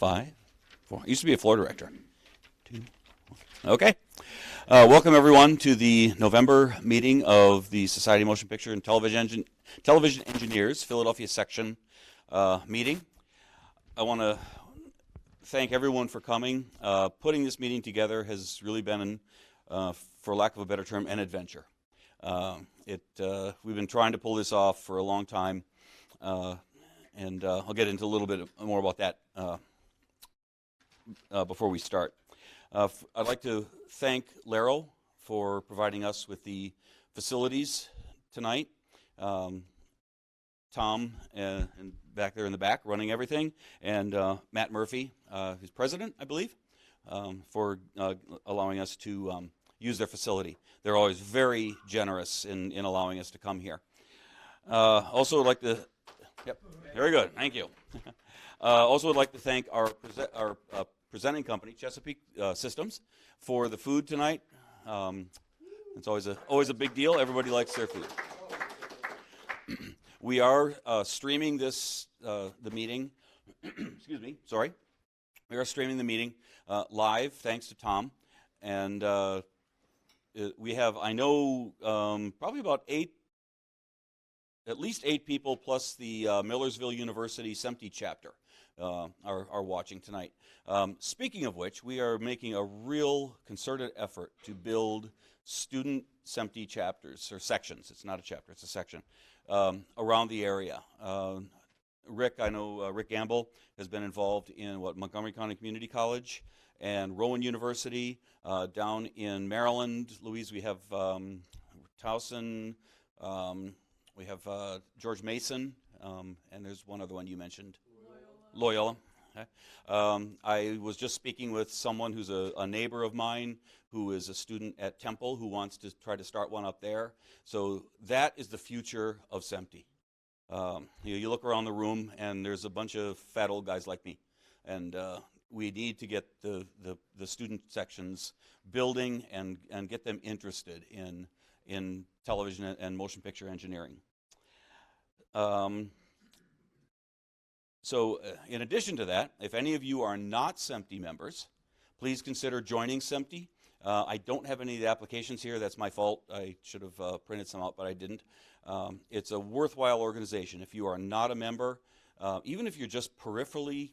5, 4. I used to be a floor director. 2. Okay. Welcome everyone to the November meeting of the Society of Motion Picture and Television Engineers Philadelphia section meeting. I want to thank everyone for coming. Putting this meeting together has really been, for lack of a better term, an adventure. We've been trying to pull this off for a long time, and I'll get into a little bit more about that before we start. I'd like to thank Lerro for providing us with the facilities tonight. Tom, and back there in the back, running everything, and Matt Murphy, who's president, I believe, for allowing us to use their facility. They're always very generous in allowing us to come here. Also would like to, yep, very good, thank you. Also would like to thank our presenting company, Chesapeake Systems, for the food tonight. It's always a big deal. Everybody likes their food. We are streaming the meeting. Excuse me. Sorry. We are streaming the meeting live, thanks to Tom, and we have, I know, probably about at least eight people plus the Millersville University SMPTE chapter are watching tonight. Speaking of which, we are making a real concerted effort to build student SMPTE chapters, or sections. It's not a chapter, it's a section, around the area. Rick Gamble has been involved in Montgomery County Community College and Rowan University. Down in Maryland, Louise, we have Towson, we have George Mason, and there's one other one you mentioned. Loyola. Okay. I was just speaking with someone who's a neighbor of mine who is a student at Temple who wants to try to start one up there. So that is the future of SMPTE. You look around the room and there's a bunch of fat old guys like me, and we need to get the student sections building and get them interested in television and motion picture engineering. So in addition to that, if any of you are not SMPTE members, please consider joining SMPTE. I don't have any of the applications here. That's my fault. I should have printed some out, but I didn't. It's a worthwhile organization. If you are not a member, even if you're just peripherally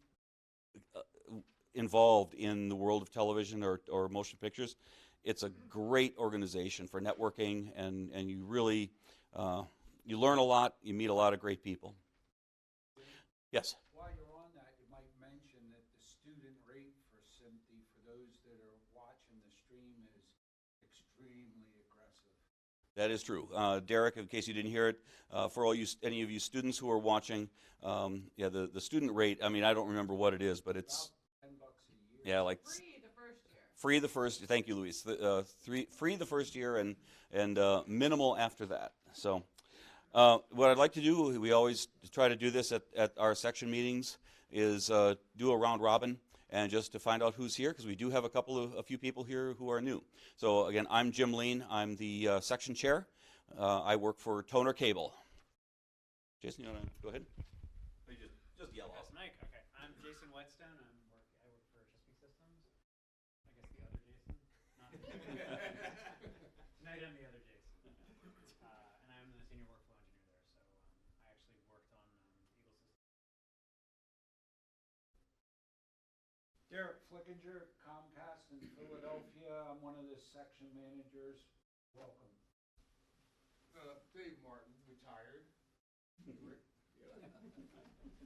involved in the world of television or motion pictures, it's a great organization for networking, and you really you learn a lot, you meet a lot of great people. Yes? While you're on that, you might mention that the student rate for SMPTE, for those that are watching the stream, is extremely aggressive. That is true. Derek, in case you didn't hear it, for any of you students who are watching, yeah, the student rate, I mean, I don't remember what it is, but it's about $10 a year. Yeah, like Free the first year. free the first. Thank you, Luis. Free the first year and minimal after that. So, what I'd like to do, we always try to do this at our section meetings, is do a round robin and just to find out who's here, because we do have a few people here who are new. So again, I'm Jim Lean. I'm the section chair. I work for Toner Cable. Jason, you want to go ahead? Or you just yell out. Mic. Okay. I'm Jason Whetstone. I work for Chesapeake Systems. I guess the other Jason. Tonight I'm the other Jason. And I'm the senior workflow engineer there. So I actually worked on Eagle Systems. Derek Flickinger, Comcast in Philadelphia. I'm one of the section managers. Welcome. Dave Martin, retired.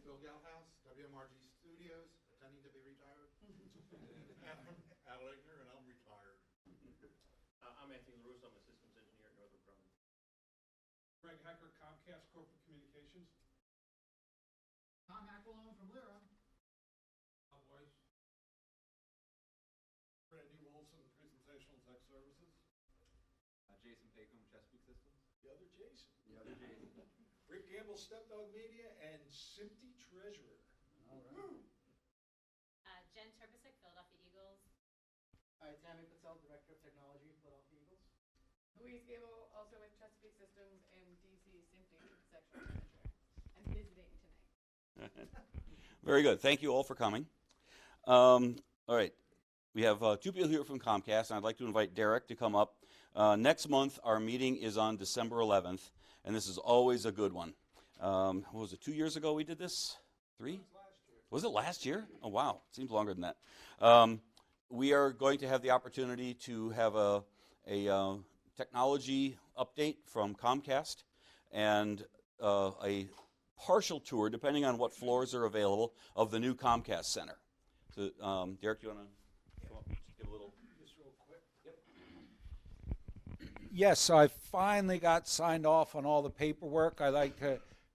Bill Galhouse, WMRG Studios, attending to be retired. Al Igner, and I'm retired. I'm Anthony LaRusso. I'm a systems engineer at Northrop Grumman. Greg Hecker, Comcast Corporate Communications. Tom Hackalone from Lerro. Cowboys. Randy Wilson, Presentational Tech Services. Jason Bacon, Chesapeake Systems. The other Jason. Rick Gamble, Stepdog Media, and SMPTE Treasurer. All right. Jen Turbisic, Philadelphia Eagles. Hi, Tammy Patel, Director of Technology, Philadelphia Eagles. Louise Gable, also with Chesapeake Systems and DC SMPTE section manager. I'm visiting tonight. Very good. Thank you all for coming. All right. We have two people here from Comcast, and I'd like to invite Derek to come up. Next month, our meeting is on December 11th, and this is always a good one. What was it, 2 years ago we did this? 3? Was it last year? Oh, wow. Seems longer than that. We are going to have the opportunity to have a technology update from Comcast and a partial tour, depending on what floors are available, of the new Comcast Center. So, Derek, do you want to come up and just give a little? Just real quick. Yep. Yes, I finally got signed off on all the paperwork.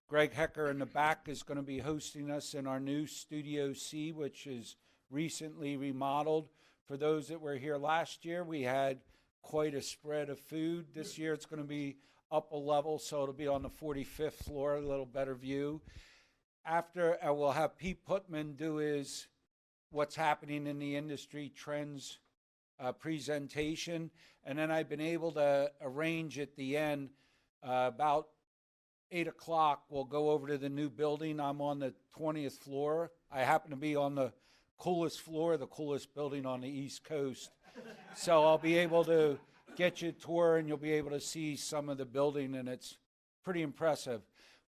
Greg Hecker in the back is going to be hosting us in our new Studio C, which is recently remodeled. For those that were here last year, we had quite a spread of food. This year it's going to be up a level, so it'll be on the 45th floor, a little better view. After, we'll have Pete Putman do his what's happening in the industry trends presentation, and then I've been able to arrange at the end about 8 o'clock, we'll go over to the new building. I'm on the 20th floor. I happen to be on the coolest floor, the coolest building on the East Coast. So I'll be able to get you a tour, and you'll be able to see some of the building, and it's pretty impressive.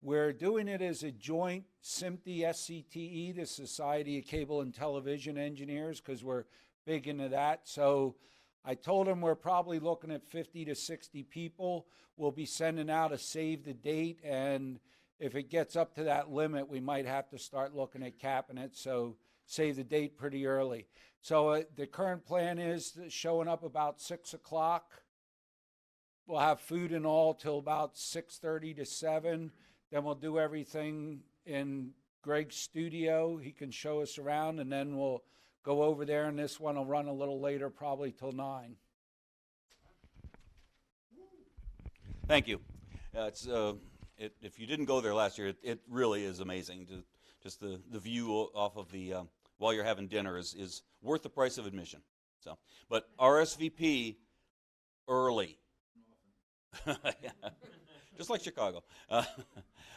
We're doing it as a joint SMPTE, SCTE, the Society of Cable and Television Engineers, because we're big into that. So I told them we're probably looking at 50 to 60 people. We'll be sending out a save the date, and if it gets up to that limit, we might have to start looking at capping it, so save the date pretty early. So the current plan is showing up about 6 o'clock. We'll have food and all till about 6:30 to 7. Then we'll do everything in Greg's studio. He can show us around, and then we'll go over there, and this one will run a little later, probably till 9. Thank you. If you didn't go there last year, it really is amazing. Just the view off of the while you're having dinner is worth the price of admission. So, but RSVP early. Just like Chicago.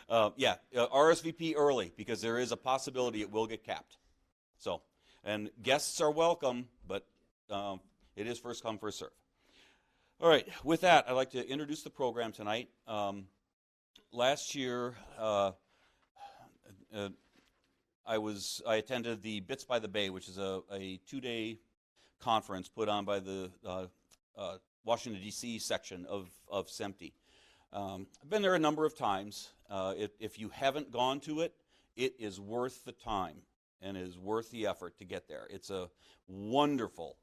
RSVP early, because there is a possibility it will get capped. So, and guests are welcome, but it is first come, first serve. All right, with that, I'd like to introduce the program tonight. Last year, I attended the Bits by the Bay, which is a 2-day conference put on by the Washington, D.C. section of SMPTE. I've been there a number of times. If you haven't gone to it, it is worth the time and is worth the effort to get there. It's a wonderful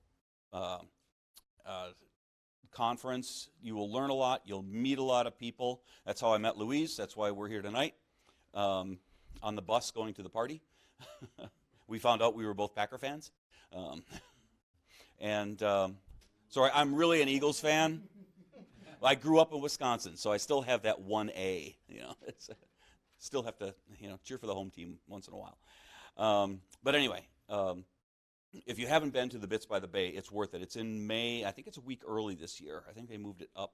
conference. You will learn a lot. You'll meet a lot of people. That's how I met Louise. That's why we're here tonight. On the bus going to the party, we found out we were both Packer fans. So I'm really an Eagles fan. I grew up in Wisconsin, so I still have that 1A. Still have to cheer for the home team once in a while. But anyway, if you haven't been to the Bits by the Bay, it's worth it. It's in May. I think it's a week early this year. I think they moved it up.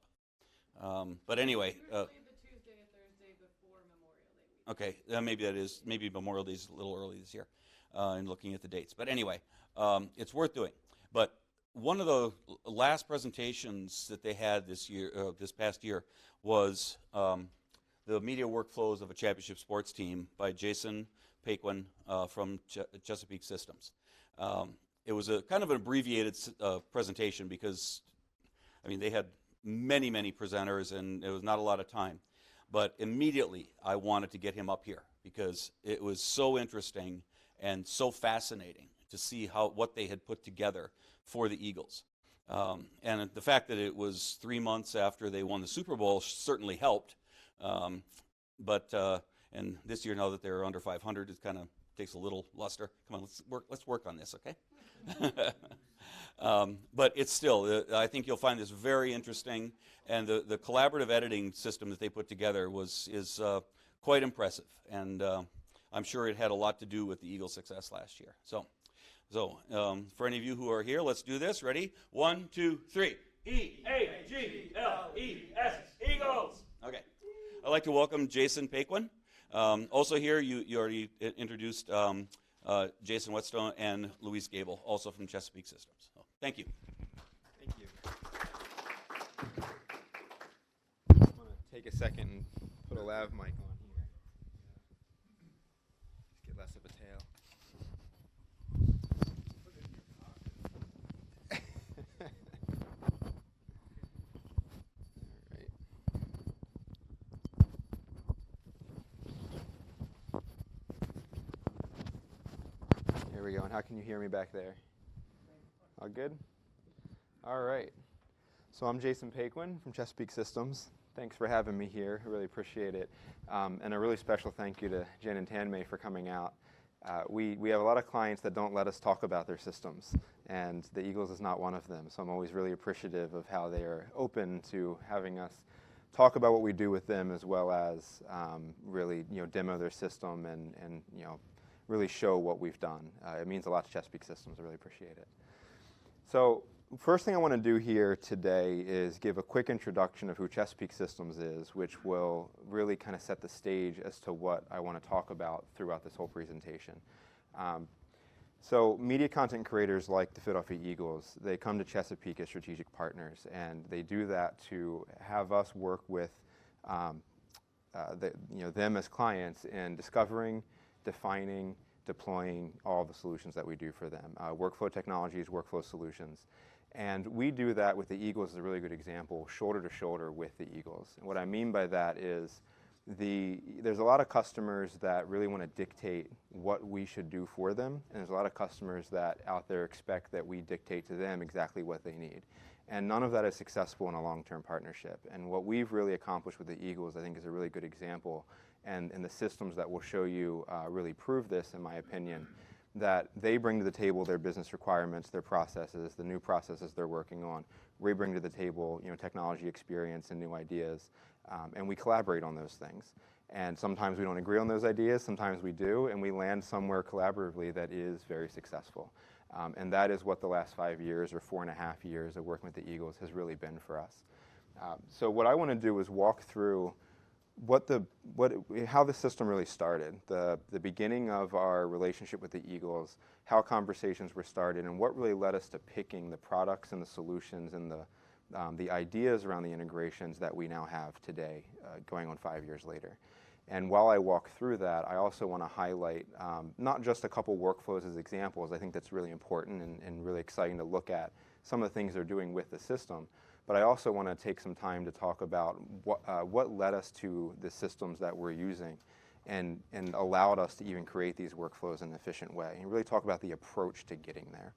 But anyway. Usually the Tuesday or Thursday before Memorial Day week. Okay, maybe Memorial Day is a little early this year in looking at the dates. But anyway, it's worth doing. But one of the last presentations that they had this past year, was the media workflows of a championship sports team by Jason Paquin from Chesapeake Systems. It was a kind of an abbreviated presentation because, they had many, many presenters and there was not a lot of time. But immediately I wanted to get him up here because it was so interesting and so fascinating to see what they had put together for the Eagles. And the fact that it was 3 months after they won the Super Bowl certainly helped. And this year, now that they're under 500, it kind of takes a little luster. Come on, let's work on this, okay? But it's still, I think you'll find this very interesting, and the collaborative editing system that they put together is quite impressive, and I'm sure it had a lot to do with the Eagles' success last year. So for any of you who are here, let's do this. Ready? 1, 2, 3. E-A-G-L-E-S, Eagles! Okay. I'd like to welcome Jason Paquin. Also here, you already introduced Jason Whetstone and Luis Gable, also from Chesapeake Systems. So, thank you. Thank you. I'm going to take a second and put a lav mic on here. Just get less of a tail. All right. Here we go. And how can you hear me back there? All good? All right. So I'm Jason Paquin from Chesapeake Systems. Thanks for having me here. I really appreciate it. And a really special thank you to Jen and Tanmay for coming out. We have a lot of clients that don't let us talk about their systems, and the Eagles is not one of them. So I'm always really appreciative of how they are open to having us talk about what we do with them, as well as really demo their system and really show what we've done. It means a lot to Chesapeake Systems. I really appreciate it. So first thing I want to do here today is give a quick introduction of who Chesapeake Systems is, which will really kind of set the stage as to what I want to talk about throughout this whole presentation. So media content creators like the Philadelphia Eagles, they come to Chesapeake as strategic partners, and they do that to have us work with them as clients in discovering, defining, deploying all the solutions that we do for them. Workflow technologies, workflow solutions. And we do that with the Eagles as a really good example, shoulder to shoulder with the Eagles. And what I mean by that is there's a lot of customers that really want to dictate what we should do for them, and there's a lot of customers that out there expect that we dictate to them exactly what they need. And none of that is successful in a long-term partnership. And what we've really accomplished with the Eagles, I think, is a really good example, and the systems that will show you really prove this, in my opinion, that they bring to the table their business requirements, their processes, the new processes they're working on. We bring to the table technology experience and new ideas, and we collaborate on those things. And sometimes we don't agree on those ideas, sometimes we do, and we land somewhere collaboratively that is very successful. And that is what the last 5 years or 4.5 years of working with the Eagles has really been for us. So what I want to do is walk through how the system really started, the beginning of our relationship with the Eagles, how conversations were started, and what really led us to picking the products and the solutions and the ideas around the integrations that we now have today, going on 5 years later. And while I walk through that, I also want to highlight not just a couple workflows as examples. I think that's really important and really exciting to look at some of the things they're doing with the system. But I also want to take some time to talk about what led us to the systems that we're using and allowed us to even create these workflows in an efficient way, and really talk about the approach to getting there.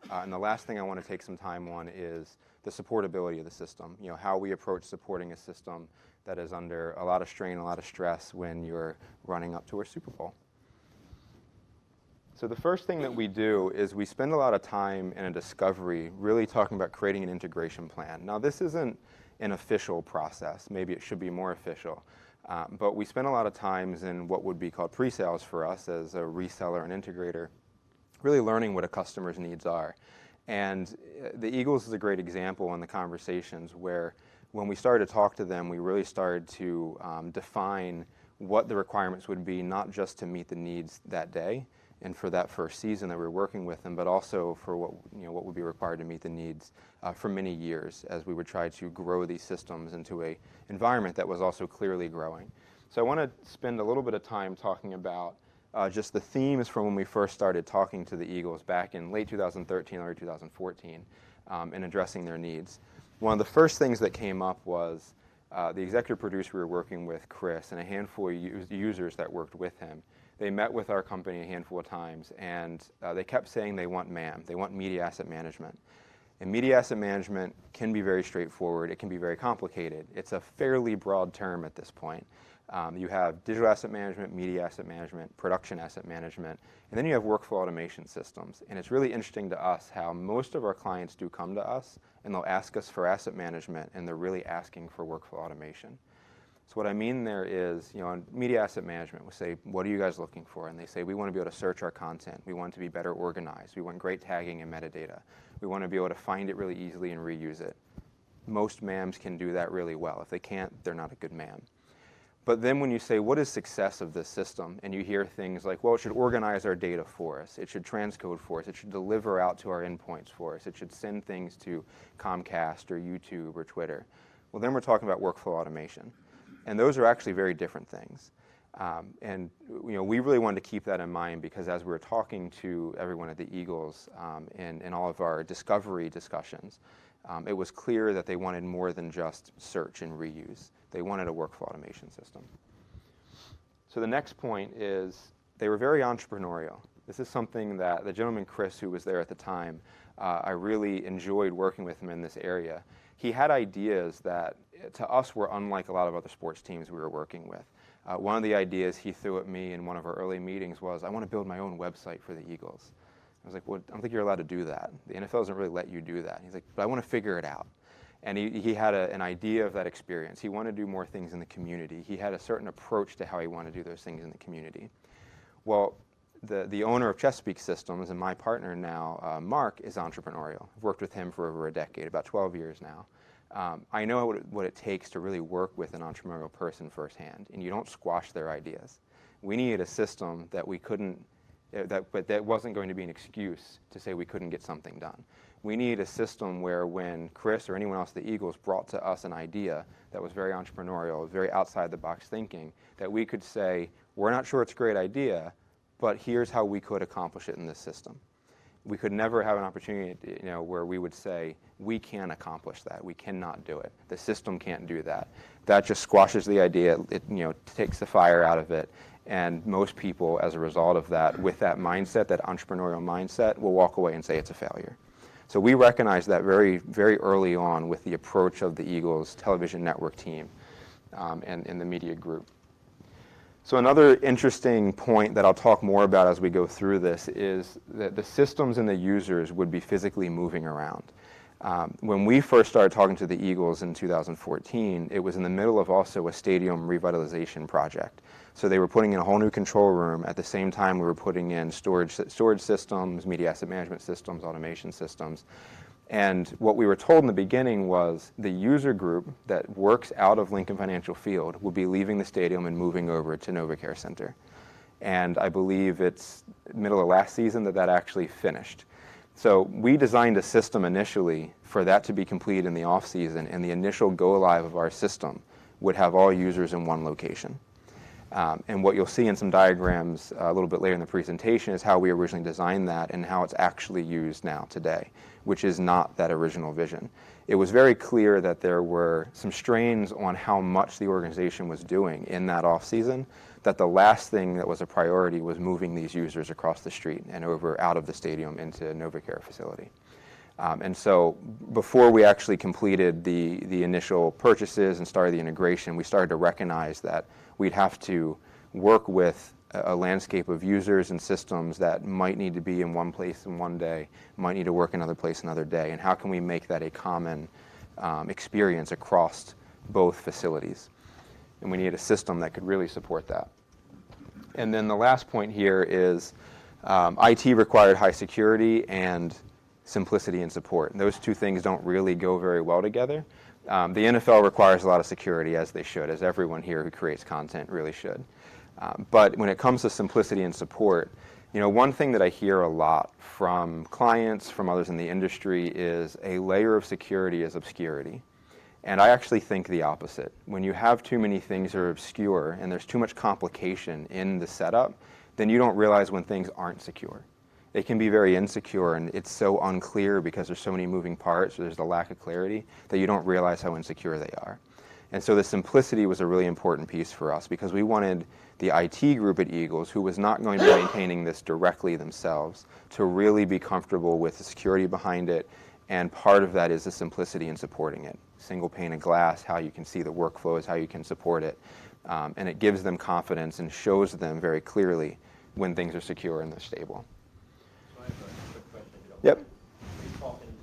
And the last thing I want to take some time on is the supportability of the system, how we approach supporting a system that is under a lot of strain, a lot of stress when you're running up to a Super Bowl. So the first thing that we do is we spend a lot of time in a discovery really talking about creating an integration plan. Now, this isn't an official process. Maybe it should be more official. But we spend a lot of times in what would be called pre-sales for us as a reseller and integrator, really learning what a customer's needs are. And the Eagles is a great example in the conversations where when we started to talk to them, we really started to define what the requirements would be, not just to meet the needs that day and for that first season that we were working with them, but also for what would be required to meet the needs for many years as we would try to grow these systems into an environment that was also clearly growing. So I want to spend a little bit of time talking about just the themes from when we first started talking to the Eagles back in late 2013, early 2014, and addressing their needs. One of the first things that came up was the executive producer we were working with, Chris, and a handful of users that worked with him. They met with our company a handful of times, and they kept saying they want MAM, they want media asset management. And media asset management can be very straightforward, it can be very complicated. It's a fairly broad term at this point. You have digital asset management, media asset management, production asset management, and then you have workflow automation systems. And it's really interesting to us how most of our clients do come to us and they'll ask us for asset management, and they're really asking for workflow automation. So what I mean there is, in media asset management, we say, what are you guys looking for? And they say, we want to be able to search our content. We want it to be better organized. We want great tagging and metadata. We want to be able to find it really easily and reuse it. Most MAMs can do that really well. If they can't, they're not a good MAM. But then when you say, what is success of this system? And you hear things like, well, it should organize our data for us. It should transcode for us. It should deliver out to our endpoints for us. It should send things to Comcast or YouTube or Twitter. Well, then we're talking about workflow automation. And those are actually very different things. And we really wanted to keep that in mind because as we were talking to everyone at the Eagles in all of our discovery discussions, it was clear that they wanted more than just search and reuse. They wanted a workflow automation system. So the next point is they were very entrepreneurial. This is something that the gentleman, Chris, who was there at the time, I really enjoyed working with him in this area. He had ideas that, to us, were unlike a lot of other sports teams we were working with. One of the ideas he threw at me in one of our early meetings was, I want to build my own website for the Eagles. I was like, well, I don't think you're allowed to do that. The NFL doesn't really let you do that. He's like, but I want to figure it out. And he had an idea of that experience. He wanted to do more things in the community. He had a certain approach to how he wanted to do those things in the community. Well, the owner of Chesapeake Systems and my partner now, Mark, is entrepreneurial. I've worked with him for over a decade, about 12 years now. I know what it takes to really work with an entrepreneurial person firsthand, and you don't squash their ideas. We needed a system that we couldn't, but that wasn't going to be an excuse to say we couldn't get something done. We needed a system where when Chris or anyone else at the Eagles brought to us an idea that was very entrepreneurial, very outside the box thinking, that we could say, we're not sure it's a great idea, but here's how we could accomplish it in this system. We could never have an opportunity, where we would say, we can't accomplish that. We cannot do it. The system can't do that. That just squashes the idea. It takes the fire out of it. And most people, as a result of that, with that mindset, that entrepreneurial mindset, will walk away and say it's a failure. So we recognized that very, very early on with the approach of the Eagles television network team and the media group. So another interesting point that I'll talk more about as we go through this is that the systems and the users would be physically moving around. When we first started talking to the Eagles in 2014, it was in the middle of also a stadium revitalization project. So they were putting in a whole new control room. At the same time, we were putting in storage systems, media asset management systems, automation systems. And what we were told in the beginning was the user group that works out of Lincoln Financial Field will be leaving the stadium and moving over to NovaCare Center. And I believe it's middle of last season that actually finished. So we designed a system initially for that to be complete in the off season, and the initial go live of our system would have all users in one location. And what you'll see in some diagrams a little bit later in the presentation is how we originally designed that and how it's actually used now today, which is not that original vision. It was very clear that there were some strains on how much the organization was doing in that off season, that the last thing that was a priority was moving these users across the street and over out of the stadium into NovaCare facility. And so before we actually completed the initial purchases and started the integration, we started to recognize that we'd have to work with a landscape of users and systems that might need to be in one place in one day, might need to work another place another day, and how can we make that a common experience across both facilities. And we need a system that could really support that. And then the last point here is IT required high security and simplicity and support. And those two things don't really go very well together. The NFL requires a lot of security, as they should, as everyone here who creates content really should. But when it comes to simplicity and support, one thing that I hear a lot from clients, from others in the industry, is a layer of security is obscurity. And I actually think the opposite. When you have too many things that are obscure and there's too much complication in the setup, then you don't realize when things aren't secure. They can be very insecure, and it's so unclear because there's so many moving parts, or there's the lack of clarity, that you don't realize how insecure they are. And so the simplicity was a really important piece for us because we wanted the IT group at Eagles, who was not going to be maintaining this directly themselves, to really be comfortable with the security behind it, and part of that is the simplicity in supporting it. Single pane of glass, how you can see the workflows, how you can support it, and it gives them confidence and shows them very clearly when things are secure and they're stable. So I have a quick question. Yep. It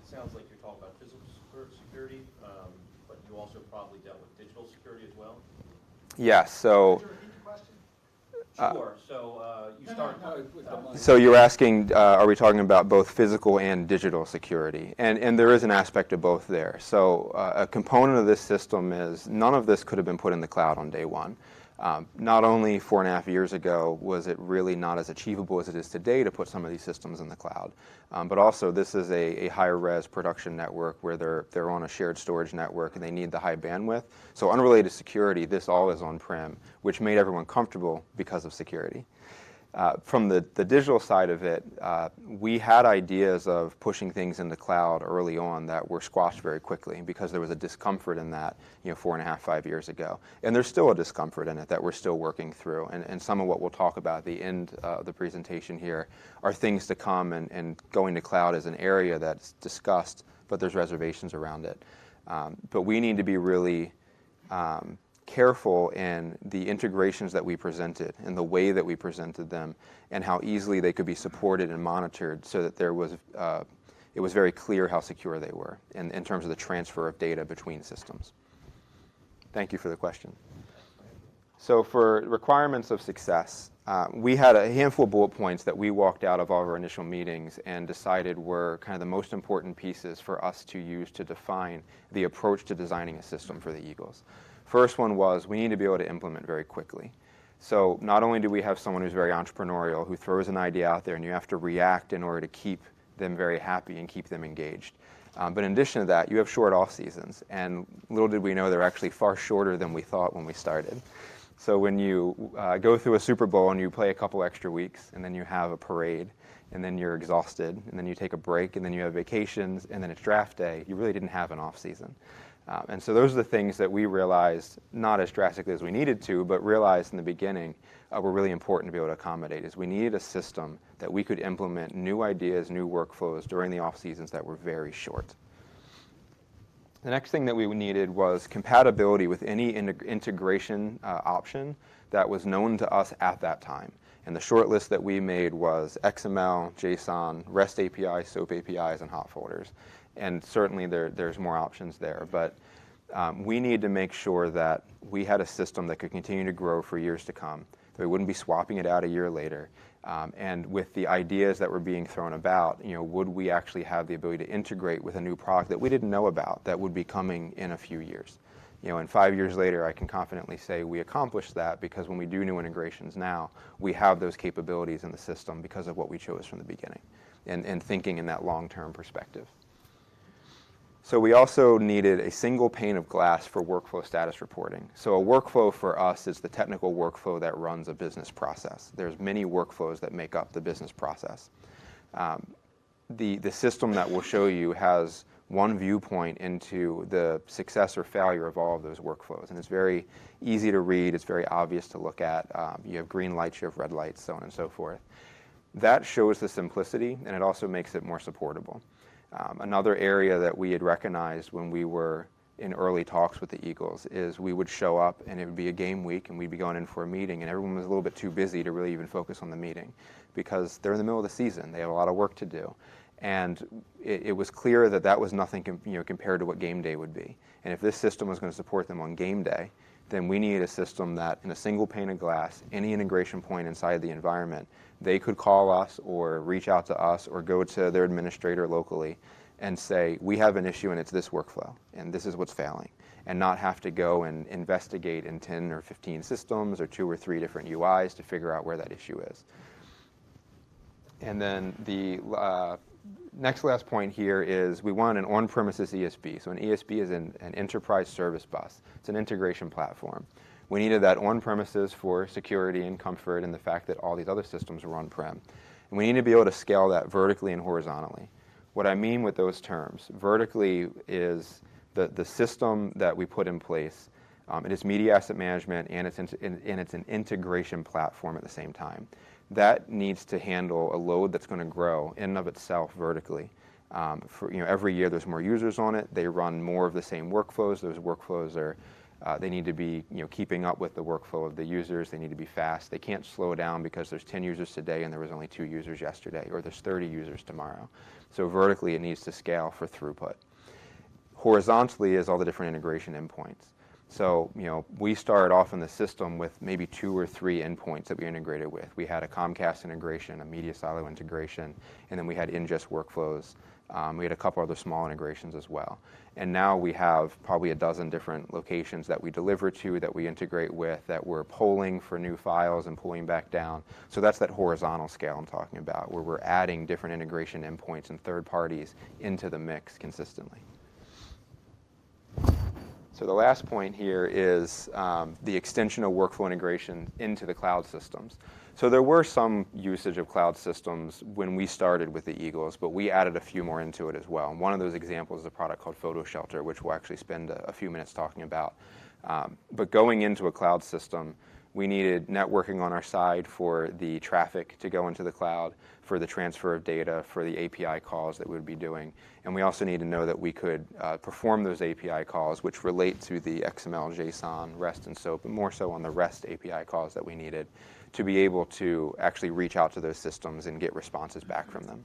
sounds like you're talking about physical security, but you also probably dealt with digital security as well? Yeah, so... Sure. So you start. So you're asking, are we talking about both physical and digital security? And there is an aspect of both there. So a component of this system is none of this could have been put in the cloud on day one. Not only 4.5 years ago was it really not as achievable as it is today to put some of these systems in the cloud, but also this is a higher res production network where they're on a shared storage network and they need the high bandwidth. So unrelated to security, this all is on-prem, which made everyone comfortable because of security. From the digital side of it, we had ideas of pushing things in the cloud early on that were squashed very quickly because there was a discomfort in that, 4.5, 5 years ago. And there's still a discomfort in it that we're still working through. And some of what we'll talk about at the end of the presentation here are things to come, and going to cloud is an area that's discussed, but there's reservations around it. But we need to be really careful in the integrations that we presented and the way that we presented them and how easily they could be supported and monitored so that it was very clear how secure they were in terms of the transfer of data between systems. Thank you for the question. So for requirements of success, we had a handful of bullet points that we walked out of all of our initial meetings and decided were kind of the most important pieces for us to use to define the approach to designing a system for the Eagles. First one was we need to be able to implement very quickly. So not only do we have someone who's very entrepreneurial, who throws an idea out there and you have to react in order to keep them very happy and keep them engaged. But in addition to that, you have short off seasons. And little did we know they're actually far shorter than we thought when we started. So when you go through a Super Bowl and you play a couple extra weeks and then you have a parade and then you're exhausted and then you take a break and then you have vacations and then it's draft day, you really didn't have an off season. And so those are the things that we realized, not as drastically as we needed to, but realized in the beginning were really important to be able to accommodate, is we needed a system that we could implement new ideas, new workflows during the off seasons that were very short. The next thing that we needed was compatibility with any integration option that was known to us at that time. And the short list that we made was XML, JSON, REST APIs, SOAP APIs, and hot folders. And certainly there's more options there. But we need to make sure that we had a system that could continue to grow for years to come, that we wouldn't be swapping it out a year later. And with the ideas that were being thrown about, would we actually have the ability to integrate with a new product that we didn't know about that would be coming in a few years? And 5 years later, I can confidently say we accomplished that because when we do new integrations now, we have those capabilities in the system because of what we chose from the beginning and thinking in that long-term perspective. So we also needed a single pane of glass for workflow status reporting. So a workflow for us is the technical workflow that runs a business process. There's many workflows that make up the business process. The system that we'll show you has one viewpoint into the success or failure of all of those workflows. And it's very easy to read. It's very obvious to look at. You have green lights, you have red lights, so on and so forth. That shows the simplicity, and it also makes it more supportable. Another area that we had recognized when we were in early talks with the Eagles is we would show up and it would be a game week and we'd be going in for a meeting and everyone was a little bit too busy to really even focus on the meeting because they're in the middle of the season. They have a lot of work to do. And it was clear that that was nothing compared to what game day would be. And if this system was going to support them on game day, then we needed a system that in a single pane of glass, any integration point inside the environment, they could call us or reach out to us or go to their administrator locally and say, we have an issue and it's this workflow and this is what's failing, and not have to go and investigate in 10 or 15 systems or 2 or 3 different UIs to figure out where that issue is. And then the last point here is we want an on-premises ESB. So an ESB is an enterprise service bus. It's an integration platform. We needed that on-premises for security and comfort and the fact that all these other systems were on-prem. And we need to be able to scale that vertically and horizontally. What I mean with those terms, vertically is the system that we put in place. It is media asset management and it's an integration platform at the same time. That needs to handle a load that's going to grow in and of itself vertically. Every year there's more users on it. They run more of the same workflows. Those workflows are they need to be keeping up with the workflow of the users. They need to be fast. They can't slow down because there's 10 users today and there was only 2 users yesterday, or there's 30 users tomorrow. So vertically it needs to scale for throughput. Horizontally is all the different integration endpoints. So, we started off in the system with maybe 2 or 3 endpoints that we integrated with. We had a Comcast integration, a media silo integration, and then we had ingest workflows. We had a couple other small integrations as well. And now we have probably a dozen different locations that we deliver to, that we integrate with, that we're polling for new files and pulling back down. So that's that horizontal scale I'm talking about, where we're adding different integration endpoints and third parties into the mix consistently. So the last point here is the extension of workflow integration into the cloud systems. So there were some usage of cloud systems when we started with the Eagles, but we added a few more into it as well. And one of those examples is a product called Photo Shelter, which we'll actually spend a few minutes talking about. But going into a cloud system, we needed networking on our side for the traffic to go into the cloud, for the transfer of data, for the API calls that we would be doing. And we also need to know that we could perform those API calls, which relate to the XML, JSON, REST, and SOAP, but more so on the REST API calls that we needed to be able to actually reach out to those systems and get responses back from them.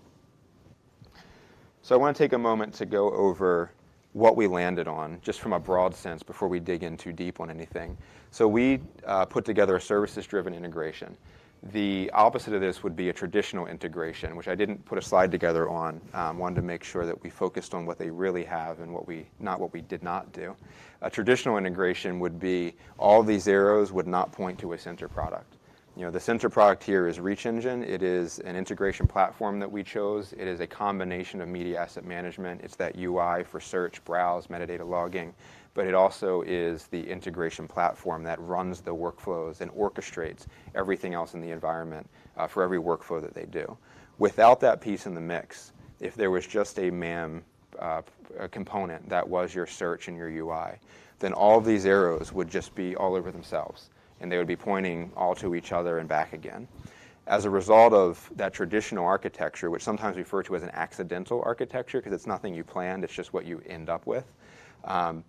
So I want to take a moment to go over what we landed on, just from a broad sense, before we dig in too deep on anything. So we put together a services-driven integration. The opposite of this would be a traditional integration, which I didn't put a slide together on. Wanted to make sure that we focused on what they really have and not what we did not do. A traditional integration would be all these arrows would not point to a center product. The center product here is Reach Engine. It is an integration platform that we chose. It is a combination of media asset management. It's that UI for search, browse, metadata logging, but it also is the integration platform that runs the workflows and orchestrates everything else in the environment for every workflow that they do. Without that piece in the mix, if there was just a MAM component that was your search and your UI, then all of these arrows would just be all over themselves, and they would be pointing all to each other and back again. As a result of that traditional architecture, which sometimes referred to as an accidental architecture because it's nothing you planned, it's just what you end up with,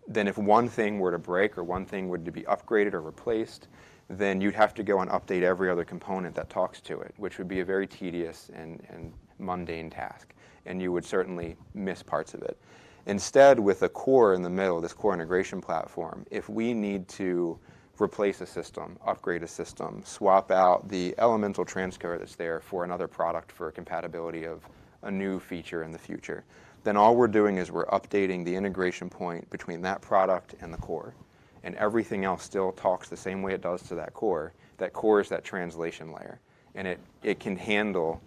then if one thing were to break or one thing were to be upgraded or replaced, then you'd have to go and update every other component that talks to it, which would be a very tedious and mundane task, and you would certainly miss parts of it. Instead, with a core in the middle, this core integration platform, if we need to replace a system, upgrade a system, swap out the elemental transcode that's there for another product for compatibility of a new feature in the future, then all we're doing is we're updating the integration point between that product and the core. And everything else still talks the same way it does to that core. That core is that translation layer. And it can handle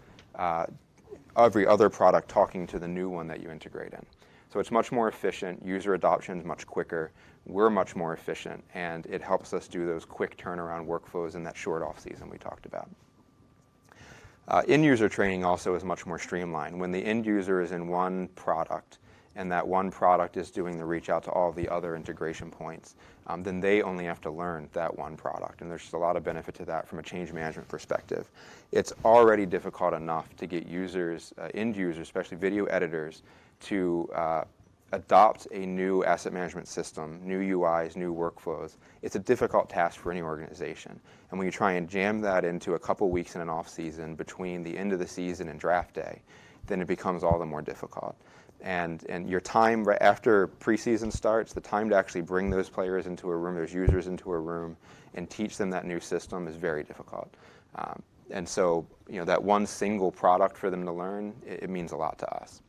every other product talking to the new one that you integrate in. So it's much more efficient. User adoption is much quicker. We're much more efficient, and it helps us do those quick turnaround workflows in that short off season we talked about. End user training also is much more streamlined. When the end user is in one product and that one product is doing the reach out to all the other integration points, then they only have to learn that one product. And there's just a lot of benefit to that from a change management perspective. It's already difficult enough to get users, end users, especially video editors, to adopt a new asset management system, new UIs, new workflows. It's a difficult task for any organization. And when you try and jam that into a couple weeks in an off season between the end of the season and draft day, then it becomes all the more difficult. And your time right after preseason starts, the time to actually bring those players into a room, those users into a room, and teach them that new system is very difficult. And so, that one single product for them to learn, it means a lot to us.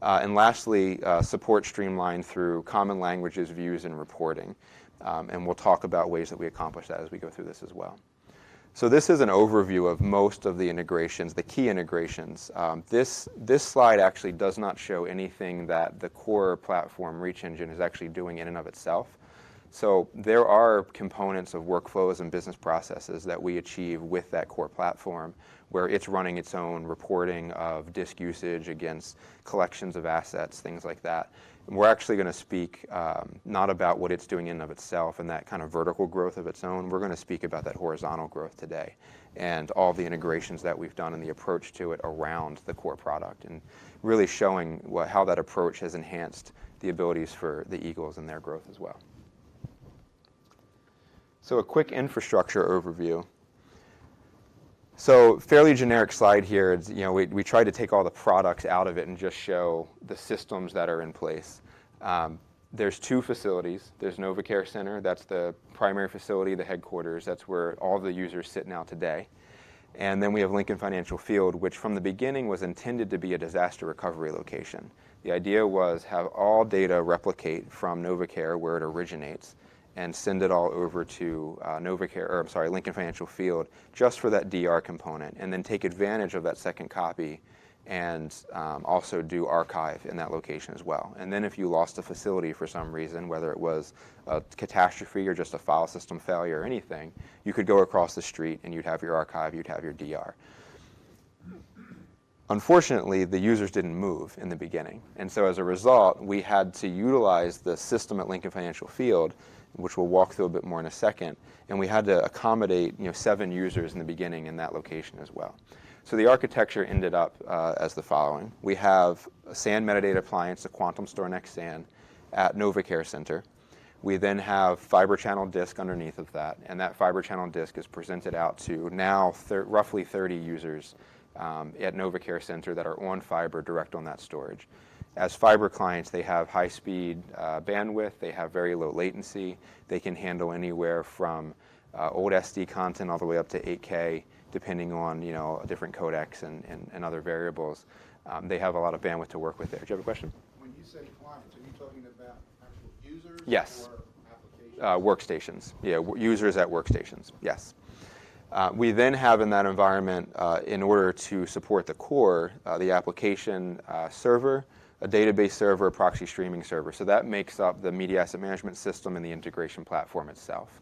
And lastly, support Streamlined through common languages, views, and reporting. And we'll talk about ways that we accomplish that as we go through this as well. So this is an overview of most of the integrations, the key integrations. This slide actually does not show anything that the core platform, Reach Engine, is actually doing in and of itself. So there are components of workflows and business processes that we achieve with that core platform where it's running its own reporting of disk usage against collections of assets, things like that. And we're actually going to speak not about what it's doing in and of itself and that kind of vertical growth of its own. We're going to speak about that horizontal growth today and all the integrations that we've done and the approach to it around the core product and really showing how that approach has enhanced the abilities for the Eagles and their growth as well. So a quick infrastructure overview. So fairly generic slide here. It's, we tried to take all the products out of it and just show the systems that are in place. There's two facilities. There's NovaCare Center. That's the primary facility, the headquarters. That's where all the users sit now today. And then we have Lincoln Financial Field, which from the beginning was intended to be a disaster recovery location. The idea was have all data replicate from NovaCare where it originates and send it all over to Lincoln Financial Field just for that DR component, and then take advantage of that second copy and also do archive in that location as well. And then if you lost a facility for some reason, whether it was a catastrophe or just a file system failure or anything, you could go across the street and you'd have your archive, you'd have your DR. Unfortunately, the users didn't move in the beginning. And so as a result, we had to utilize the system at Lincoln Financial Field, which we'll walk through a bit more in a second, and we had to accommodate 7 users in the beginning in that location as well. So the architecture ended up as the following. We have a SAN metadata appliance, a Quantum Store Next SAN, at NovaCare Center. We then have fiber channel disk underneath of that, and that fiber channel disk is presented out to now roughly 30 users at NovaCare Center that are on fiber direct on that storage. As fiber clients, they have high-speed bandwidth, they have very low latency, they can handle anywhere from old SD content all the way up to 8K, depending on different codecs and other variables. They have a lot of bandwidth to work with there. Do you have a question? When you say clients, are you talking about actual users? Yes. Or applications? Workstations. Yeah, users at workstations. Yes. We then have in that environment, in order to support the core, the application server, a database server, a proxy streaming server. So that makes up the media asset management system and the integration platform itself.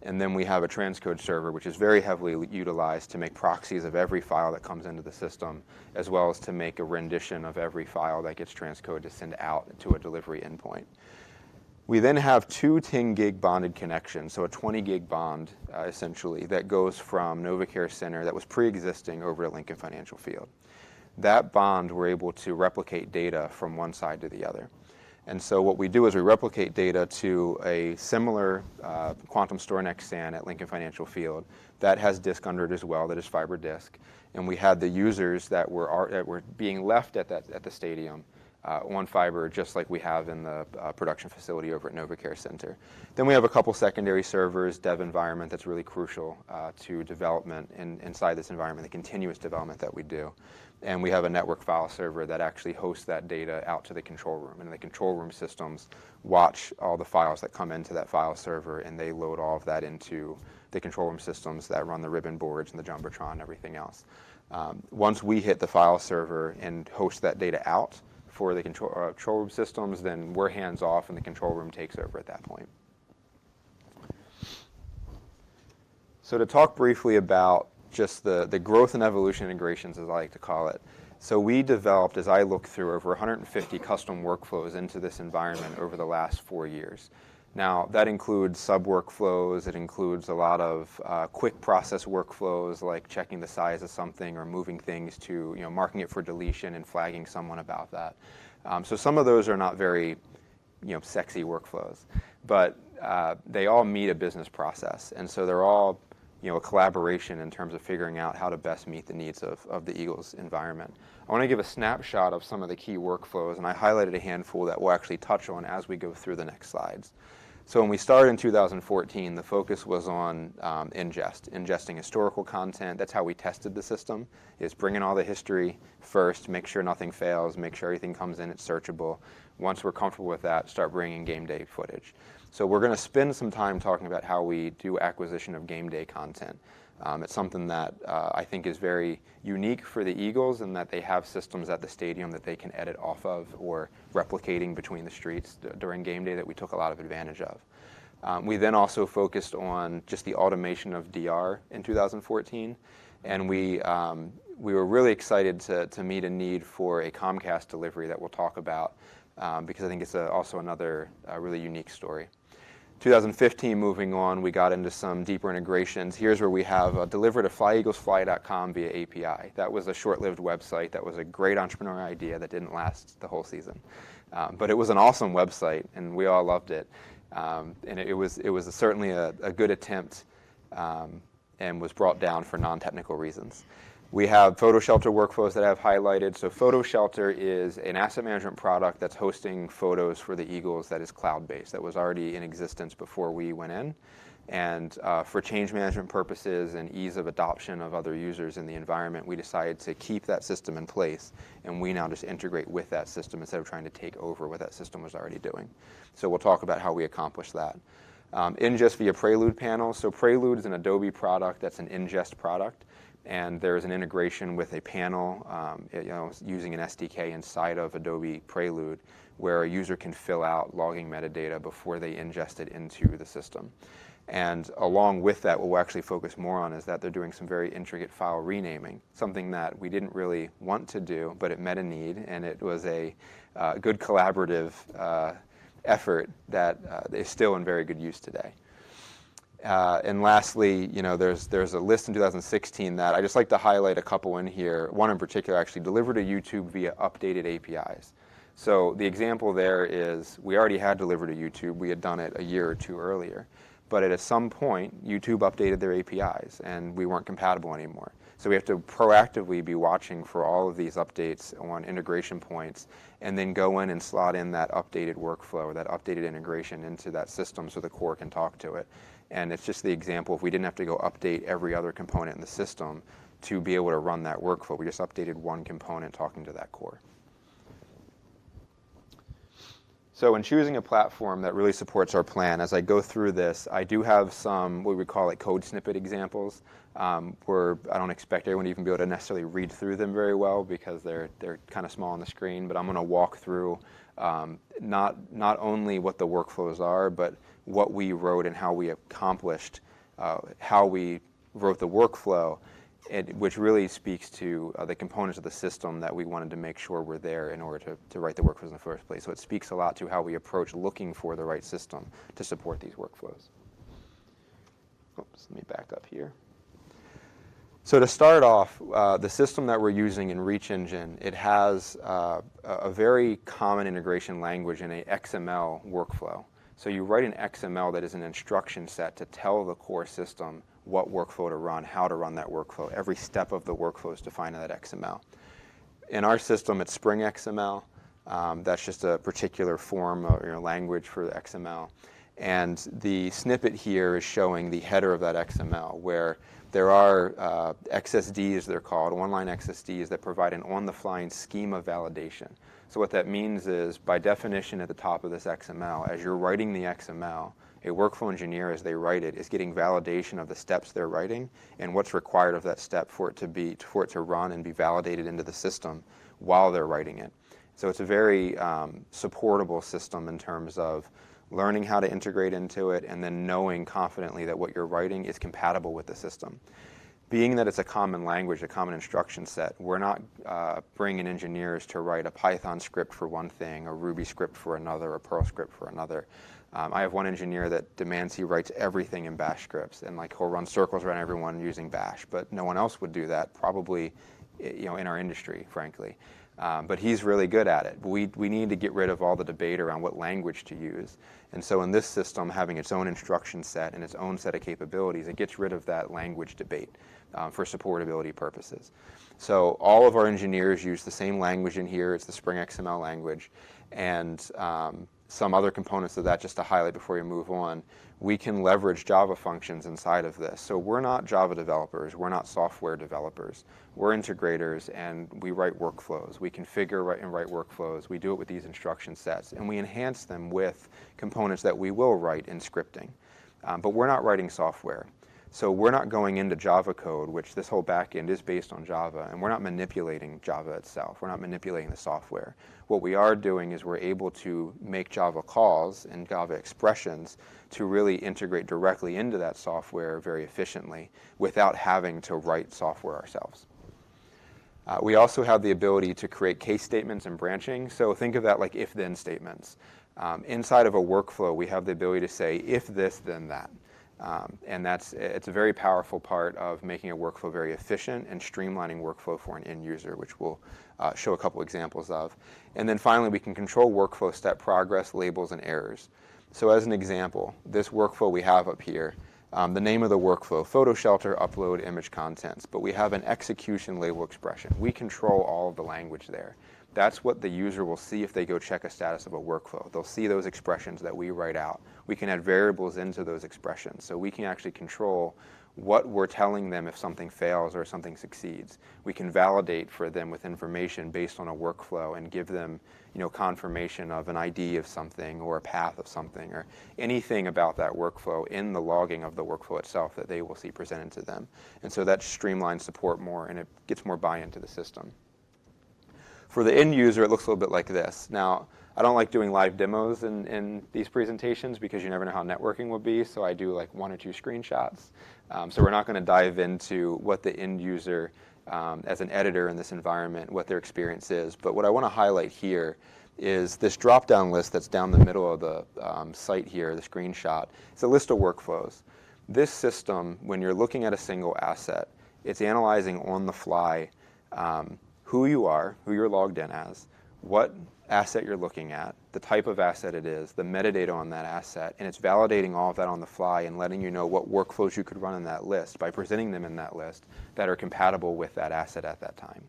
And then we have a transcode server, which is very heavily utilized to make proxies of every file that comes into the system, as well as to make a rendition of every file that gets transcoded to send out to a delivery endpoint. We then have 2 10 gig bonded connections, so a 20 gig bond, essentially, that goes from NovaCare Center that was pre-existing over to Lincoln Financial Field. That bond, we're able to replicate data from one side to the other. And so what we do is we replicate data to a similar Quantum Store Next SAN at Lincoln Financial Field that has disk under it as well, that is fiber disk. And we had the users that were being left at the stadium on fiber, just like we have in the production facility over at NovaCare Center. Then we have a couple secondary servers, dev environment that's really crucial to development inside this environment, the continuous development that we do. And we have a network file server that actually hosts that data out to the control room. And the control room systems watch all the files that come into that file server, and they load all of that into the control room systems that run the ribbon boards and the Jumbotron and everything else. Once we hit the file server and host that data out for the control room systems, then we're hands off and the control room takes over at that point. So to talk briefly about just the growth and evolution integrations, as I like to call it. So we developed, as I look through, over 150 custom workflows into this environment over the last 4 years. Now, that includes sub-workflows, it includes a lot of quick process workflows like checking the size of something or moving things to, marking it for deletion and flagging someone about that. So some of those are not very, sexy workflows, but they all meet a business process. And so they're all a collaboration in terms of figuring out how to best meet the needs of the Eagles environment. I want to give a snapshot of some of the key workflows, and I highlighted a handful that we'll actually touch on as we go through the next slides. So when we started in 2014, the focus was on ingesting historical content. That's how we tested the system, is bring in all the history first, make sure nothing fails, make sure everything comes in, it's searchable. Once we're comfortable with that, start bringing game day footage. So we're going to spend some time talking about how we do acquisition of game day content. It's something that I think is very unique for the Eagles, in that they have systems at the stadium that they can edit off of or replicating between the streets during game day that we took a lot of advantage of. We then also focused on just the automation of DR in 2014, and we were really excited to meet a need for a Comcast delivery that we'll talk about because I think it's also another really unique story. 2015, moving on, we got into some deeper integrations. Here's where we have delivered to flyeaglesfly.com via API. That was a short-lived website. That was a great entrepreneurial idea that didn't last the whole season. But it was an awesome website, and we all loved it. And it was certainly a good attempt and was brought down for non-technical reasons. We have photo shelter workflows that I've highlighted. So photo shelter is an asset management product that's hosting photos for the Eagles that is cloud-based, that was already in existence before we went in. And for change management purposes and ease of adoption of other users in the environment, we decided to keep that system in place, and we now just integrate with that system instead of trying to take over what that system was already doing. So we'll talk about how we accomplish that. Ingest via Prelude panel. So Prelude is an Adobe product that's an ingest product, and there's an integration with a panel, using an SDK inside of Adobe Prelude, where a user can fill out logging metadata before they ingest it into the system. And along with that, what we'll actually focus more on is that they're doing some very intricate file renaming, something that we didn't really want to do, but it met a need, and it was a good collaborative effort that is still in very good use today. And lastly, there's a list in 2016 that I just like to highlight a couple in here. One in particular actually delivered to YouTube via updated APIs. So the example there is we already had delivered to YouTube. We had done it a year or two earlier. But at some point, YouTube updated their APIs, and we weren't compatible anymore. So we have to proactively be watching for all of these updates on integration points, and then go in and slot in that updated workflow, that updated integration into that system so the core can talk to it. And it's just the example, if we didn't have to go update every other component in the system to be able to run that workflow, we just updated one component talking to that core. So in choosing a platform that really supports our plan, as I go through this, I do have some what we call code snippet examples, where I don't expect everyone to even be able to necessarily read through them very well because they're kind of small on the screen, but I'm going to walk through not only what the workflows are, but what we wrote and how we accomplished, how we wrote the workflow, which really speaks to the components of the system that we wanted to make sure were there in order to write the workflows in the first place. So it speaks a lot to how we approach looking for the right system to support these workflows. Oops, let me back up here. So to start off, the system that we're using in Reach Engine, it has a very common integration language in a XML workflow. So you write an XML that is an instruction set to tell the core system what workflow to run, how to run that workflow. Every step of the workflow is defined in that XML. In our system, it's Spring XML. That's just a particular form or language for the XML. And the snippet here is showing the header of that XML, where there are XSDs, they're called, one-line XSDs that provide an on-the-fly schema validation. So what that means is, by definition at the top of this XML, as you're writing the XML, a workflow engineer, as they write it, is getting validation of the steps they're writing and what's required of that step for it to run and be validated into the system while they're writing it. So it's a very supportable system in terms of learning how to integrate into it and then knowing confidently that what you're writing is compatible with the system. Being that it's a common language, a common instruction set, we're not bringing engineers to write a Python script for one thing, a Ruby script for another, a Perl script for another. I have one engineer that demands he writes everything in Bash scripts, and he'll run circles around everyone using Bash, but no one else would do that, probably, in our industry, frankly. But he's really good at it. We need to get rid of all the debate around what language to use. And so in this system, having its own instruction set and its own set of capabilities, it gets rid of that language debate for supportability purposes. So all of our engineers use the same language in here. It's the Spring XML language. And some other components of that, just to highlight before we move on, we can leverage Java functions inside of this. So we're not Java developers. We're not software developers. We're integrators, and we write workflows. We configure and write workflows. We do it with these instruction sets, and we enhance them with components that we will write in scripting. But we're not writing software. So we're not going into Java code, which this whole backend is based on Java, and we're not manipulating Java itself. We're not manipulating the software. What we are doing is we're able to make Java calls and Java expressions to really integrate directly into that software very efficiently without having to write software ourselves. We also have the ability to create case statements and branching. So think of that like if-then statements. Inside of a workflow, we have the ability to say, if this, then that. And it's a very powerful part of making a workflow very efficient and streamlining workflow for an end user, which we'll show a couple examples of. And then finally, we can control workflow step progress, labels, and errors. So as an example, this workflow we have up here, The name of the workflow, photo shelter, upload image contents. But we have an execution label expression. We control all of the language there. That's what the user will see if they go check a status of a workflow. They'll see those expressions that we write out. We can add variables into those expressions. So we can actually control what we're telling them if something fails or something succeeds. We can validate for them with information based on a workflow and give them, confirmation of an ID of something or a path of something or anything about that workflow in the logging of the workflow itself that they will see presented to them. And so that streamlines support more and it gets more buy-in to the system. For the end user, it looks a little bit like this. Now, I don't like doing live demos in these presentations because you never know how networking will be, so I do like 1 or 2 screenshots. So we're not going to dive into what the end user, as an editor in this environment, what their experience is. But what I want to highlight here is this drop-down list that's down the middle of the site here, the screenshot. It's a list of workflows. This system, when you're looking at a single asset, it's analyzing on the fly who you are, who you're logged in as, what asset you're looking at, the type of asset it is, the metadata on that asset, and it's validating all of that on the fly and letting you know what workflows you could run in that list by presenting them in that list that are compatible with that asset at that time.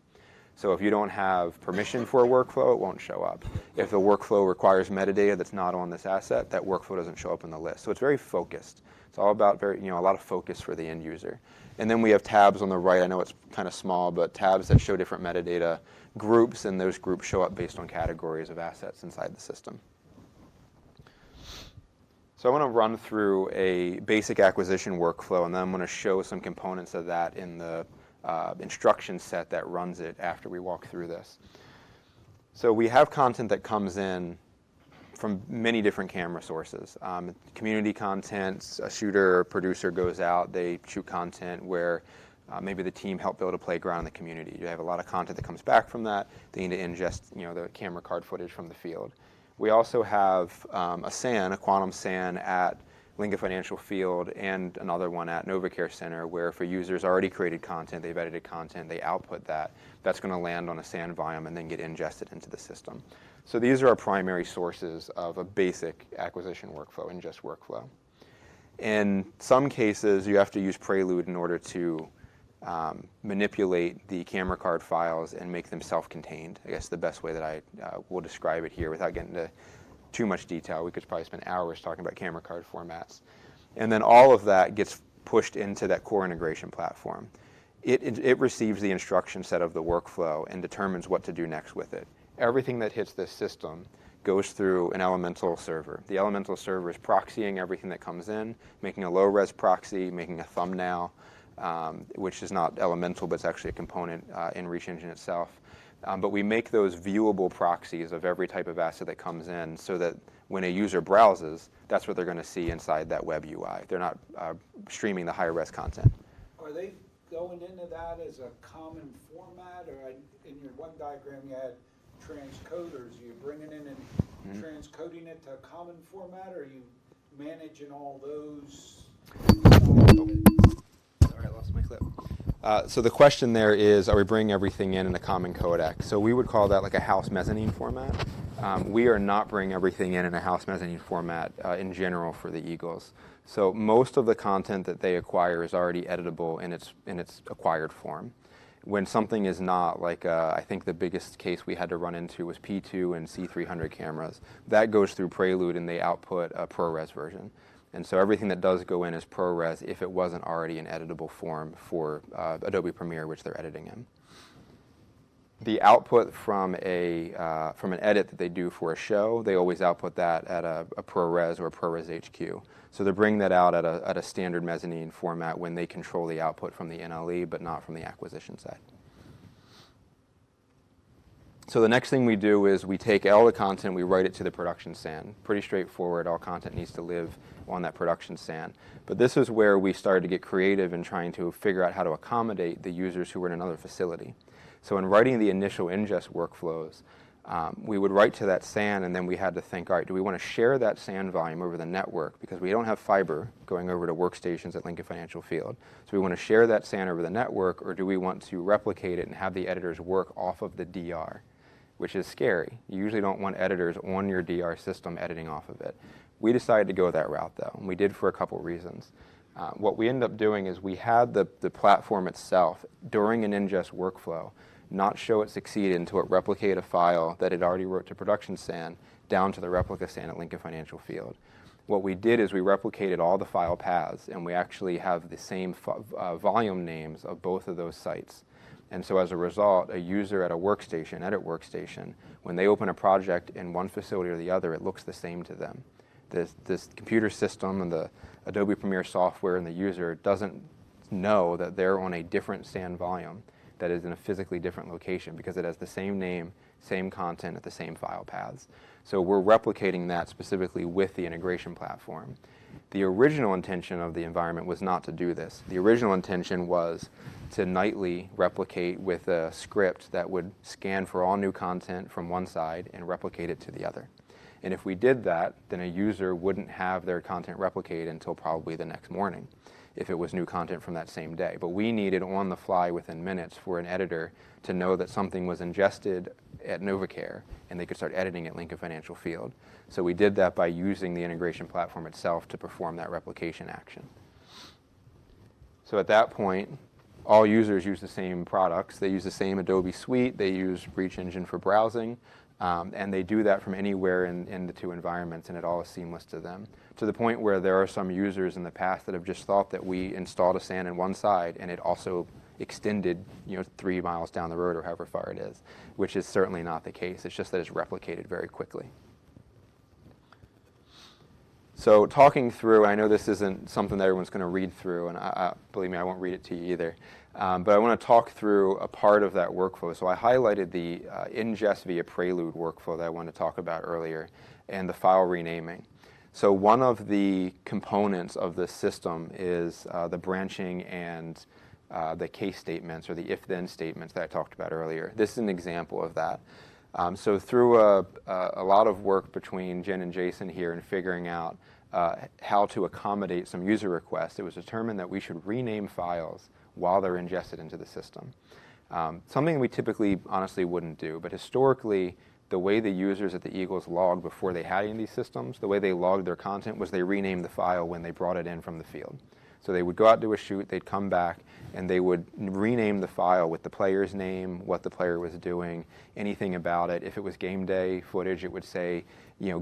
So if you don't have permission for a workflow, it won't show up. If the workflow requires metadata that's not on this asset, that workflow doesn't show up in the list. So it's very focused. It's all about a lot of focus for the end user. And then we have tabs on the right. I know it's kind of small, but tabs that show different metadata groups, and those groups show up based on categories of assets inside the system. So I want to run through a basic acquisition workflow, and then I'm going to show some components of that in the instruction set that runs it after we walk through this. So we have content that comes in from many different camera sources. Community content, a shooter or producer goes out, they shoot content where maybe the team helped build a playground in the community. You have a lot of content that comes back from that. They need to ingest the camera card footage from the field. We also have a SAN, a quantum SAN at Lincoln Financial Field and another one at NovaCare Center where if a user's already created content, they've edited content, they output that, that's going to land on a SAN volume and then get ingested into the system. So these are our primary sources of a basic acquisition workflow, ingest workflow. In some cases, you have to use Prelude in order to manipulate the camera card files and make them self-contained. I guess the best way that I will describe it here without getting into too much detail. We could probably spend hours talking about camera card formats. And then all of that gets pushed into that core integration platform. It receives the instruction set of the workflow and determines what to do next with it. Everything that hits this system goes through an elemental server. The elemental server is proxying everything that comes in, making a low-res proxy, making a thumbnail, which is not elemental, but it's actually a component in Reach Engine itself. But we make those viewable proxies of every type of asset that comes in so that when a user browses, that's what they're going to see inside that web UI. They're not streaming the higher-res content. Are they going into that as a common format, or in your one diagram you had transcoders? Are you bringing in and transcoding it to a common format, or are you managing all those? Sorry, I lost my clip. So the question there is, are we bringing everything in a common codec? So we would call that like a house mezzanine format. We are not bringing everything in a house mezzanine format in general for the Eagles. So most of the content that they acquire is already editable in its acquired form. When something is not, like I think the biggest case we had to run into was P2 and C300 cameras. That goes through Prelude and they output a ProRes version. And so everything that does go in is ProRes if it wasn't already in editable form for Adobe Premiere, which they're editing in. The output from an edit that they do for a show, they always output that at a ProRes or a ProRes HQ. So they're bringing that out at a standard mezzanine format when they control the output from the NLE, but not from the acquisition side. So the next thing we do is we take all the content, we write it to the production SAN. Pretty straightforward, all content needs to live on that production SAN. But this is where we started to get creative in trying to figure out how to accommodate the users who were in another facility. So in writing the initial ingest workflows, we would write to that SAN and then we had to think, all right, do we want to share that SAN volume over the network? Because we don't have fiber going over to workstations at Lincoln Financial Field. So we want to share that SAN over the network, or do we want to replicate it and have the editors work off of the DR? Which is scary. You usually don't want editors on your DR system editing off of it. We decided to go that route though, and we did for a couple reasons. What we end up doing is we had the platform itself, during an ingest workflow, not show it succeed until it replicated a file that it already wrote to production SAN down to the replica SAN at Lincoln Financial Field. What we did is we replicated all the file paths, and we actually have the same volume names of both of those sites. And so as a result, a user at a workstation, edit workstation, when they open a project in one facility or the other, it looks the same to them. This computer system and the Adobe Premiere software and the user doesn't know that they're on a different SAN volume that is in a physically different location, because it has the same name, same content at the same file paths. So we're replicating that specifically with the integration platform. The original intention of the environment was not to do this. The original intention was to nightly replicate with a script that would scan for all new content from one side and replicate it to the other. And if we did that, then a user wouldn't have their content replicated until probably the next morning, if it was new content from that same day. But we needed on the fly within minutes for an editor to know that something was ingested at NovaCare, and they could start editing at Lincoln Financial Field. So we did that by using the integration platform itself to perform that replication action. So at that point, all users use the same products. They use the same Adobe suite. They use Reach Engine for browsing. And they do that from anywhere in the two environments, and it all is seamless to them. To the point where there are some users in the past that have just thought that we installed a SAN in one side, and it also extended 3 miles down the road or however far it is, which is certainly not the case. It's just that it's replicated very quickly. So talking through, I know this isn't something that everyone's going to read through, and believe me, I won't read it to you either. But I want to talk through a part of that workflow. So I highlighted the ingest via prelude workflow that I wanted to talk about earlier, and the file renaming. So one of the components of this system is the branching and the case statements, or the if-then statements that I talked about earlier. This is an example of that. So through a lot of work between Jen and Jason here in figuring out how to accommodate some user requests, it was determined that we should rename files while they're ingested into the system. Something we typically honestly wouldn't do, but historically, the way the users at the Eagles logged before they had any of these systems, the way they logged their content was they renamed the file when they brought it in from the field. So they would go out to a shoot, they'd come back, and they would rename the file with the player's name, what the player was doing, anything about it. If it was game day footage, it would say,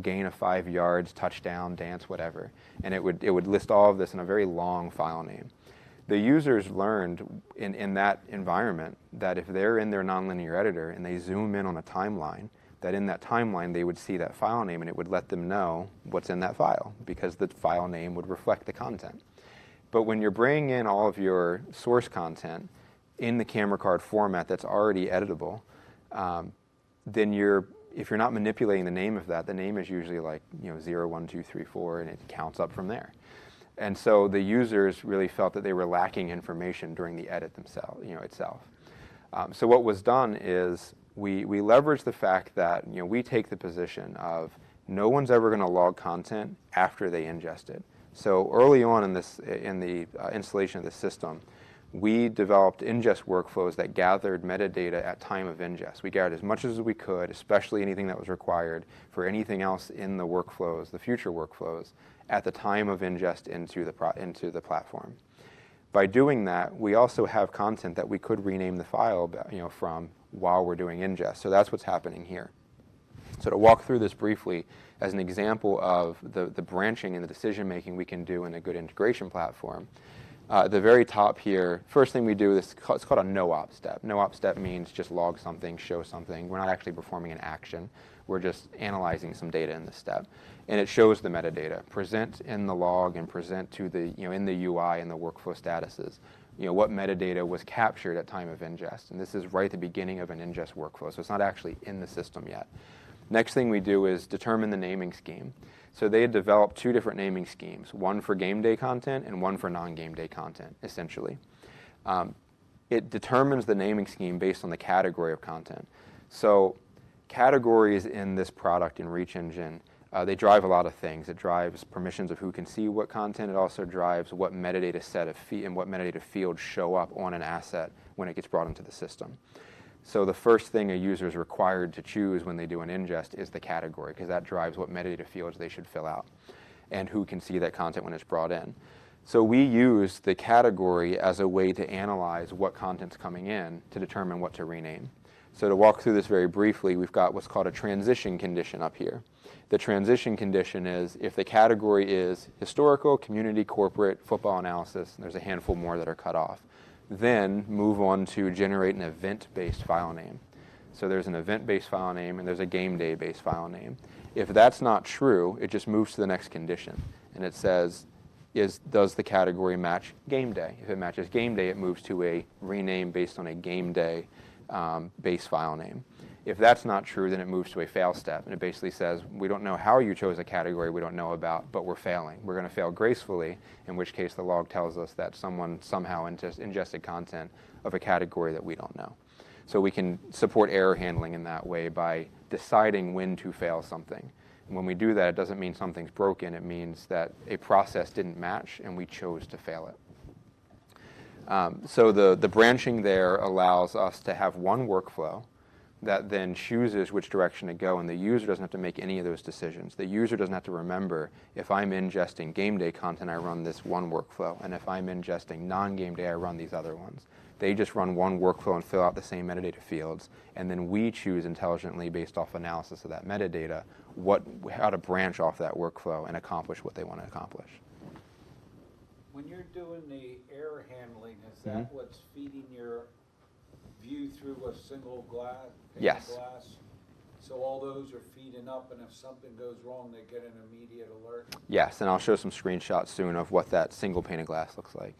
gain of 5 yards, touchdown, dance, whatever. And it would list all of this in a very long file name. The users learned in that environment that if they're in their nonlinear editor and they zoom in on a timeline, that in that timeline they would see that file name, and it would let them know what's in that file, because the file name would reflect the content. But when you're bringing in all of your source content in the camera card format that's already editable, then if you're not manipulating the name of that, the name is usually like 0, 1, 2, 3, 4, and it counts up from there. And so the users really felt that they were lacking information during the edit itself. So what was done is we leveraged the fact that we take the position of no one's ever going to log content after they ingest it. So early on in the installation of the system, we developed ingest workflows that gathered metadata at time of ingest. We gathered as much as we could, especially anything that was required for anything else in the workflows, the future workflows, at the time of ingest into the platform. By doing that, we also have content that we could rename the file from while we're doing ingest. So that's what's happening here. So to walk through this briefly, as an example of the branching and the decision making we can do in a good integration platform, at the very top here, first thing we do is it's called a no-op step. No-op step means just log something, show something. We're not actually performing an action. We're just analyzing some data in this step. And it shows the metadata. Present in the log and present to the, in the UI and the workflow statuses, what metadata was captured at time of ingest. And this is right at the beginning of an ingest workflow, so it's not actually in the system yet. Next thing we do is determine the naming scheme. So they had developed 2 different naming schemes, one for game day content and one for non-game day content, essentially. It determines the naming scheme based on the category of content. So categories in this product in Reach Engine, they drive a lot of things. It drives permissions of who can see what content. It also drives what metadata set of and what metadata fields show up on an asset when it gets brought into the system. So the first thing a user is required to choose when they do an ingest is the category, because that drives what metadata fields they should fill out and who can see that content when it's brought in. So we use the category as a way to analyze what content's coming in to determine what to rename. So to walk through this very briefly, we've got what's called a transition condition up here. The transition condition is if the category is historical, community, corporate, football analysis, and there's a handful more that are cut off, then move on to generate an event-based file name. So there's an event-based file name and there's a game day-based file name. If that's not true, it just moves to the next condition. And it says, does the category match game day? If it matches game day, it moves to a rename based on a game day base file name. If that's not true, then it moves to a fail step. And it basically says, we don't know how you chose a category we don't know about, but we're failing. We're going to fail gracefully, in which case the log tells us that someone somehow ingested content of a category that we don't know. So we can support error handling in that way by deciding when to fail something. And when we do that, it doesn't mean something's broken. It means that a process didn't match and we chose to fail it. So the branching there allows us to have one workflow that then chooses which direction to go, and the user doesn't have to make any of those decisions. The user doesn't have to remember, if I'm ingesting game day content, I run this one workflow, and if I'm ingesting non-game day, I run these other ones. They just run one workflow and fill out the same metadata fields, and then we choose intelligently, based off analysis of that metadata, how to branch off that workflow and accomplish what they want to accomplish. When you're doing the error handling, is that what's feeding your view through a single glass? Yes. Glass? So all those are feeding up, and if something goes wrong, they get an immediate alert? Yes, and I'll show some screenshots soon of what that single pane of glass looks like.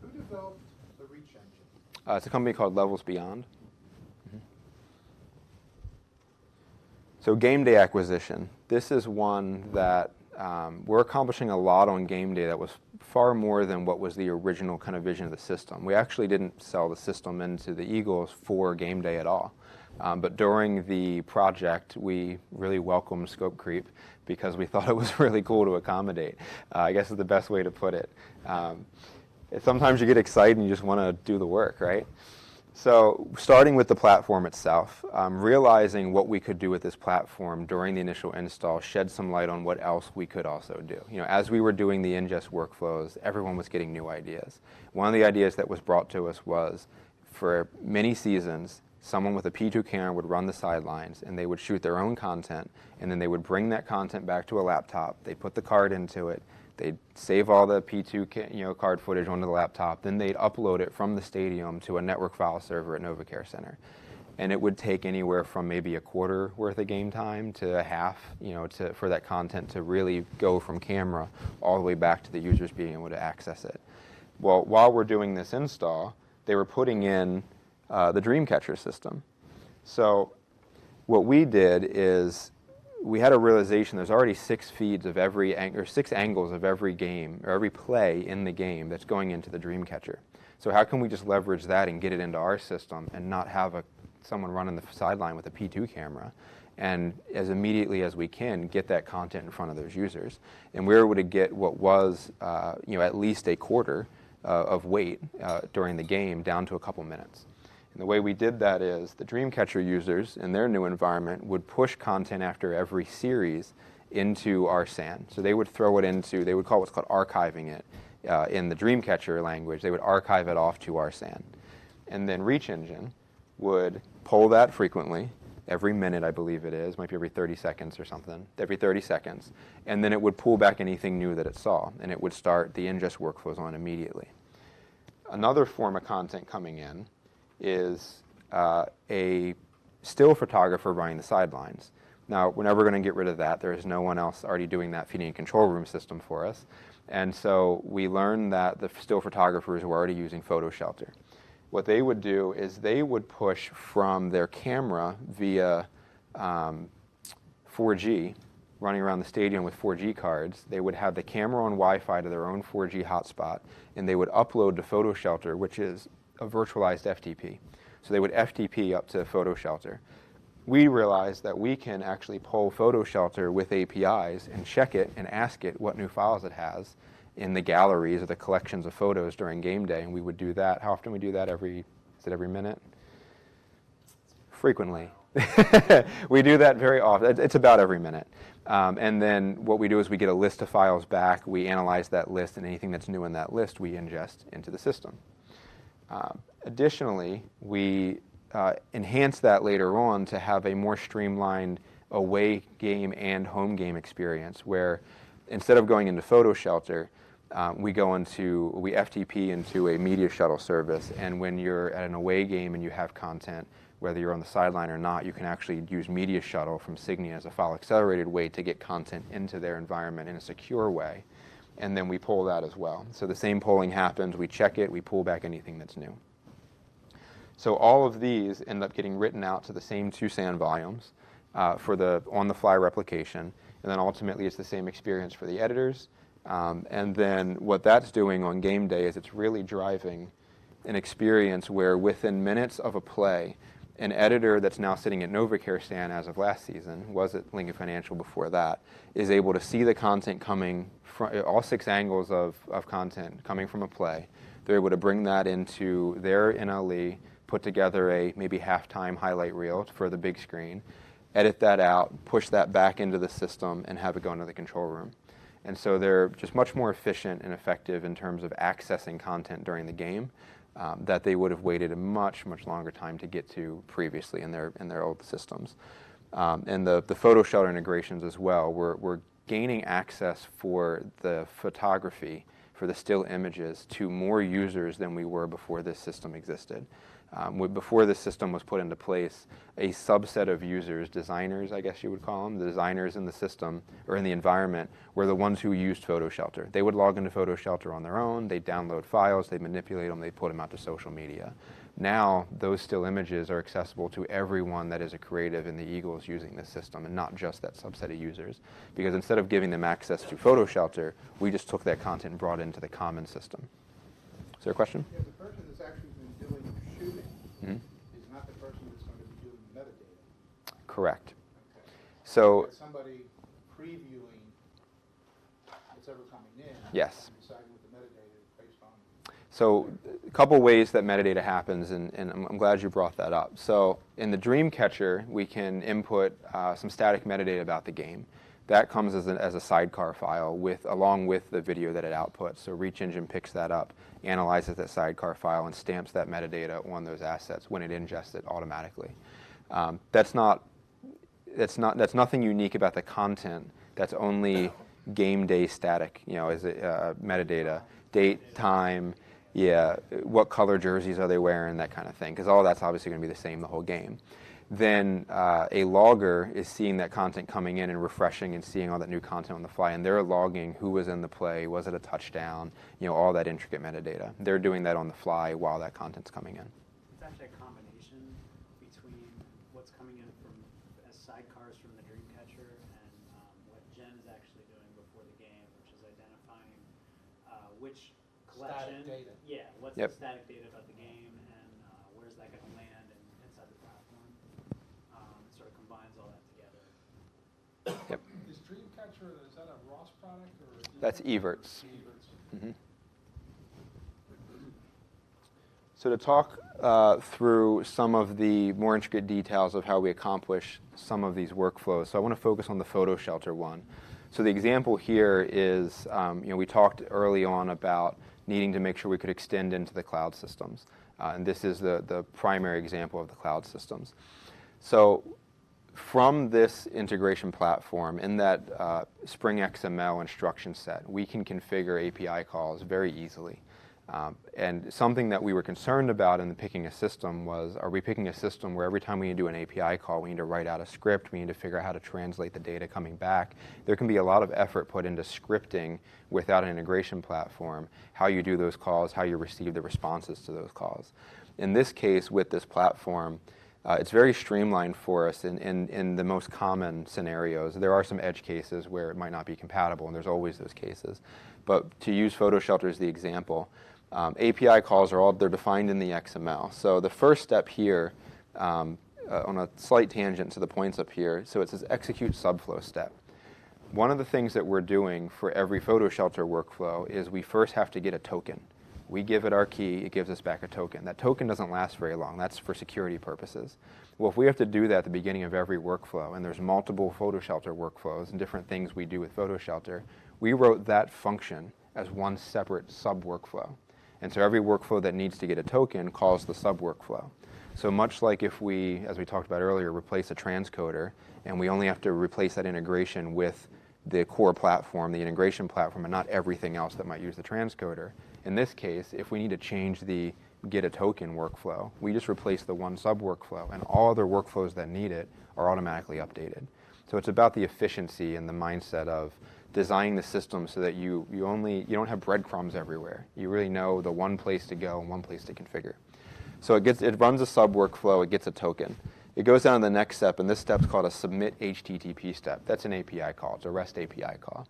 Who developed the Reach engine? It's a company called Levels Beyond. So Gameday Acquisition. This is one that we're accomplishing a lot on game day that was far more than what was the original kind of vision of the system. We actually didn't sell the system into the Eagles for game day at all. But during the project, we really welcomed scope creep because we thought it was really cool to accommodate. I guess is the best way to put it. Sometimes you get excited and you just want to do the work, right? So starting with the platform itself, realizing what we could do with this platform during the initial install shed some light on what else we could also do. You know, as we were doing the ingest workflows, everyone was getting new ideas. One of the ideas that was brought to us was, for many seasons, someone with a P2 camera would run the sidelines and they would shoot their own content, and then they would bring that content back to a laptop. They'd put the card into it. They'd save all the P2 card footage onto the laptop. Then they'd upload it from the stadium to a network file server at NovaCare Center. And it would take anywhere from maybe a quarter worth of game time to a half, for that content to really go from camera all the way back to the users being able to access it. Well, while we're doing this install, they were putting in the Dreamcatcher system. So what we did is, we had a realization there's already 6 feeds of every or 6 angles of every game or every play in the game that's going into the Dreamcatcher. So how can we just leverage that and get it into our system and not have someone running the sideline with a P2 camera, and as immediately as we can get that content in front of those users? And we were able to get what was at least a quarter of wait during the game down to a couple minutes. And the way we did that is the Dreamcatcher users in their new environment would push content after every series into our SAN. So they would throw it into, they would call what's called archiving it in the Dreamcatcher language. They would archive it off to our SAN. And then Reach Engine would pull that frequently, every minute I believe it is, might be every 30 seconds or something, every 30 seconds. And then it would pull back anything new that it saw, and it would start the ingest workflows on immediately. Another form of content coming in is a still photographer running the sidelines. Now, we're never going to get rid of that. There is no one else already doing that feeding and control room system for us. And so we learned that the still photographers were already using Photo Shelter. What they would do is they would push from their camera via 4G, running around the stadium with 4G cards. They would have the camera on Wi-Fi to their own 4G hotspot, and they would upload to Photo Shelter, which is a virtualized FTP. So they would FTP up to Photo Shelter. We realized that we can actually pull Photo Shelter with APIs and check it and ask it what new files it has in the galleries or the collections of photos during game day, and we would do that. How often we do that? Every minute? Frequently. We do that very often. It's about every minute. And then what we do is we get a list of files back, we analyze that list, and anything that's new in that list we ingest into the system. Additionally, we enhance that later on to have a more streamlined away game and home game experience, where instead of going into Photo Shelter, we FTP into a media shuttle service, and when you're at an away game and you have content, whether you're on the sideline or not, you can actually use Media Shuttle from Signia as a file accelerated way to get content into their environment in a secure way, and then we pull that as well. So the same polling happens, we check it, we pull back anything that's new. So all of these end up getting written out to the same 2 SAN volumes for the on-the-fly replication, and then ultimately it's the same experience for the editors. And then what that's doing on game day is it's really driving an experience where within minutes of a play, an editor that's now sitting at NovaCare SAN as of last season, was at Lincoln Financial before that, is able to see the content coming from all 6 angles of content coming from a play. They're able to bring that into their NLE, put together a maybe halftime highlight reel for the big screen, edit that out, push that back into the system, and have it go into the control room. And so they're just much more efficient and effective in terms of accessing content during the game that they would have waited a much, much longer time to get to previously in their old systems. And the Photo Shelter integrations as well, we're gaining access for the photography, for the still images, to more users than we were before this system existed. Before this system was put into place, a subset of users, designers I guess you would call them, the designers in the system or in the environment, were the ones who used Photo Shelter. They would log into Photo Shelter on their own, they'd download files, they'd manipulate them, they'd put them out to social media. Now those still images are accessible to everyone that is a creative in the Eagles using this system, and not just that subset of users. Because instead of giving them access to Photo Shelter, we just took that content and brought it into the common system. Is there a question? Yeah, the person that's actually been doing the shooting is not the person that's going to be doing the metadata. Correct. Okay. So, It's somebody previewing what's ever coming in. yes. And deciding what the metadata is based on. So a couple ways that metadata happens, and I'm glad you brought that up. So in the Dreamcatcher, we can input some static metadata about the game. That comes as a sidecar file along with the video that it outputs. So Reach Engine picks that up, analyzes that sidecar file, and stamps that metadata on those assets when it ingests it automatically. That's nothing unique about the content. That's only game day static, as metadata, date, time, what color jerseys are they wearing, that kind of thing, because all that's obviously going to be the same the whole game. Then a logger is seeing that content coming in and refreshing and seeing all that new content on the fly, and they're logging who was in the play, was it a touchdown, all that intricate metadata. They're doing that on the fly while that content's coming in. It's actually a combination between what's coming in from as sidecars from the Dreamcatcher and what Jen is actually doing before the game, which is identifying which collection. Static data. Yeah, what's Yep. the static data about the game, and where's that going to land inside the platform. It sort of combines all that together. Is Dreamcatcher, is that a Ross product or? That's Evertz. Mhm. So to talk through some of the more intricate details of how we accomplish some of these workflows, so I want to focus on the Photo Shelter one. So the example here is, we talked early on about needing to make sure we could extend into the cloud systems. And this is the primary example of the cloud systems. So from this integration platform, in that Spring XML instruction set, we can configure API calls very easily. And something that we were concerned about in picking a system was, are we picking a system where every time we do an API call, we need to write out a script, we need to figure out how to translate the data coming back. There can be a lot of effort put into scripting without an integration platform, how you do those calls, how you receive the responses to those calls. In this case, with this platform, it's very streamlined for us in the most common scenarios. There are some edge cases where it might not be compatible, and there's always those cases. But to use Photo Shelter as the example, API calls they're defined in the XML. So the first step here, on a slight tangent to the points up here, so it says execute subflow step. One of the things that we're doing for every Photo Shelter workflow is we first have to get a token. We give it our key, it gives us back a token. That token doesn't last very long. That's for security purposes. Well, if we have to do that at the beginning of every workflow, and there's multiple PhotoShelter workflows and different things we do with PhotoShelter, we wrote that function as one separate sub-workflow. And so every workflow that needs to get a token calls the sub-workflow. So much like if we, as we talked about earlier, replace a transcoder, and we only have to replace that integration with the core platform, the integration platform, and not everything else that might use the transcoder. In this case, if we need to change the get a token workflow, we just replace the one sub workflow, and all other workflows that need it are automatically updated. So it's about the efficiency and the mindset of designing the system so that you don't have breadcrumbs everywhere. You really know the one place to go and one place to configure. So it runs a sub workflow, it gets a token. It goes down to the next step, and this step's called a submit HTTP step. That's an API call. It's a REST API call.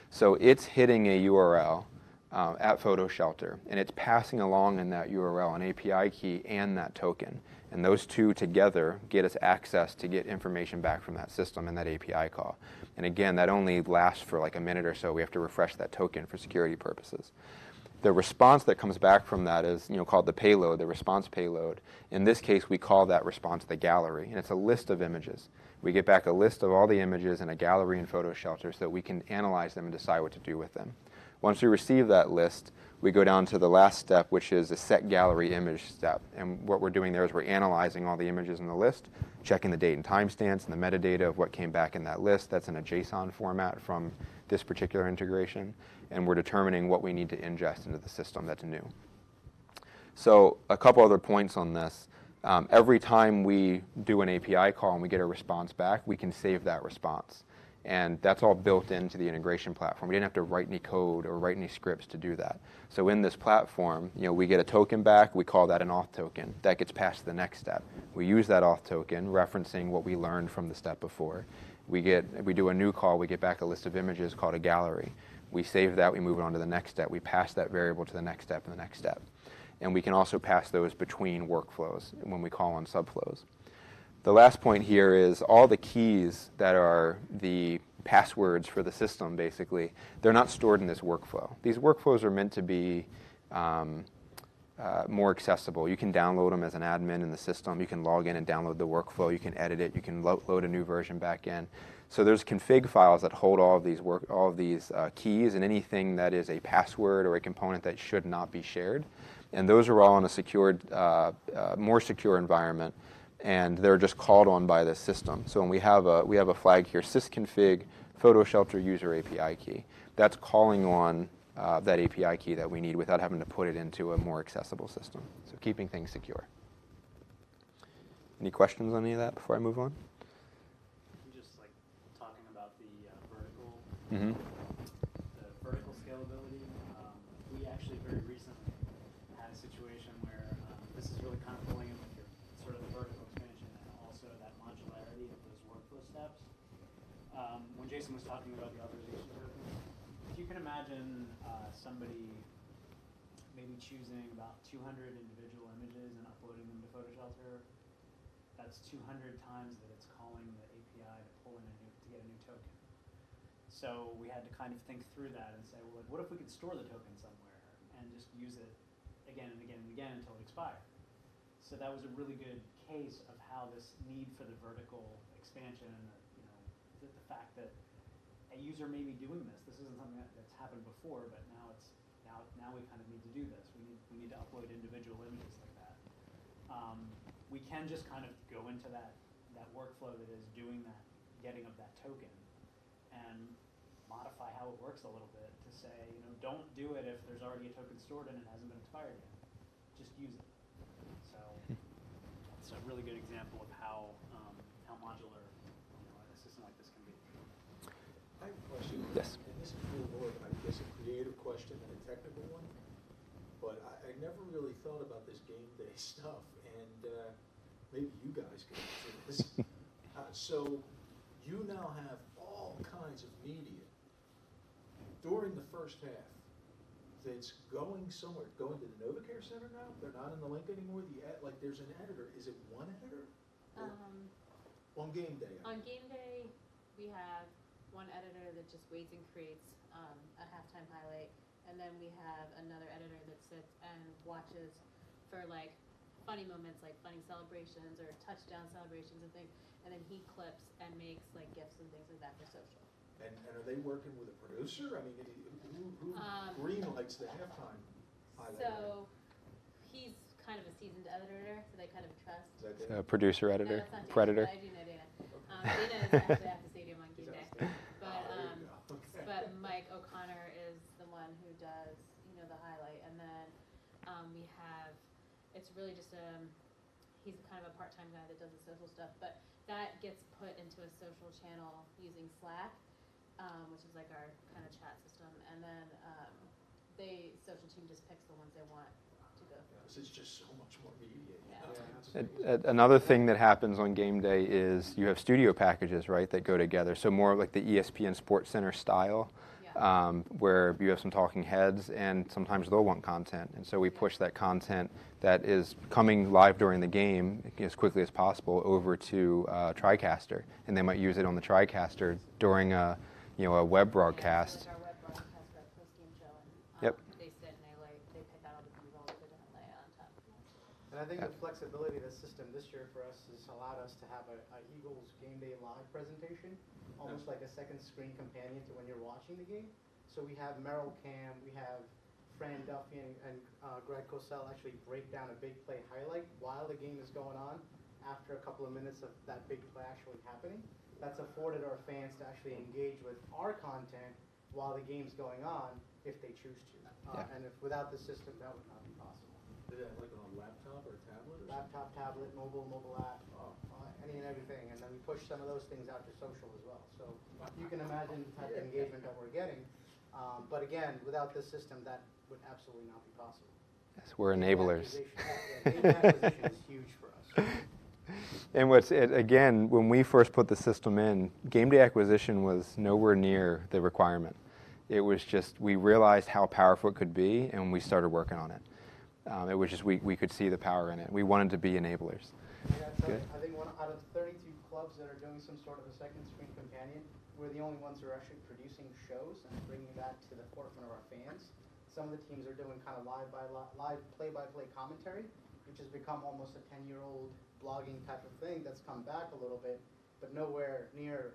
So it's hitting a URL at PhotoShelter, and it's passing along in that URL an API key and that token. And those two together get us access to get information back from that system in that API call. And again, that only lasts for like a minute or so. We have to refresh that token for security purposes. The response that comes back from that is called the payload, the response payload. In this case, we call that response the gallery, and it's a list of images. We get back a list of all the images in a gallery in PhotoShelter so that we can analyze them and decide what to do with them. Once we receive that list, we go down to the last step, which is the set gallery image step. And what we're doing there is we're analyzing all the images in the list, checking the date and timestamps and the metadata of what came back in that list. That's in a JSON format from this particular integration. And we're determining what we need to ingest into the system that's new. So a couple other points on this. Every time we do an API call and we get a response back, we can save that response. And that's all built into the integration platform. We didn't have to write any code or write any scripts to do that. So in this platform, we get a token back. We call that an auth token. That gets passed to the next step. We use that auth token, referencing what we learned from the step before. We do a new call. We get back a list of images called a gallery. We save that. We move it on to the next step. We pass that variable to the next step and the next step. And we can also pass those between workflows when we call on subflows. The last point here is all the keys that are the passwords for the system, basically, they're not stored in this workflow. These workflows are meant to be more accessible. You can download them as an admin in the system. You can log in and download the workflow. You can edit it. You can load a new version back in. So there's config files that hold all of these keys and anything that is a password or a component that should not be shared. And those are all in a secured, more secure environment. And they're just called on by the system. So when we have a flag here, sysconfig PhotoShelter user API key. That's calling on that API key that we need without having to put it into a more accessible system. So keeping things secure. Any questions on any of that before I move on? Just like talking about the vertical, Mm-hmm. the vertical scalability. We actually very recently had a situation where this is really kind of pulling in with your sort of the vertical expansion and also that modularity of those workflow steps. When Jason was talking about the authorization tokens, if you can imagine somebody maybe choosing about 200 individual images and uploading them to PhotoShelter, that's 200 times that it's calling the API to pull in to get a new token. So we had to kind of think through that and say, well, what if we could store the token somewhere and just use it again and again and again until it expired? So that was a really good case of how this need for the vertical expansion and the fact that a user may be doing this. This isn't something that's happened before, but now we kind of need to do this. We need to upload individual images like that. We can just kind of go into that workflow that is doing that getting of that token and modify how it works a little bit to say, don't do it if there's already a token stored and it hasn't been expired yet. Just use it. So it's a really good example of how modular a system like this can be. I have a question. Yes. And this is really more, I guess, a creative question than a technical one. But I never really thought about this game day stuff, and maybe you guys can answer this. So you now have all kinds of media during the first half that's going somewhere, going to the NovaCare Center now? They're not in the link anymore? There's an editor. Is it one editor? On game day? On game day, we have one editor that just waits and creates a halftime highlight. and then we have another editor that sits and watches for like funny moments, like funny celebrations or touchdown celebrations and things, and then he clips and makes like GIFs and things like that for social. And are they working with a producer? I mean, who green lights the halftime highlight? So he's kind of a seasoned editor, so they kind of trust. Is that So producer, editor, No, that's not Dana, predator. but I do know Dana. Dana is actually at the stadium on game day. But there you go. Okay. but Mike O'Connor is the one who does, you know, the highlight, and then we have. It's really just he's kind of a part-time guy that does the social stuff, but that gets put into a social channel using Slack, which is like our kind of chat system, and then social team just picks the ones they want to go through. This is just so much more media. Yeah. Another thing that happens on game day is you have studio packages, right, that go together. So more like the ESPN Sports Center style, where you have some talking heads, and sometimes they'll want content. And so we push that content that is coming live during the game as quickly as possible over to TriCaster, and they might use it on the TriCaster during a web broadcast. Yeah, so like our web broadcast for our post-game show, and Yep. they sit and they pick out all the B-roll that they're going to lay on top. And I think the flexibility of the system this year for us has allowed us to have a Eagles Game Day Live presentation, almost like a second screen companion to when you're watching the game. So we have Merrill Cam, we have Fran Duffy and Greg Cosell actually break down a big play highlight while the game is going on after a couple of minutes of that big play actually happening. That's afforded our fans to actually engage with our content while the game's going on if they choose to. And if without the system, that would not be possible. Is that like on a laptop or a tablet? Or Laptop, tablet, mobile app, any and everything. And then we push some of those things out to social as well. So you can imagine the type of engagement that we're getting. But again, without this system, that would absolutely not be possible. Yes, we're enablers. Data acquisition is huge for us. And again, when we first put the system in, game day acquisition was nowhere near the requirement. It was just, we realized how powerful it could be, and we started working on it. It was just, we could see the power in it. We wanted to be enablers. Good. I think one out of 32 clubs that are doing some sort of a second screen companion, we're the only ones who are actually producing shows and bringing that to the forefront of our fans. Some of the teams are doing kind of live play-by-play commentary, which has become almost a 10-year-old blogging type of thing that's come back a little bit, but nowhere near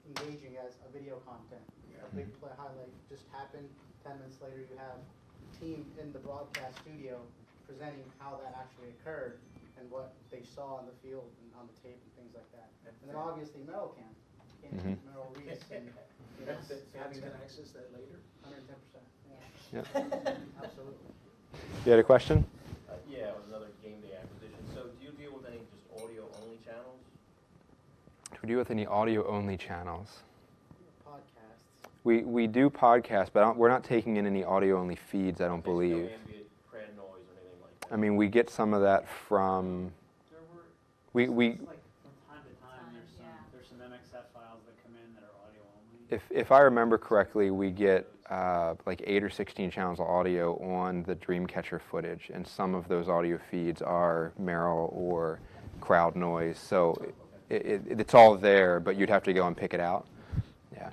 engaging as a video content. A big play highlight just happened. 10 minutes later, you have the team in the broadcast studio presenting how that actually occurred and what they saw on the field and on the tape and things like that. And then obviously Merrill can. Merrill Reese and Fans can access that later? 110%. Yeah. Absolutely. You had a question? Yeah, it was another game day acquisition. So do you deal with any just audio-only channels? Do we deal with any audio-only channels? Podcasts. We do podcasts, but we're not taking in any audio-only feeds, I don't There's believe. No ambient crowd noise or anything like that? I mean, we get some of that from, There were, we like from time to time, there's some MXF files that come in that are audio only. if I remember correctly, we get like 8 or 16 channels of audio on the Dreamcatcher footage, and some of those audio feeds are Merrill or crowd noise. So it's all there, but you'd have to go and pick it out. Yeah.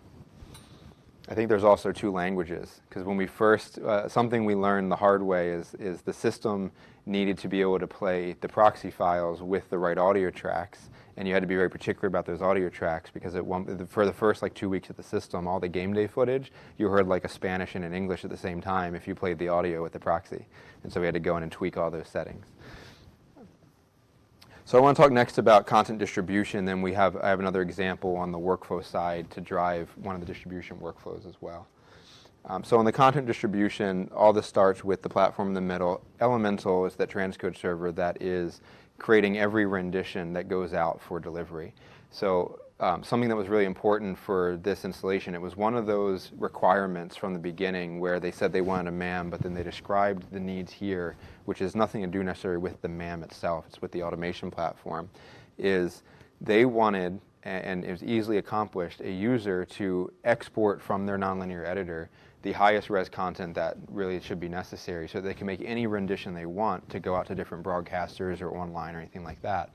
I think there's also 2 languages, because when we first, something we learned the hard way is the system needed to be able to play the proxy files with the right audio tracks, and you had to be very particular about those audio tracks, because for the first like 2 weeks of the system, all the game day footage, you heard like a Spanish and an English at the same time if you played the audio with the proxy, and so we had to go in and tweak all those settings. So I want to talk next about content distribution, then I have another example on the workflow side to drive one of the distribution workflows as well. So on the content distribution, all this starts with the platform in the middle. Elemental is that transcode server that is creating every rendition that goes out for delivery. So something that was really important for this installation, it was one of those requirements from the beginning where they said they wanted a MAM, but then they described the needs here, which has nothing to do necessarily with the MAM itself, it's with the automation platform, is they wanted, and it was easily accomplished, a user to export from their nonlinear editor the highest res content that really should be necessary, so they can make any rendition they want to go out to different broadcasters or online or anything like that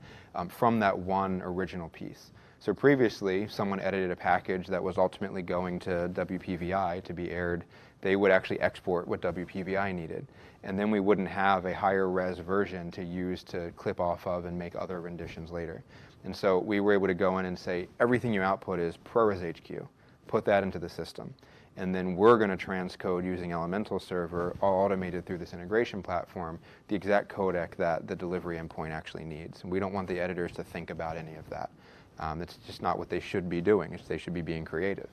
from that one original piece. So previously, someone edited a package that was ultimately going to WPVI to be aired. They would actually export what WPVI needed. And then we wouldn't have a higher res version to use to clip off of and make other renditions later. And so we were able to go in and say, everything you output is ProRes HQ. Put that into the system. And then we're going to transcode using Elemental Server, all automated through this integration platform, the exact codec that the delivery endpoint actually needs. And we don't want the editors to think about any of that. It's just not what they should be doing. They should be being creative.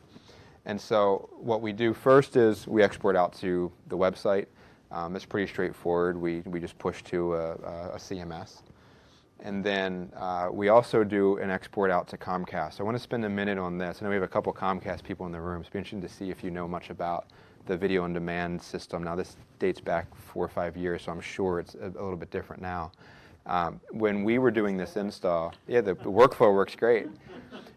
And so what we do first is we export out to the website. It's pretty straightforward. We just push to a CMS. And then we also do an export out to Comcast. I want to spend a minute on this. I know we have a couple Comcast people in the room. It's be interesting to see if you know much about the video on demand system. Now this dates back 4 or 5 years, so I'm sure it's a little bit different now. When we were doing this install, yeah, the workflow works great.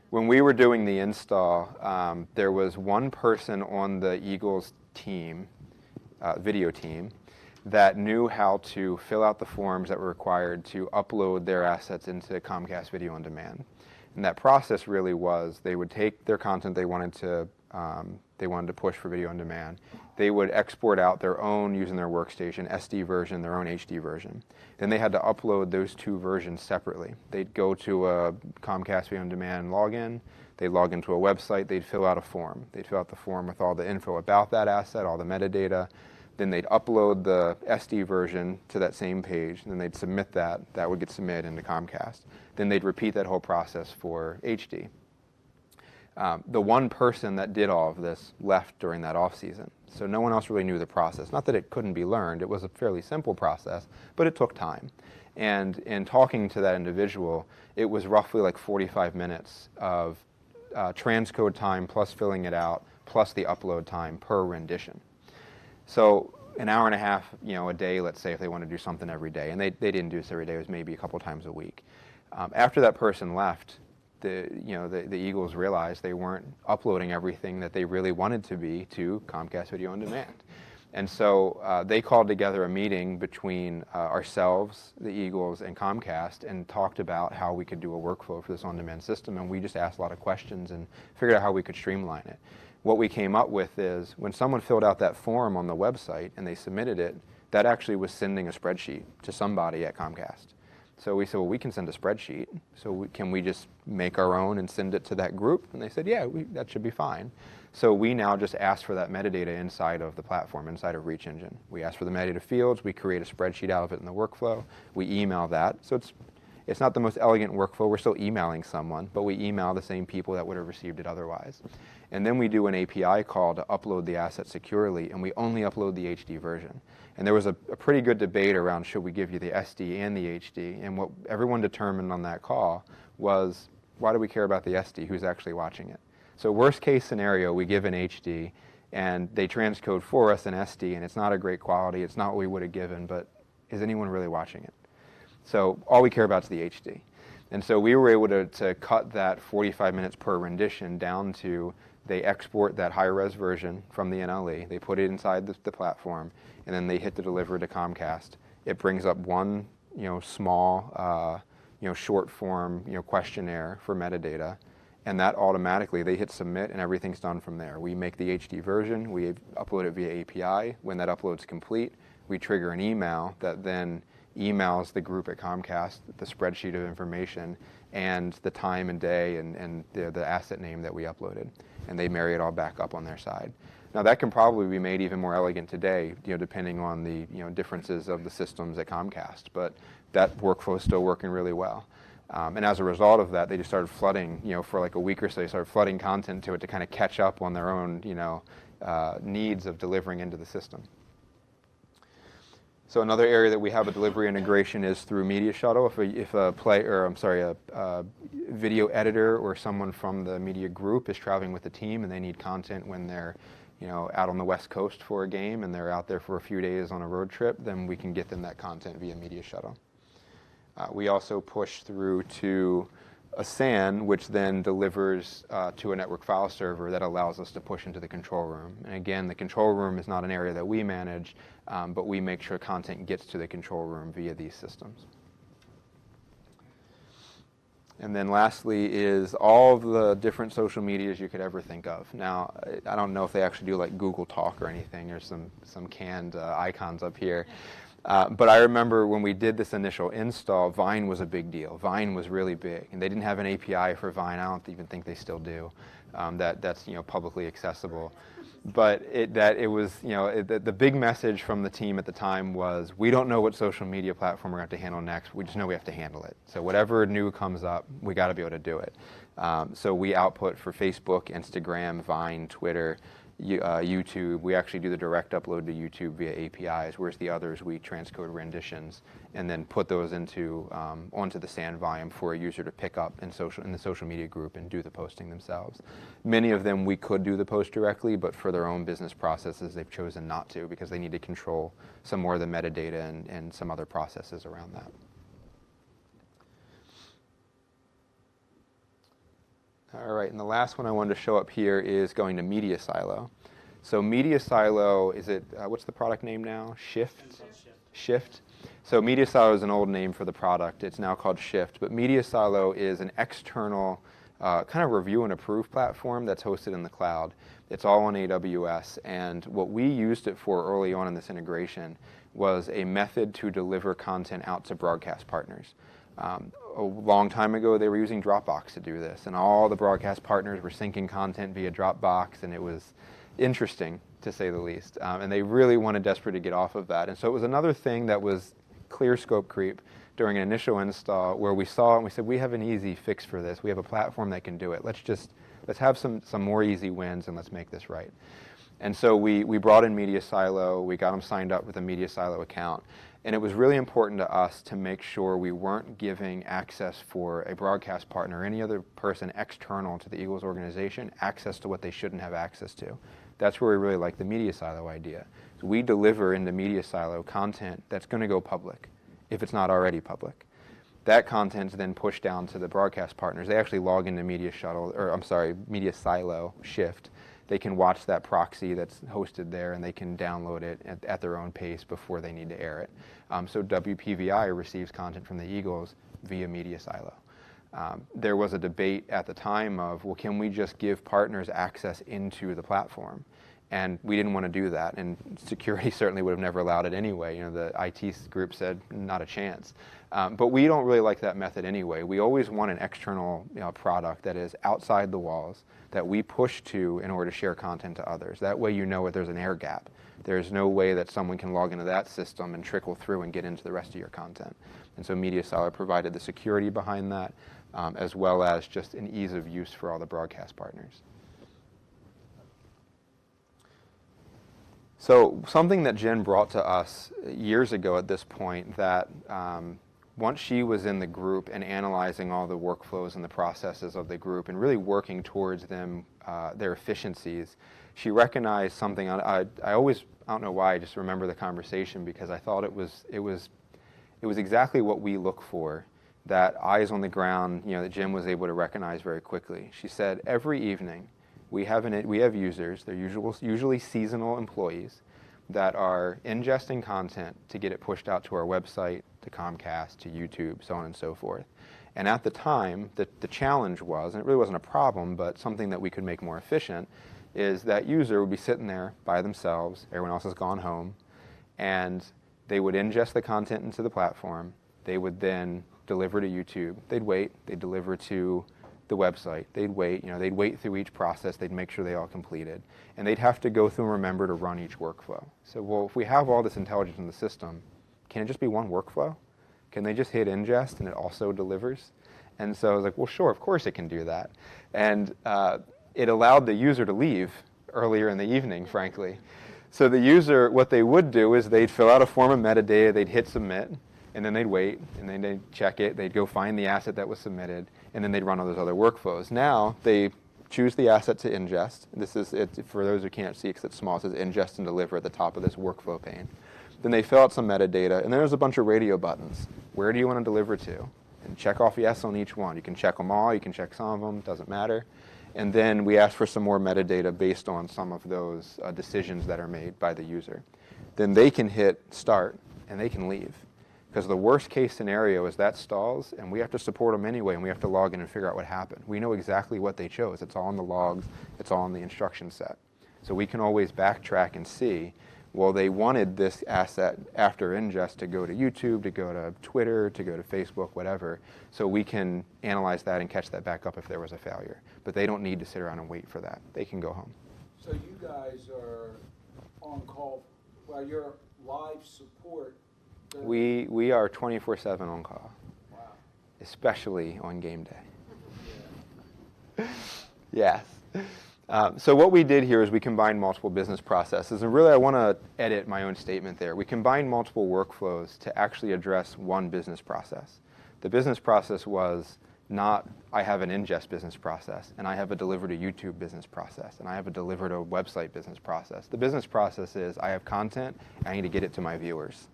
When we were doing the install, there was one person on the Eagles team, video team, that knew how to fill out the forms that were required to upload their assets into Comcast Video on Demand. And that process really was, they would take their content they wanted to push for video on demand. They would export out their own, using their workstation, SD version, their own HD version. Then they had to upload those two versions separately. They'd go to a Comcast Video on Demand login, they'd log into a website, they'd fill out a form. They'd fill out the form with all the info about that asset, all the metadata. Then they'd upload the SD version to that same page, and then they'd submit that. That would get submitted into Comcast. Then they'd repeat that whole process for HD. The one person that did all of this left during that off season, so no one else really knew the process. Not that it couldn't be learned, it was a fairly simple process, but it took time. And in talking to that individual, it was roughly like 45 minutes of transcode time plus filling it out, plus the upload time per rendition. So an hour and a half, a day, let's say, if they want to do something every day. And they didn't do this every day, it was maybe a couple times a week. After that person left, the Eagles realized they weren't uploading everything that they really wanted to be to Comcast Video on Demand. And so they called together a meeting between ourselves, the Eagles, and Comcast, and talked about how we could do a workflow for this on-demand system. And we just asked a lot of questions and figured out how we could streamline it. What we came up with is when someone filled out that form on the website and they submitted it, that actually was sending a spreadsheet to somebody at Comcast. So we said, well, we can send a spreadsheet. So can we just make our own and send it to that group? And they said, yeah, that should be fine. So we now just ask for that metadata inside of the platform, inside of Reach Engine. We ask for the metadata fields. We create a spreadsheet out of it in the workflow. We email that. So it's not the most elegant workflow. We're still emailing someone, but we email the same people that would have received it otherwise. And then we do an API call to upload the asset securely, and we only upload the HD version. And there was a pretty good debate around should we give you the SD and the HD, and what everyone determined on that call was, why do we care about the SD? Who's actually watching it? So worst case scenario, we give an HD, and they transcode for us an SD, and it's not a great quality, it's not what we would have given, but is anyone really watching it? So all we care about is the HD. And so we were able to cut that 45 minutes per rendition down to, they export that high-res version from the NLE, they put it inside the platform, and then they hit the deliver to Comcast. It brings up one, small, short form, questionnaire for metadata, and that automatically, they hit submit, and everything's done from there. We make the HD version, we upload it via API. When that upload's complete, we trigger an email that then emails the group at Comcast the spreadsheet of information and the time and day and the asset name that we uploaded. And they marry it all back up on their side. Now that can probably be made even more elegant today, depending on the differences of the systems at Comcast. But that workflow is still working really well. And as a result of that, they just started flooding, for like a week or so, they started flooding content to it to kind of catch up on their own, needs of delivering into the system. So another area that we have a delivery integration is through Media Shuttle. If a video editor or someone from the media group is traveling with the team and they need content when they're, out on the West Coast for a game and they're out there for a few days on a road trip, then we can get them that content via Media Shuttle. We also push through to a SAN, which then delivers to a network file server that allows us to push into the control room. And again, the control room is not an area that we manage, but we make sure content gets to the control room via these systems. And then lastly is all of the different social medias you could ever think of. Now, I don't know if they actually do like Google Talk or anything. There's some canned icons up here. But I remember when we did this initial install, Vine was a big deal. Vine was really big. And they didn't have an API for Vine. I don't even think they still do. That's publicly accessible. But the big message from the team at the time was, we don't know what social media platform we're going to have to handle next. We just know we have to handle it. So whatever new comes up, we got to be able to do it. So we output for Facebook, Instagram, Vine, Twitter, YouTube. We actually do the direct upload to YouTube via APIs, whereas the others we transcode renditions and then put those onto the SAN volume for a user to pick up in the social media group and do the posting themselves. Many of them we could do the post directly, but for their own business processes they've chosen not to because they need to control some more of the metadata and some other processes around that. All right, and the last one I wanted to show up here is going to Media Silo. So Media Silo, what's the product name now? Shift? Shift. So Media Silo is an old name for the product. It's now called Shift. But Media Silo is an external kind of review and approve platform that's hosted in the cloud. It's all on AWS. And what we used it for early on in this integration was a method to deliver content out to broadcast partners. A long time ago, they were using Dropbox to do this, and all the broadcast partners were syncing content via Dropbox, and it was interesting, to say the least. And they really wanted desperate to get off of that. And so it was another thing that was clear scope creep during an initial install where we saw it and we said, we have an easy fix for this. We have a platform that can do it. Let's have some more easy wins, and let's make this right. And so we brought in Media Silo. We got them signed up with a Media Silo account. And it was really important to us to make sure we weren't giving access for a broadcast partner or any other person external to the Eagles organization access to what they shouldn't have access to. That's where we really like the Media Silo idea. So we deliver into Media Silo content that's going to go public, if it's not already public. That content's then pushed down to the broadcast partners. They actually log into Media Silo Shift. They can watch that proxy that's hosted there, and they can download it at their own pace before they need to air it. So WPVI receives content from the Eagles via Media Silo. There was a debate at the time of, well, can we just give partners access into the platform? And we didn't want to do that, and security certainly would have never allowed it anyway. The IT group said, not a chance. But we don't really like that method anyway. We always want an external product that is outside the walls that we push to in order to share content to others. That way there's an air gap. There's no way that someone can log into that system and trickle through and get into the rest of your content. And so Media Silo provided the security behind that, as well as just an ease of use for all the broadcast partners. So something that Jen brought to us years ago at this point that once she was in the group and analyzing all the workflows and the processes of the group and really working towards them, their efficiencies, she recognized something. I don't know why, I just remember the conversation because I thought it was exactly what we look for, that eyes on the ground, that Jen was able to recognize very quickly. She said, every evening we have users, they're usually seasonal employees, that are ingesting content to get it pushed out to our website, to Comcast, to YouTube, so on and so forth. And at the time, the challenge was, and it really wasn't a problem, but something that we could make more efficient, is that user would be sitting there by themselves, everyone else has gone home, and they would ingest the content into the platform. They would then deliver to YouTube. They'd wait, they'd deliver to the website. They'd wait through each process. They'd make sure they all completed. And they'd have to go through and remember to run each workflow. So, well, if we have all this intelligence in the system, can it just be one workflow? Can they just hit ingest and it also delivers? And so I was like, well, sure, of course it can do that. And it allowed the user to leave earlier in the evening, frankly. So the user, what they would do is they'd fill out a form of metadata, they'd hit submit, and then they'd wait, and then they'd check it, they'd go find the asset that was submitted, and then they'd run all those other workflows. Now, they choose the asset to ingest. This is it for those who can't see because it's small. It says ingest and deliver at the top of this workflow pane. Then they fill out some metadata, and there's a bunch of radio buttons. Where do you want to deliver to? And check off yes on each one. You can check them all, you can check some of them, doesn't matter. And then we ask for some more metadata based on some of those decisions that are made by the user. Then they can hit start, and they can leave. Because the worst case scenario is that stalls, and we have to support them anyway, and we have to log in and figure out what happened. We know exactly what they chose. It's all in the logs. It's all in the instruction set. So we can always backtrack and see, well, they wanted this asset after ingest to go to YouTube, to go to Twitter, to go to Facebook, whatever. So we can analyze that and catch that back up if there was a failure. But they don't need to sit around and wait for that. They can go home. So you guys are on call, well, you're live support. We are 24/7 on call, Wow. especially on game day. Yes. So what we did here is we combined multiple business processes, and really I want to edit my own statement there. We combined multiple workflows to actually address one business process. The business process was not, I have an ingest business process, and I have a deliver to YouTube business process, and I have a deliver to website business process. The business process is I have content, and I need to get it to my viewers.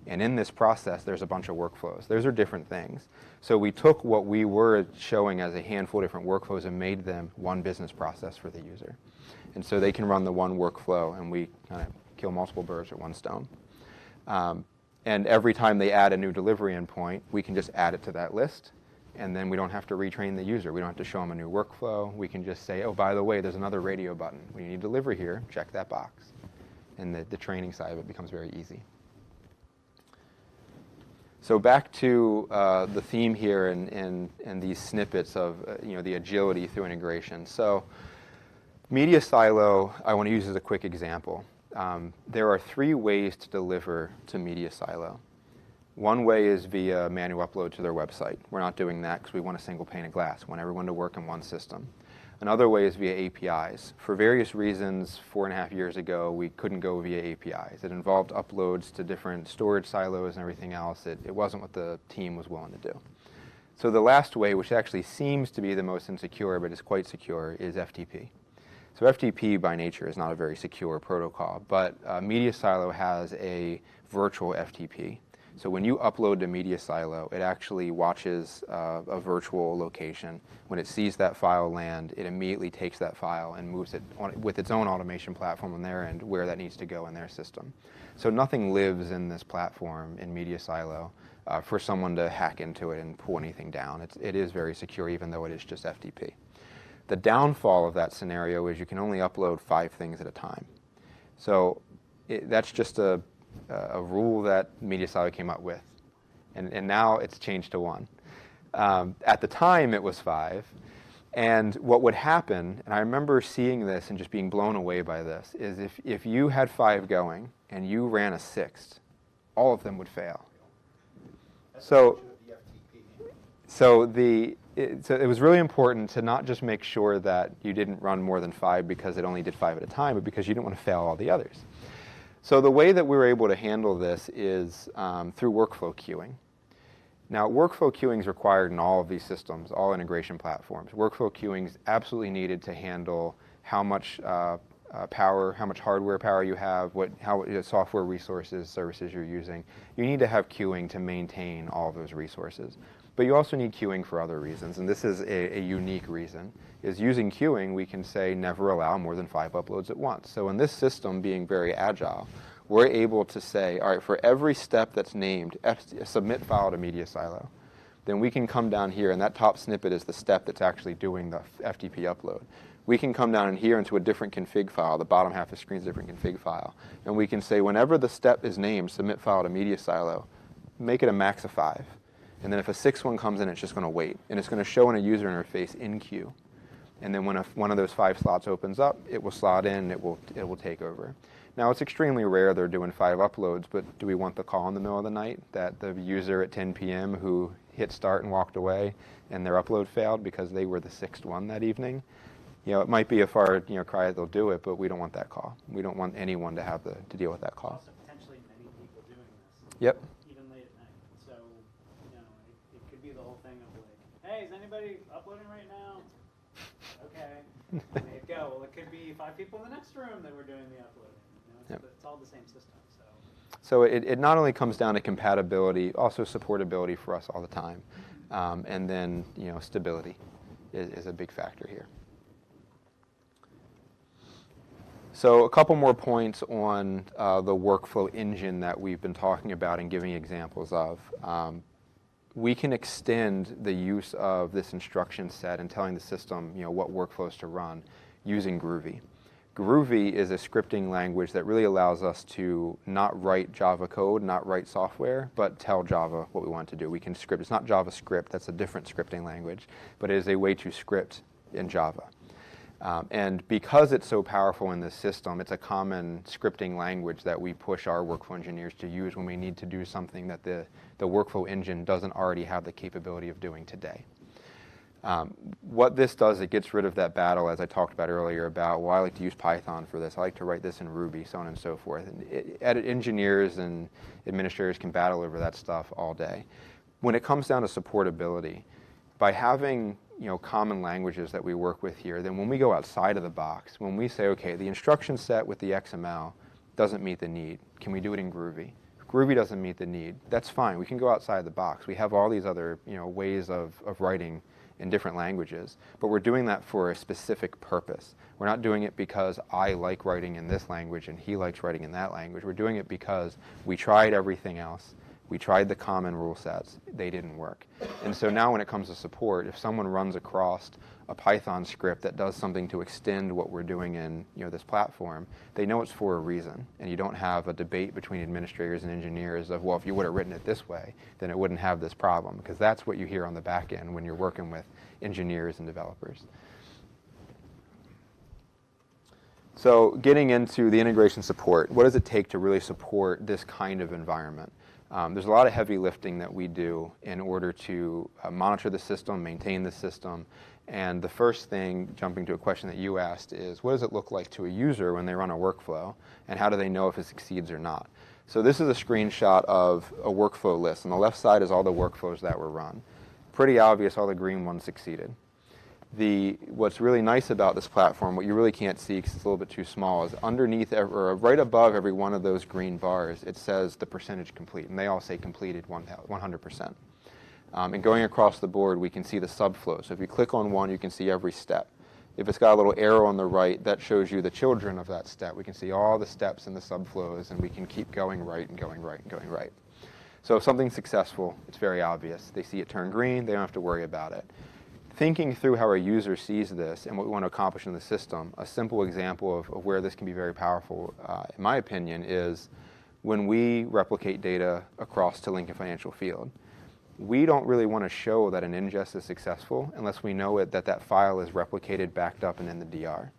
And in this process, there's a bunch of workflows. Those are different things. So we took what we were showing as a handful of different workflows and made them one business process for the user. And so they can run the one workflow, and we kind of kill multiple birds with one stone. And every time they add a new delivery endpoint, we can just add it to that list, and then we don't have to retrain the user. We don't have to show them a new workflow. We can just say, oh, by the way, there's another radio button. When you need delivery here, check that box. And the training side of it becomes very easy. So back to the theme here and these snippets of the agility through integration. So media silo, I want to use as a quick example. There are 3 ways to deliver to media silo. One way is via manual upload to their website. We're not doing that because we want a single pane of glass. We want everyone to work in one system. Another way is via APIs. For various reasons, 4.5 years ago, we couldn't go via APIs. It involved uploads to different storage silos and everything else. It wasn't what the team was willing to do. So the last way, which actually seems to be the most insecure, but is quite secure, is FTP. So FTP by nature is not a very secure protocol, but Media Silo has a virtual FTP. So when you upload to Media Silo, it actually watches a virtual location. When it sees that file land, it immediately takes that file and moves it with its own automation platform on their end where that needs to go in their system. So nothing lives in this platform in Media Silo for someone to hack into it and pull anything down. It is very secure, even though it is just FTP. The downfall of that scenario is you can only upload 5 things at a time. So that's just a rule that Media Silo came up with, and now it's changed to 1. At the time, it was 5, and what would happen, and I remember seeing this and just being blown away by this, is if you had 5 going and you ran a 6th, all of them would fail. So it was really important to not just make sure that you didn't run more than 5 because it only did 5 at a time, but because you didn't want to fail all the others. So the way that we were able to handle this is through workflow queuing. Now, workflow queuing is required in all of these systems, all integration platforms. Workflow queuing is absolutely needed to handle how much power, how much hardware power you have, how software resources, services you're using. You need to have queuing to maintain all of those resources. But you also need queuing for other reasons, and this is a unique reason. Is using queuing, we can say never allow more than 5 uploads at once. So in this system, being very agile, we're able to say, all right, for every step that's named, submit file to Media Silo, then we can come down here, and that top snippet is the step that's actually doing the FTP upload. We can come down in here into a different config file, the bottom half of the screen is a different config file, and we can say whenever the step is named, submit file to Media Silo, make it a max of 5. And then if a 6th one comes in, it's just going to wait, and it's going to show in a user interface in queue. And then when one of those 5 slots opens up, it will slot in, it will take over. Now, it's extremely rare they're doing 5 uploads, but do we want the call in the middle of the night that the user at 10 p.m. who hit start and walked away and their upload failed because they were the 6th one that evening? It might be a far cry that they'll do it, but we don't want that call. We don't want anyone to have to deal with that call. Also, potentially many people doing this. Yep. Even late at night. So, it could be the whole thing of like, hey, is anybody uploading right now? Okay. And they'd go, well, it could be 5 people in the next room that were doing the uploading. Yep. It's all the same system. So it not only comes down to compatibility, also supportability for us all the time. And then, stability is a big factor here. So a couple more points on the workflow engine that we've been talking about and giving examples of. We can extend the use of this instruction set and telling the system, what workflows to run using Groovy. Groovy is a scripting language that really allows us to not write Java code, not write software, but tell Java what we want to do. We can script. It's not JavaScript. That's a different scripting language, but it is a way to script in Java. And because it's so powerful in this system, it's a common scripting language that we push our workflow engineers to use when we need to do something that the workflow engine doesn't already have the capability of doing today. What this does, it gets rid of that battle, as I talked about earlier, about, well, I like to use Python for this, I like to write this in Ruby, so on and so forth. And engineers and administrators can battle over that stuff all day. When it comes down to supportability, by having common languages that we work with here, then when we go outside of the box, when we say, okay, the instruction set with the XML doesn't meet the need, can we do it in Groovy? If Groovy doesn't meet the need, that's fine. We can go outside the box. We have all these other ways of writing in different languages, but we're doing that for a specific purpose. We're not doing it because I like writing in this language and he likes writing in that language. We're doing it because we tried everything else. We tried the common rule sets. They didn't work. And so now when it comes to support, if someone runs across a Python script that does something to extend what we're doing in this platform, they know it's for a reason. And you don't have a debate between administrators and engineers of, well, if you would have written it this way, then it wouldn't have this problem. Because that's what you hear on the back end when you're working with engineers and developers. So getting into the integration support, what does it take to really support this kind of environment? There's a lot of heavy lifting that we do in order to monitor the system, maintain the system, and the first thing, jumping to a question that you asked, is what does it look like to a user when they run a workflow, and how do they know if it succeeds or not? So this is a screenshot of a workflow list. On the left side is all the workflows that were run. Pretty obvious all the green ones succeeded. What's really nice about this platform, what you really can't see because it's a little bit too small, is underneath or right above every one of those green bars, it says the percentage complete, and they all say completed 100%. And going across the board, we can see the subflow. So if you click on one, you can see every step. If it's got a little arrow on the right, that shows you the children of that step. We can see all the steps in the subflows, and we can keep going right and going right and going right. So if something's successful, it's very obvious. They see it turn green, they don't have to worry about it. Thinking through how a user sees this and what we want to accomplish in the system, a simple example of where this can be very powerful, in my opinion, is when we replicate data across to Lincoln Financial Field. We don't really want to show that an ingest is successful unless we know that file is replicated, backed up, and in the DR.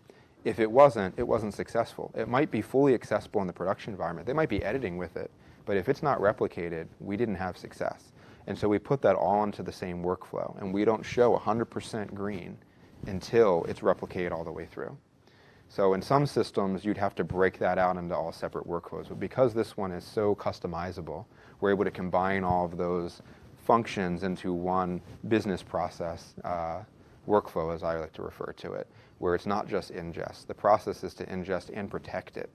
If it wasn't successful. It might be fully accessible in the production environment. They might be editing with it, but if it's not replicated, we didn't have success. And so we put that all into the same workflow, and we don't show 100% green until it's replicated all the way through. So in some systems, you'd have to break that out into all separate workflows. But because this one is so customizable, we're able to combine all of those functions into one business process workflow, as I like to refer to it, where it's not just ingest. The process is to ingest and protect it.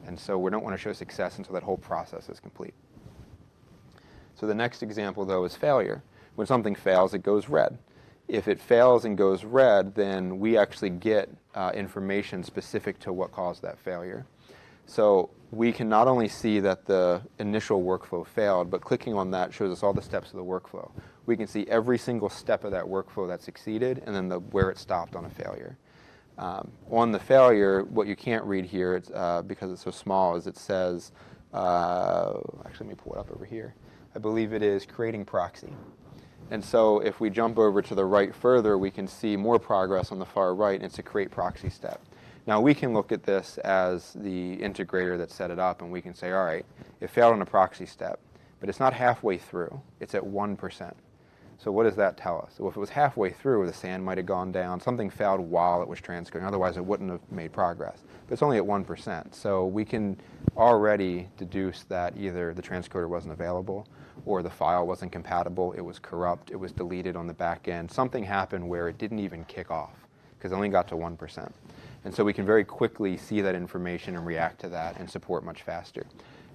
And so we don't want to show success until that whole process is complete. So the next example, though, is failure. When something fails, it goes red. If it fails and goes red, then we actually get information specific to what caused that failure. So we can not only see that the initial workflow failed, but clicking on that shows us all the steps of the workflow. We can see every single step of that workflow that succeeded and then where it stopped on a failure. On the failure, what you can't read here, because it's so small, is it says, actually let me pull it up over here. I believe it is creating proxy. And so if we jump over to the right further, we can see more progress on the far right, and it's a create proxy step. Now we can look at this as the integrator that set it up, and we can say, all right, it failed on a proxy step, but it's not halfway through, it's at 1%. So what does that tell us? Well, if it was halfway through, the sand might have gone down, something failed while it was transcoding, otherwise it wouldn't have made progress. But it's only at 1%, so we can already deduce that either the transcoder wasn't available, or the file wasn't compatible, it was corrupt, it was deleted on the back end. Something happened where it didn't even kick off, because it only got to 1%. And so we can very quickly see that information and react to that and support much faster.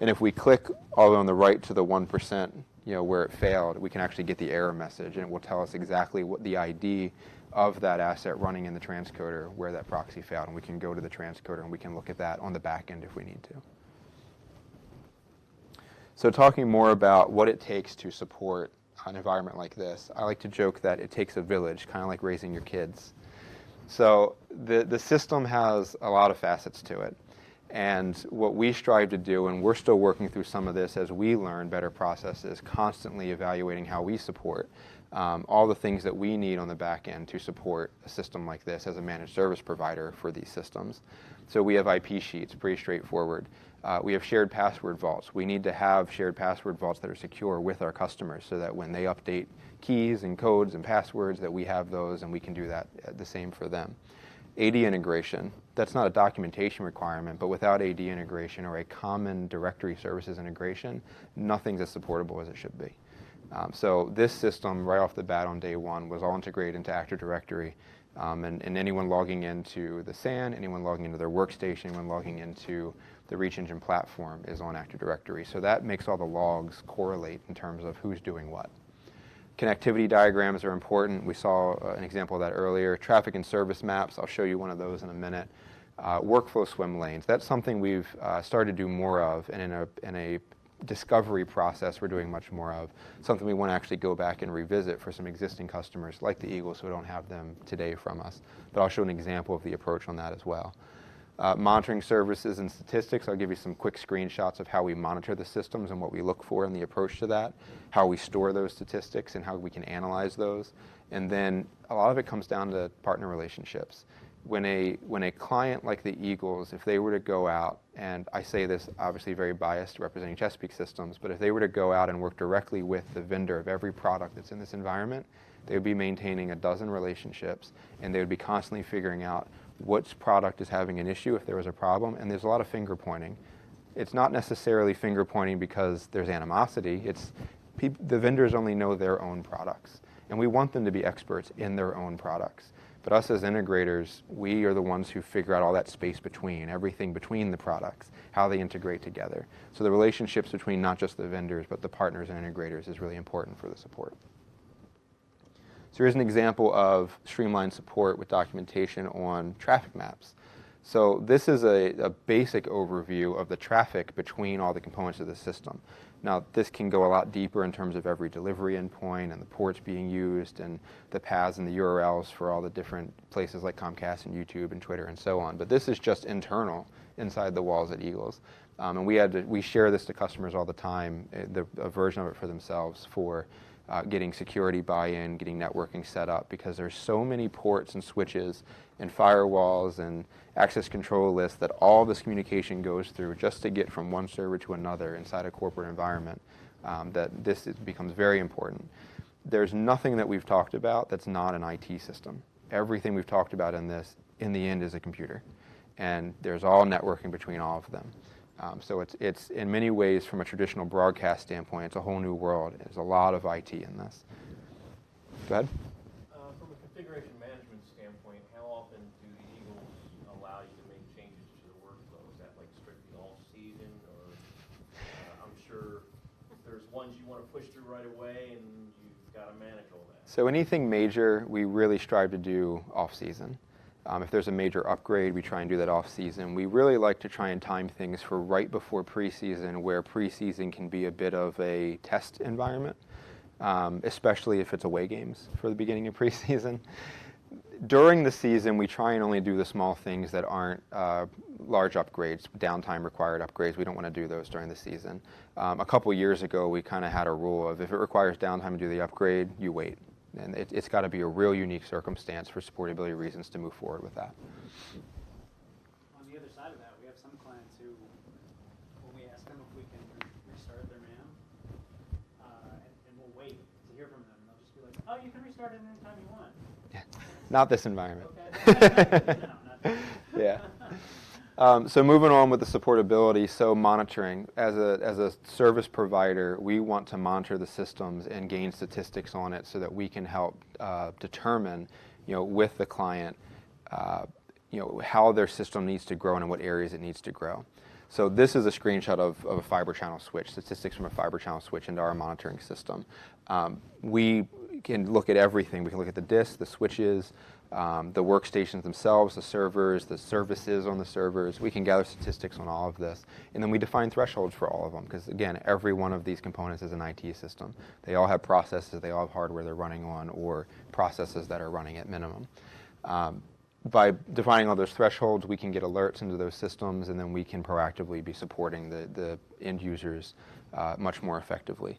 And if we click all the way on the right to the 1%, where it failed, we can actually get the error message, and it will tell us exactly what the ID of that asset running in the transcoder where that proxy failed, and we can go to the transcoder and we can look at that on the back end if we need to. So talking more about what it takes to support an environment like this, I like to joke that it takes a village, kind of like raising your kids. So the system has a lot of facets to it. And what we strive to do, and we're still working through some of this as we learn better processes, constantly evaluating how we support all the things that we need on the back end to support a system like this as a managed service provider for these systems. So we have IP sheets, pretty straightforward. We have shared password vaults. We need to have shared password vaults that are secure with our customers so that when they update keys and codes and passwords that we have those and we can do that the same for them. AD integration, that's not a documentation requirement, but without AD integration or a common directory services integration, nothing's as supportable as it should be. So this system, right off the bat on day one, was all integrated into Active Directory, and anyone logging into the SAN, anyone logging into their workstation, anyone logging into the Reach Engine platform is on Active Directory. So that makes all the logs correlate in terms of who's doing what. Connectivity diagrams are important. We saw an example of that earlier. Traffic and service maps, I'll show you one of those in a minute. Workflow swim lanes, that's something we've started to do more of, and in a discovery process we're doing much more of, something we want to actually go back and revisit for some existing customers like the Eagles who don't have them today from us. But I'll show an example of the approach on that as well. Monitoring services and statistics, I'll give you some quick screenshots of how we monitor the systems and what we look for in the approach to that, how we store those statistics and how we can analyze those. And then a lot of it comes down to partner relationships. When a client like the Eagles, if they were to go out, and I say this obviously very biased representing Chesapeake Systems, but if they were to go out and work directly with the vendor of every product that's in this environment, they would be maintaining a dozen relationships, and they would be constantly figuring out which product is having an issue if there was a problem, and there's a lot of finger pointing. It's not necessarily finger pointing because there's animosity. It's the vendors only know their own products, and we want them to be experts in their own products. But us as integrators, we are the ones who figure out all that space between, everything between the products, how they integrate together. So the relationships between not just the vendors, but the partners and integrators is really important for the support. So here's an example of Streamlined support with documentation on traffic maps. So this is a basic overview of the traffic between all the components of the system. Now, this can go a lot deeper in terms of every delivery endpoint and the ports being used and the paths and the URLs for all the different places like Comcast and YouTube and Twitter and so on. But this is just internal inside the walls at Eagles. And we share this to customers all the time, a version of it for themselves for getting security buy-in, getting networking set up, because there's so many ports and switches and firewalls and access control lists that all this communication goes through just to get from one server to another inside a corporate environment, that this becomes very important. There's nothing that we've talked about that's not an IT system. Everything we've talked about in this, in the end, is a computer. And there's all networking between all of them. So it's in many ways, from a traditional broadcast standpoint, it's a whole new world. There's a lot of IT in this. Go ahead. From a configuration management standpoint, how often do the Eagles allow you to make changes to the workflow? Is that like strictly all season, or I'm sure there's ones you want to push through right away and you've got to manage all that? So anything major, we really strive to do off season. If there's a major upgrade, we try and do that off season. We really like to try and time things for right before preseason, where preseason can be a bit of a test environment, especially if it's away games for the beginning of preseason. During the season, we try and only do the small things that aren't large upgrades, downtime required upgrades. We don't want to do those during the season. A couple years ago, we kind of had a rule of if it requires downtime to do the upgrade, you wait. And it's got to be a real unique circumstance for supportability reasons to move forward with that. On the other side of that, we have some clients who, when we ask them if we can restart their RAM, and we'll wait to hear from them, they'll just be like, oh, you can restart it anytime you want. Yeah. Not this environment. Okay. No, not that. Yeah. So moving on with the supportability, so monitoring. As a service provider, we want to monitor the systems and gain statistics on it so that we can help determine, with the client, how their system needs to grow and in what areas it needs to grow. So this is a screenshot of a fiber channel switch, statistics from a fiber channel switch into our monitoring system. We can look at everything. We can look at the disks, the switches, the workstations themselves, the servers, the services on the servers. We can gather statistics on all of this. And then we define thresholds for all of them because, again, every one of these components is an IT system. They all have processes, they all have hardware they're running on, or processes that are running at minimum. By defining all those thresholds, we can get alerts into those systems, and then we can proactively be supporting the end users much more effectively.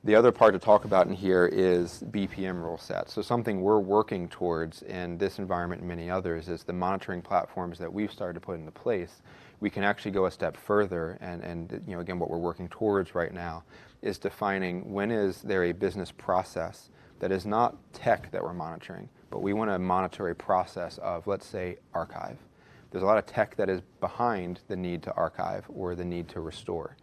The other part to talk about in here is BPM rule sets. So something we're working towards in this environment and many others is the monitoring platforms that we've started to put into place. We can actually go a step further, and you know, again, what we're working towards right now is defining when is there a business process that is not tech that we're monitoring, but we want to monitor a process of, let's say, archive. There's a lot of tech that is behind the need to archive or the need to restore.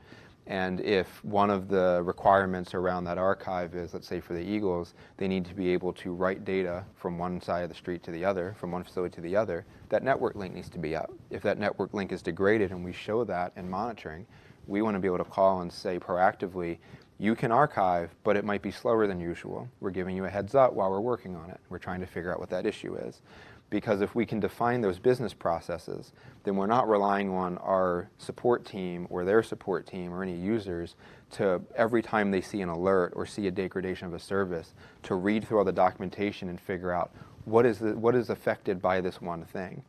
And if one of the requirements around that archive is, let's say for the Eagles, they need to be able to write data from one side of the street to the other, from one facility to the other, that network link needs to be up. If that network link is degraded and we show that in monitoring, we want to be able to call and say proactively, you can archive, but it might be slower than usual. We're giving you a heads up while we're working on it. We're trying to figure out what that issue is. Because if we can define those business processes, then we're not relying on our support team or their support team or any users to, every time they see an alert or see a degradation of a service, to read through all the documentation and figure out what is affected by this one thing.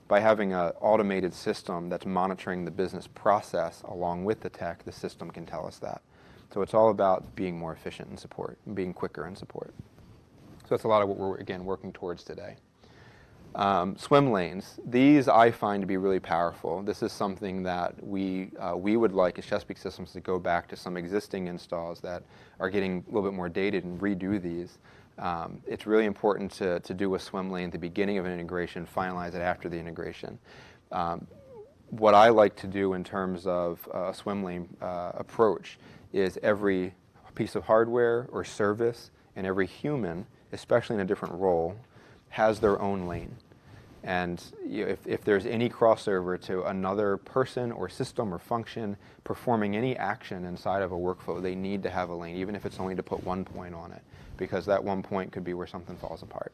By having an automated system that's monitoring the business process along with the tech, the system can tell us that. So it's all about being more efficient in support and being quicker in support. So that's a lot of what we're, again, working towards today. Swim lanes. These I find to be really powerful. This is something that we would like as Chesapeake Systems to go back to some existing installs that are getting a little bit more dated and redo these. It's really important to do a swim lane at the beginning of an integration, finalize it after the integration. What I like to do in terms of a swim lane approach is every piece of hardware or service and every human, especially in a different role, has their own lane. And if there's any crossover to another person or system or function performing any action inside of a workflow, they need to have a lane, even if it's only to put one point on it, because that one point could be where something falls apart.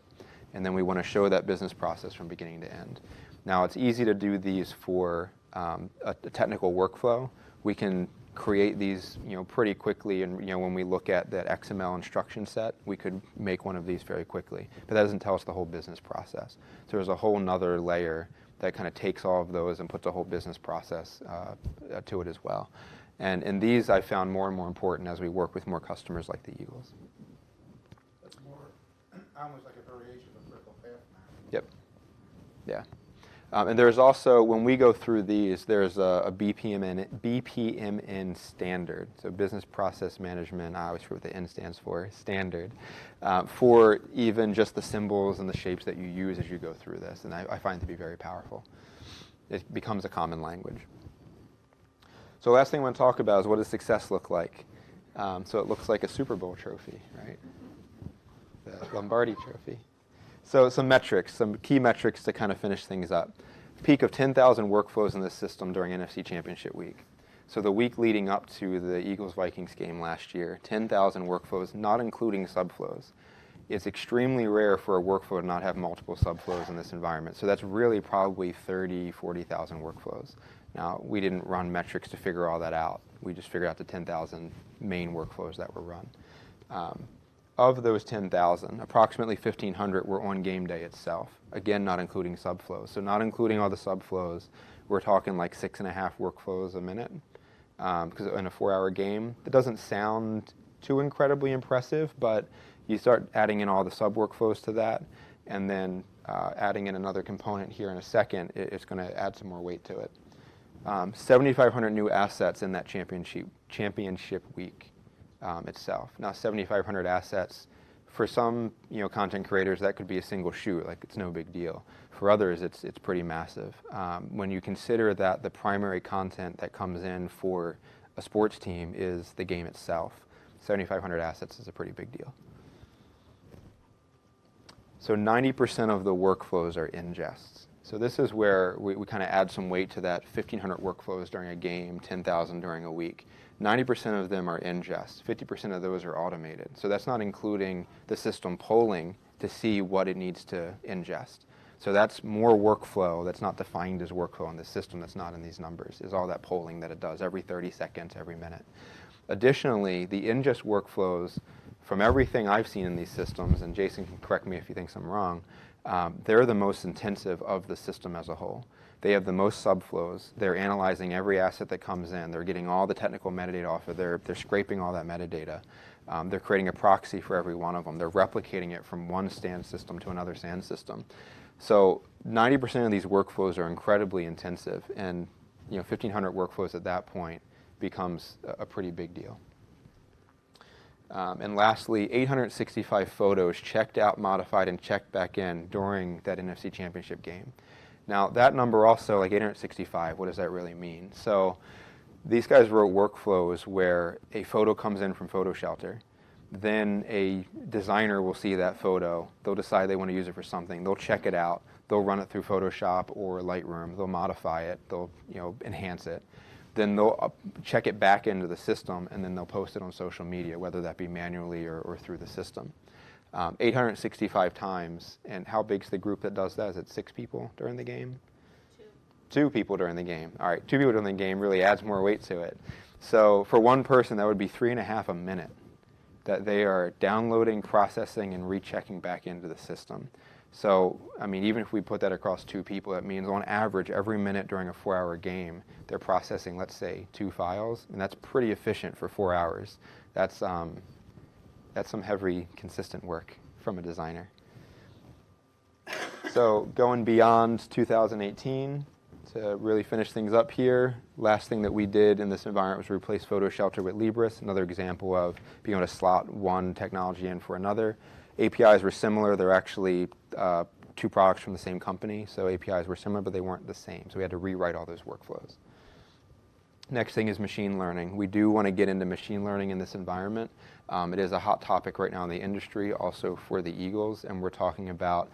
And then we want to show that business process from beginning to end. Now, it's easy to do these for a technical workflow. We can create these, pretty quickly, and when we look at that XML instruction set, we could make one of these very quickly. But that doesn't tell us the whole business process. So there's a whole nother layer that kind of takes all of those and puts a whole business process to it as well. And these I found more and more important as we work with more customers like the Eagles. That's more almost like a variation of critical path now. Yep. Yeah. And there's also, when we go through these, there's a BPMN standard, so Business Process Management, I always forget what the N stands for, standard, for even just the symbols and the shapes that you use as you go through this, and I find it to be very powerful. It becomes a common language. So last thing I want to talk about is what does success look like? So it looks like a Super Bowl trophy, right? The Lombardi trophy. So some metrics, some key metrics to kind of finish things up. Peak of 10,000 workflows in this system during NFC Championship week. So the week leading up to the Eagles-Vikings game last year, 10,000 workflows, not including subflows. It's extremely rare for a workflow to not have multiple subflows in this environment. So that's really probably 30,000, 40,000 workflows. Now, we didn't run metrics to figure all that out. We just figured out the 10,000 main workflows that were run. Of those 10,000, approximately 1,500 were on game day itself. Again, not including subflows. So not including all the subflows, we're talking like 6.5 workflows a minute. Because in a 4-hour game, it doesn't sound too incredibly impressive, but you start adding in all the sub-workflows to that, and then adding in another component here in a second, it's going to add some more weight to it. 7,500 new assets in that championship week. Itself. Now, 7,500 assets, for some content creators, that could be a single shoot, like it's no big deal. For others, it's pretty massive. When you consider that the primary content that comes in for a sports team is the game itself, 7,500 assets is a pretty big deal. So 90% of the workflows are ingests. So this is where we kind of add some weight to that 1,500 workflows during a game, 10,000 during a week. 90% of them are ingest. 50% of those are automated. So that's not including the system polling to see what it needs to ingest. So that's more workflow that's not defined as workflow in the system, that's not in these numbers, is all that polling that it does every 30 seconds, every minute. Additionally, the ingest workflows from everything I've seen in these systems, and Jason can correct me if he thinks I'm wrong, they're the most intensive of the system as a whole. They have the most subflows. They're analyzing every asset that comes in. They're getting all the technical metadata off of there. They're scraping all that metadata. They're creating a proxy for every one of them. They're replicating it from one SAN system to another SAN system. So 90% of these workflows are incredibly intensive, and 1,500 workflows at that point becomes a pretty big deal. And lastly, 865 photos checked out, modified, and checked back in during that NFC Championship game. Now, that number also, like 865, what does that really mean? So these guys wrote workflows where a photo comes in from Photo Shelter. Then a designer will see that photo. They'll decide they want to use it for something. They'll check it out. They'll run it through Photoshop or Lightroom. They'll modify it. They'll enhance it. Then they'll check it back into the system, and then they'll post it on social media, whether that be manually or through the system. 865 times. And how big's the group that does that? Is it 6 people during the game? 2 people during the game. All right, 2 people during the game really adds more weight to it. So for one person, that would be 3.5 a minute that they are downloading, processing, and rechecking back into the system. So, I mean, even if we put that across 2 people, that means on average, every minute during a 4-hour game, they're processing, let's say, 2 files, and that's pretty efficient for 4 hours. That's some heavy, consistent work from a designer. So, going beyond 2018 to really finish things up here, last thing that we did in this environment was replace Photo Shelter with Libris, another example of being able to slot one technology in for another. APIs were similar. They're actually 2 products from the same company, so APIs were similar, but they weren't the same. So we had to rewrite all those workflows. Next thing is machine learning. We do want to get into machine learning in this environment. It is a hot topic right now in the industry, also for the Eagles, and we're talking about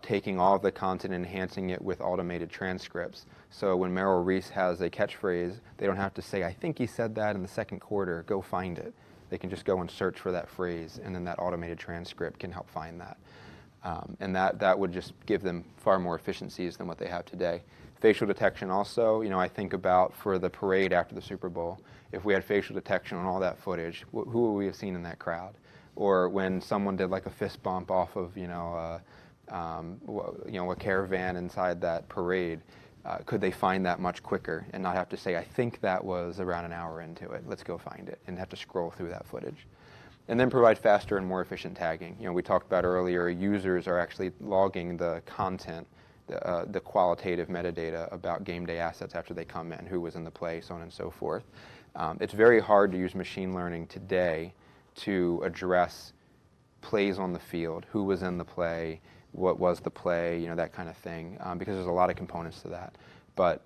taking all of the content and enhancing it with automated transcripts. So when Merrill Reese has a catchphrase, they don't have to say, I think he said that in the second quarter, go find it. They can just go and search for that phrase, and then that automated transcript can help find that. And that would just give them far more efficiencies than what they have today. Facial detection also, I think about for the parade after the Super Bowl, if we had facial detection on all that footage, who would we have seen in that crowd? Or when someone did like a fist bump off of, a caravan inside that parade, could they find that much quicker and not have to say, I think that was around an hour into it, let's go find it, and have to scroll through that footage. And then provide faster and more efficient tagging. We talked about earlier, users are actually logging the content, the qualitative metadata about game day assets after they come in, who was in the play, so on and so forth. It's very hard to use machine learning today to address plays on the field, who was in the play, what was the play, that kind of thing, because there's a lot of components to that. But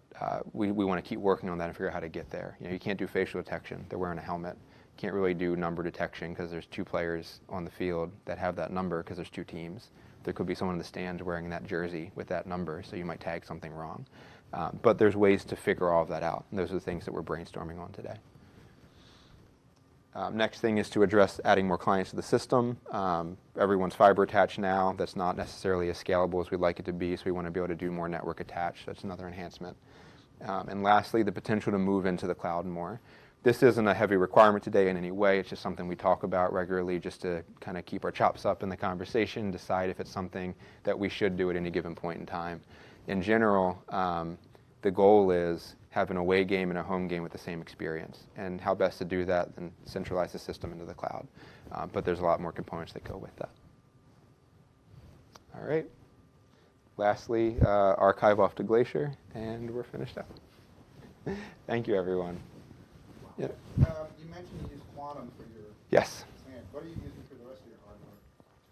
we want to keep working on that and figure out how to get there. You can't do facial detection. They're wearing a helmet. Can't really do number detection because there's 2 players on the field that have that number because there's 2 teams. There could be someone in the stands wearing that jersey with that number, so you might tag something wrong. But there's ways to figure all of that out, and those are the things that we're brainstorming on today. Next thing is to address adding more clients to the system. Everyone's fiber attached now. That's not necessarily as scalable as we'd like it to be, so we want to be able to do more network attached. That's another enhancement. And lastly, the potential to move into the cloud more. This isn't a heavy requirement today in any way. It's just something we talk about regularly just to kind of keep our chops up in the conversation, decide if it's something that we should do at any given point in time. In general, the goal is have an away game and a home game with the same experience. And how best to do that and centralize the system into the cloud. But there's a lot more components that go with that. All right. Lastly, archive off to Glacier, and we're finished up. Thank you, everyone. Yeah. You mentioned you use Quantum for your Yes. SAN. What are you using for the rest of your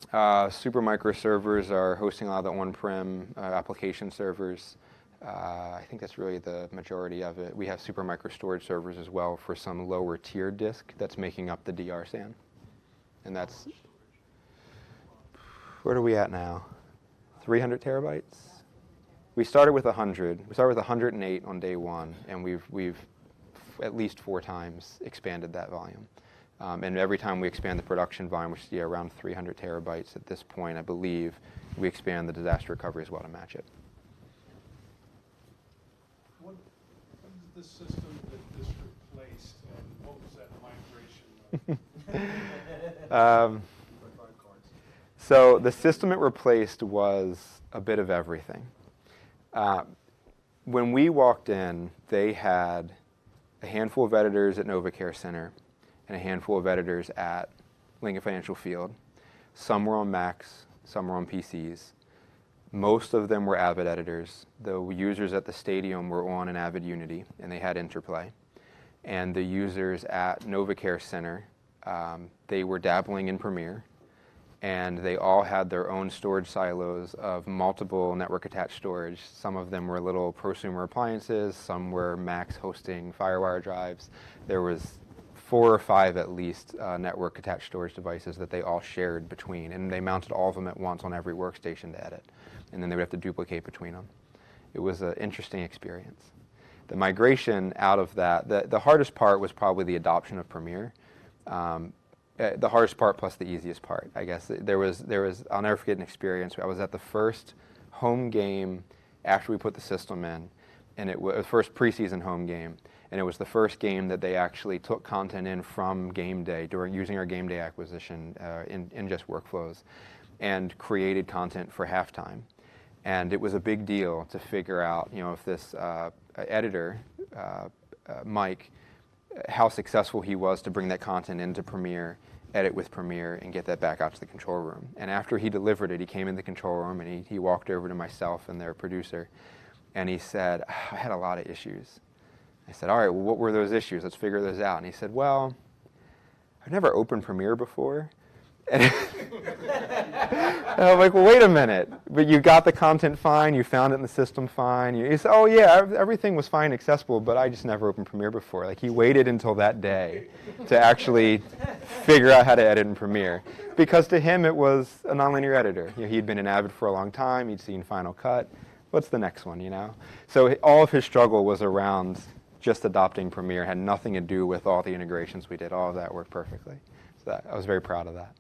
hardware? Supermicro servers are hosting a lot of the on-prem application servers. I think that's really the majority of it. We have Supermicro storage servers as well for some lower tier disk that's making up the DR SAN. And that's, where are we at now? 300 terabytes? We started with 100. We started with 108 on day one, and we've at least 4 times expanded that volume. And every time we expand the production volume, which is around 300 terabytes at this point, I believe, we expand the disaster recovery as well to match it. What is the system that this replaced, and what was that migration of? So the system it replaced was a bit of everything. When we walked in, they had a handful of editors at NovaCare Center and a handful of editors at Lincoln Financial Field. Some were on Macs, some were on PCs. Most of them were Avid editors. The users at the stadium were on an Avid Unity, and they had Interplay. And the users at NovaCare Center, they were dabbling in Premiere, and they all had their own storage silos of multiple network-attached storage. Some of them were little prosumer appliances, some were Macs hosting FireWire drives. There was 4 or 5 at least network-attached storage devices that they all shared between, and they mounted all of them at once on every workstation to edit, and then they would have to duplicate between them. It was an interesting experience. The migration out of that, the hardest part was probably the adoption of Premiere. The hardest part plus the easiest part, I guess. There was, I'll never forget an experience. I was at the first home game after we put the system in, and it was the first preseason home game, and it was the first game that they actually took content in from Gameday using our Gameday acquisition in just workflows, and created content for halftime. And it was a big deal to figure out, if this editor, Mike, how successful he was to bring that content into Premiere, edit with Premiere, and get that back out to the control room. And after he delivered it, he came in the control room and he walked over to myself and their producer, and he said, I had a lot of issues. I said, all right, well, what were those issues? Let's figure those out. And he said, well, I've never opened Premiere before. And I'm like, well, wait a minute. But you got the content fine, you found it in the system fine. He said, oh yeah, everything was fine and accessible, but I just never opened Premiere before. Like, he waited until that day to actually figure out how to edit in Premiere. Because to him, it was a nonlinear editor. He'd been in Avid for a long time, he'd seen Final Cut. What's the next one, So all of his struggle was around just adopting Premiere, had nothing to do with all the integrations we did. All of that worked perfectly. So I was very proud of that.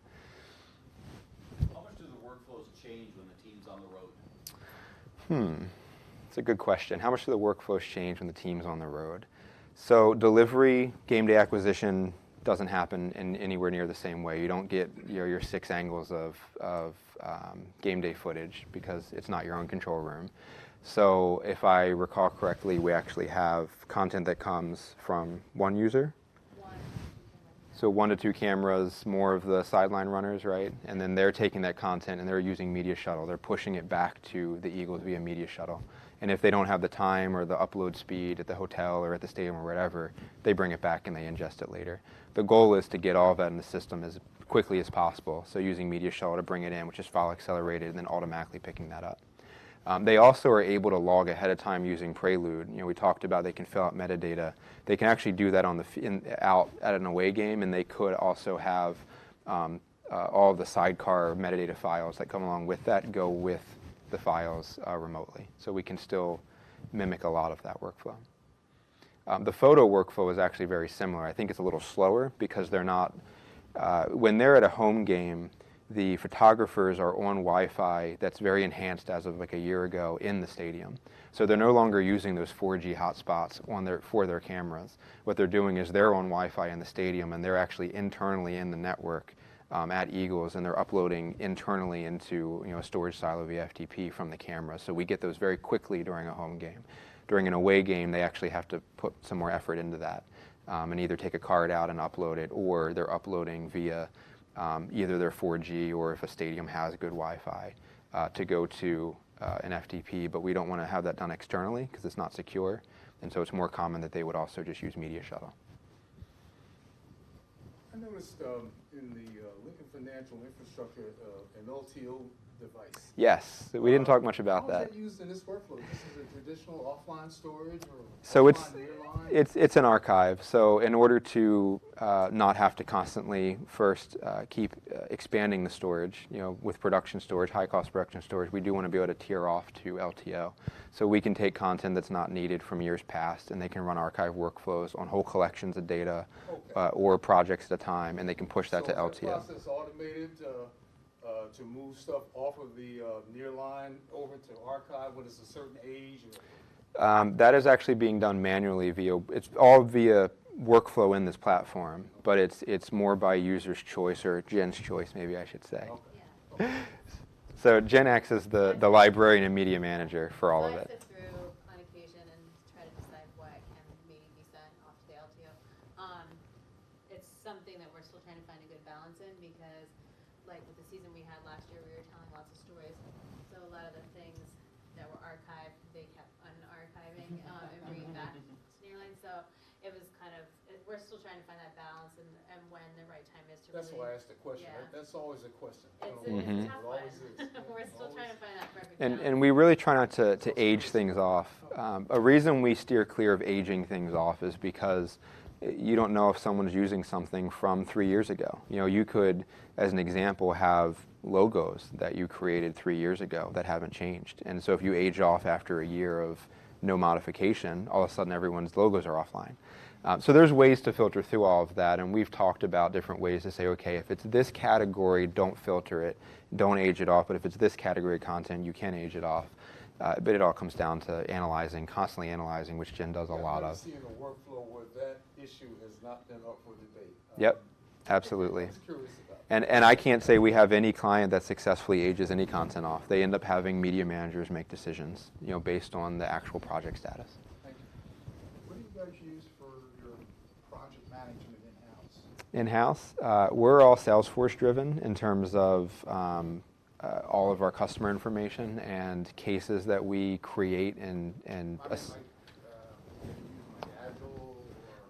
It's a good question. How much do the workflows change when the team's on the road? So delivery, Gameday Acquisition doesn't happen in anywhere near the same way. You don't get your 6 angles of Gameday footage because it's not your own control room. So if I recall correctly, we actually have content that comes from one user. So 1 to 2 cameras, more of the sideline runners, right? And then they're taking that content and they're using Media Shuttle. They're pushing it back to the Eagles via Media Shuttle. And if they don't have the time or the upload speed at the hotel or at the stadium or whatever, they bring it back and they ingest it later. The goal is to get all of that in the system as quickly as possible. So using Media Shuttle to bring it in, which is file accelerated, and then automatically picking that up. They also are able to log ahead of time using Prelude. We talked about they can fill out metadata. They can actually do that out at an away game, and they could also have all of the sidecar metadata files that come along with that go with the files remotely. So we can still mimic a lot of that workflow. The photo workflow is actually very similar. I think it's a little slower because they're not, when they're at a home game, the photographers are on Wi-Fi that's very enhanced as of like a year ago in the stadium. So they're no longer using those 4G hotspots for their cameras. What they're doing is they're on Wi-Fi in the stadium and they're actually internally in the network at Eagles, and they're uploading internally into a storage silo via FTP from the camera. So we get those very quickly during a home game. During an away game, they actually have to put some more effort into that and either take a card out and upload it, or they're uploading via either their 4G, or if a stadium has good Wi-Fi, to go to an FTP, but we don't want to have that done externally because it's not secure, and so it's more common that they would also just use Media Shuttle. I noticed in the Lincoln Financial Infrastructure, an LTO device. Yes, we didn't talk much about How that. is that used in this workflow? This is a traditional offline storage or So offline nearline? it's an archive. So in order to not have to constantly first keep expanding the storage, with production storage, high cost production storage, we do want to be able to tier off to LTO. So we can take content that's not needed from years past, and they can run archive workflows on whole collections of data or projects at a time, and they can push that to LTO. So is that process automated to move stuff off of the nearline over to archive when it's a certain age? That is actually being done manually it's all via workflow in this platform, but it's more by user's choice, or Jen's choice, maybe I should say. Okay. So Jen acts as the librarian and media manager for all of I it. sift through on occasion and try to decide what can maybe be sent off to the LTO. It's something that we're still trying to find a good balance in, because like with the season we had last year, we were telling lots of stories. So a lot of the things that were archived, they kept unarchiving and bringing back to Nearline. So it was kind of, we're still trying to find that balance and when the right time is to That's really. why I asked the question. Yeah. That's always a question. It's I don't know. a It tough always one. is. We're still trying to find that perfect And balance. we really try not to age things off. A reason we steer clear of aging things off is because you don't know if someone's using something from 3 years ago. You could, as an example, have logos that you created 3 years ago that haven't changed. And so if you age off after a year of no modification, all of a sudden everyone's logos are offline. So there's ways to filter through all of that, and we've talked about different ways to say, okay, if it's this category, don't filter it, don't age it off, but if it's this category of content, you can age it off. But it all comes down to constantly analyzing, which Jen does a lot of. Seeing a workflow where that issue has not been up for debate. Yep, absolutely. I was curious about that. And I can't say we have any client that successfully ages any content off. They end up having media managers make decisions, based on the actual project status. Thank you. What do you guys use for your project management in-house? In-house, we're all Salesforce driven in terms of all of our customer information and cases that we create and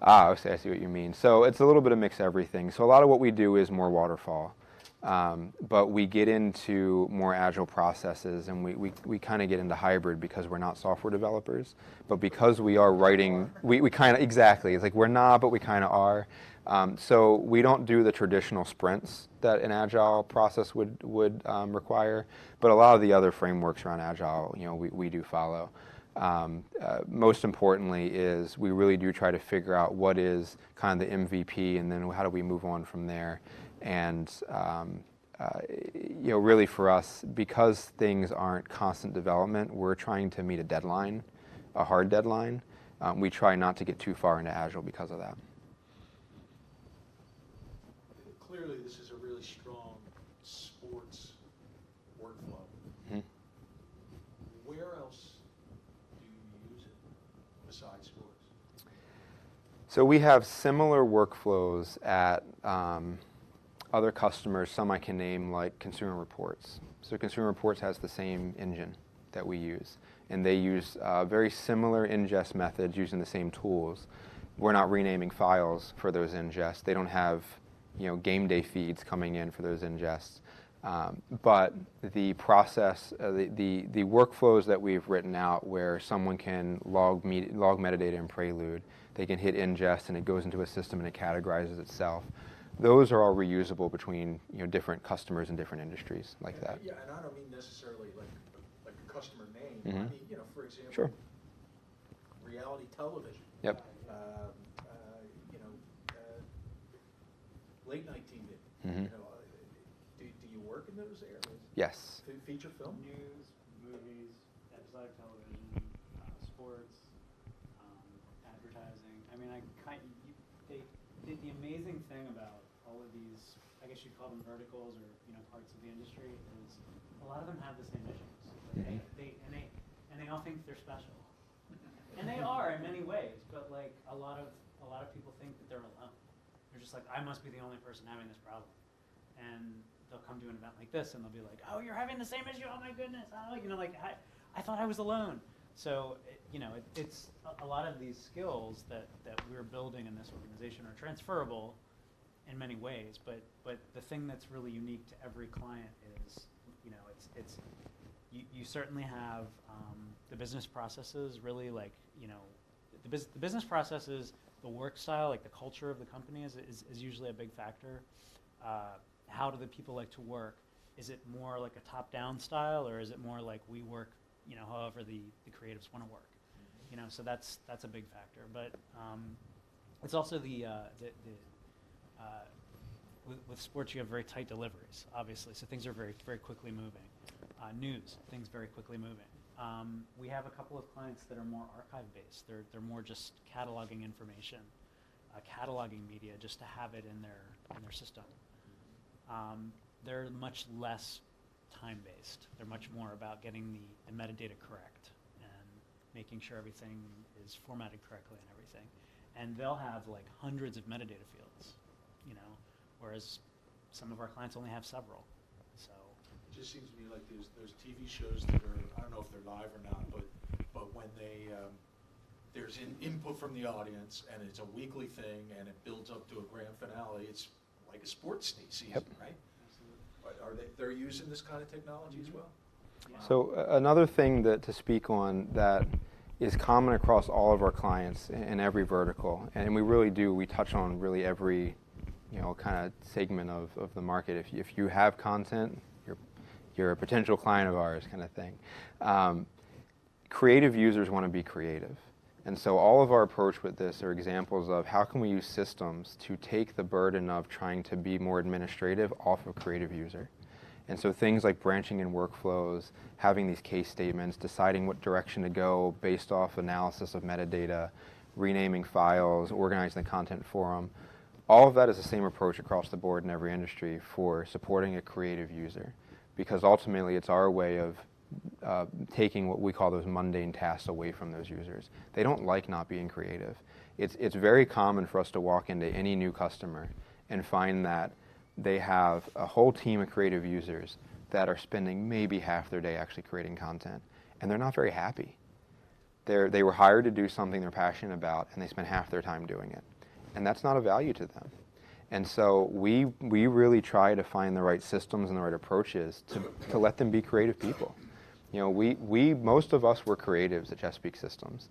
okay, I see what you mean. So it's a little bit of mix everything. So a lot of what we do is more waterfall, but we get into more agile processes, and we kind of get into hybrid because we're not software developers, but because we are writing, we kind of, exactly, it's like we're not, but we kind of are. So we don't do the traditional sprints that an agile process would require, but a lot of the other frameworks around agile, we do follow. Most importantly is we really do try to figure out what is kind of the MVP, and then how do we move on from there. And really for us, because things aren't constant development, we're trying to meet a deadline, a hard deadline. We try not to get too far into agile because of that. Clearly, this is a really strong sports workflow. Mm-hmm. Where else do you use it besides sports? So we have similar workflows at other customers, some I can name, like Consumer Reports. So Consumer Reports has the same engine that we use, and they use very similar ingest methods using the same tools. We're not renaming files for those ingests. They don't have Gameday feeds coming in for those ingests. But the process, the workflows that we've written out where someone can log metadata in Prelude, they can hit ingest and it goes into a system and it categorizes itself. Those are all reusable between different customers in different industries like that. Yeah, and I don't mean necessarily like a customer name. Mm-hmm. I mean, for example, Sure. reality television. Yep. Late night TV. Mm-hmm. Do you work in those areas? Yes. Feature film? News, movies, episodic television, sports, advertising. I mean, the amazing thing about all of these, I guess you'd call them verticals or parts of the industry, is a lot of them have the same issues. Like they all think they're special, and they are in many ways. But like a lot of people think that they're alone. They're just like, I must be the only person having this problem. And they'll come to an event like this and they'll be like, oh, you're having the same issue, oh my goodness. Oh, I thought I was alone. So, it's a lot of these skills that we're building in this organization are transferable in many ways, but the thing that's really unique to every client is, you certainly have the business processes really like, the business processes, the work style, like the culture of the company is usually a big factor. How do the people like to work? Is it more like a top-down style, or is it more like we work, however the creatives want to work? So that's a big factor. But it's also with sports, you have very tight deliveries, obviously, so things are very, very quickly moving. News, things very quickly moving. We have a couple of clients that are more archive-based. They're more just cataloging information, cataloging media, just to have it in their system. They're much less time-based. They're much more about getting the metadata correct and making sure everything is formatted correctly and everything. And they'll have like hundreds of metadata fields, whereas some of our clients only have several. So It just seems to me like there's TV shows that are, I don't know if they're live or not, but when there's input from the audience and it's a weekly thing and it builds up to a grand finale, it's like a sports season, right? They're using this kind of technology as well? So another thing to speak on that is common across all of our clients in every vertical, and we touch on really every kind of segment of the market. If you have content, you're a potential client of ours, kind of thing. Creative users want to be creative. And so all of our approach with this are examples of how can we use systems to take the burden of trying to be more administrative off of a creative user. And so things like branching in workflows, having these case statements, deciding what direction to go based off analysis of metadata, renaming files, organizing the content for them. All of that is the same approach across the board in every industry for supporting a creative user, because ultimately it's our way of taking what we call those mundane tasks away from those users. They don't like not being creative. It's very common for us to walk into any new customer and find that they have a whole team of creative users that are spending maybe half their day actually creating content, and they're not very happy. They were hired to do something they're passionate about, and they spend half their time doing it, and that's not a value to them. And so we really try to find the right systems and the right approaches to let them be creative people. Most of us were creatives at Chesapeake Systems.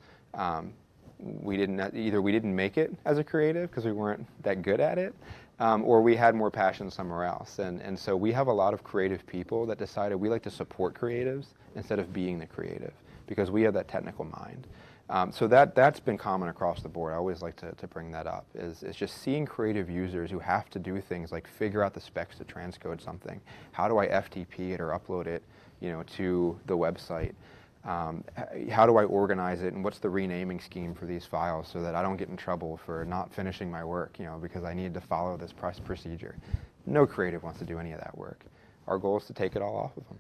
We didn't make it as a creative because we weren't that good at it, or we had more passion somewhere else. And so we have a lot of creative people that decided we like to support creatives instead of being the creative, because we have that technical mind. So that's been common across the board. I always like to bring that up, is just seeing creative users who have to do things like figure out the specs to transcode something. How do I FTP it or upload it to the website? How do I organize it, and what's the renaming scheme for these files so that I don't get in trouble for not finishing my work, because I needed to follow this procedure. No creative wants to do any of that work. Our goal is to take it all off of them.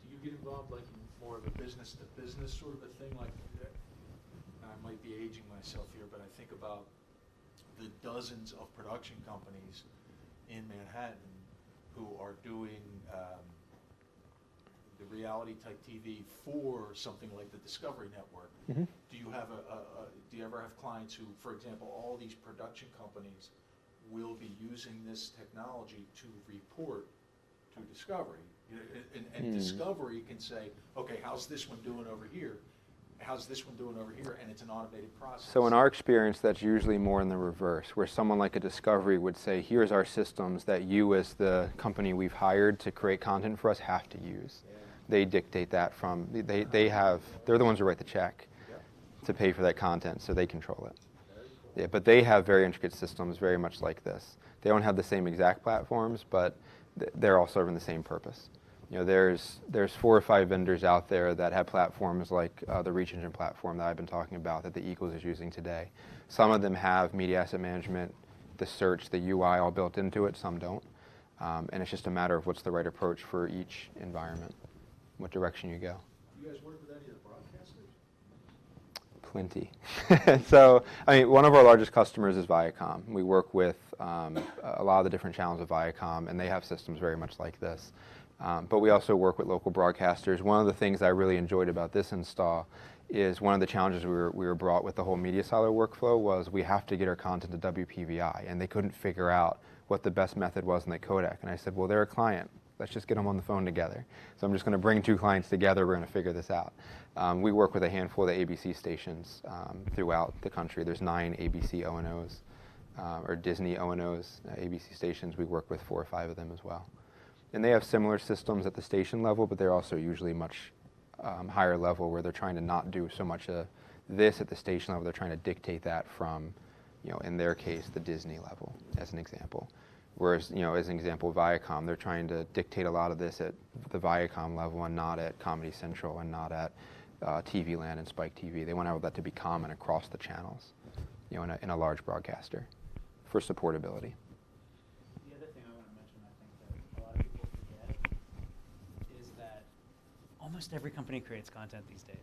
Do you get involved like in more of a business-to-business sort of a thing? Like, I might be aging myself here, but I think about the dozens of production companies in Manhattan who are doing the reality-type TV for something like the Discovery Network. Mm-hmm. Do you ever have clients who, for example, all these production companies will be using this technology to report to Discovery? And Discovery can say, okay, how's this one doing over here? How's this one doing over here? And it's an automated process. So in our experience, that's usually more in the reverse, where someone like a Discovery would say, here's our systems that you as the company we've hired to create content for us have to use. Yeah. They dictate that from, they're the ones who write the check to pay for that content, so they control it. Very cool. Yeah, but they have very intricate systems very much like this. They don't have the same exact platforms, but they're all serving the same purpose. There's 4 or 5 vendors out there that have platforms like the Reach Engine platform that I've been talking about that the Eagles is using today. Some of them have media asset management, the search, the UI all built into it, some don't. And it's just a matter of what's the right approach for each environment, what direction you go. Do you guys work with any of the broadcasters? Plenty. So, one of our largest customers is Viacom. We work with a lot of the different channels of Viacom, and they have systems very much like this. But we also work with local broadcasters. One of the things I really enjoyed about this install is one of the challenges we were brought with the whole media silo workflow was we have to get our content to WPVI, and they couldn't figure out what the best method was in the codec. And I said, well, they're a client. Let's just get them on the phone together. So I'm just going to bring 2 clients together. We're going to figure this out. We work with a handful of the ABC stations throughout the country. There's 9 ABC O&Os or Disney O&Os, ABC stations. We work with 4 or 5 of them as well. And they have similar systems at the station level, but they're also usually much higher level where they're trying to not do so much of this at the station level. They're trying to dictate that from, in their case, the Disney level, as an example. Whereas, as an example, Viacom, they're trying to dictate a lot of this at the Viacom level and not at Comedy Central and not at TV Land and Spike TV. They want all that to be common across the channels, in a large broadcaster for supportability. The other thing I want to mention, I think that a lot of people forget, is that almost every company creates content these days.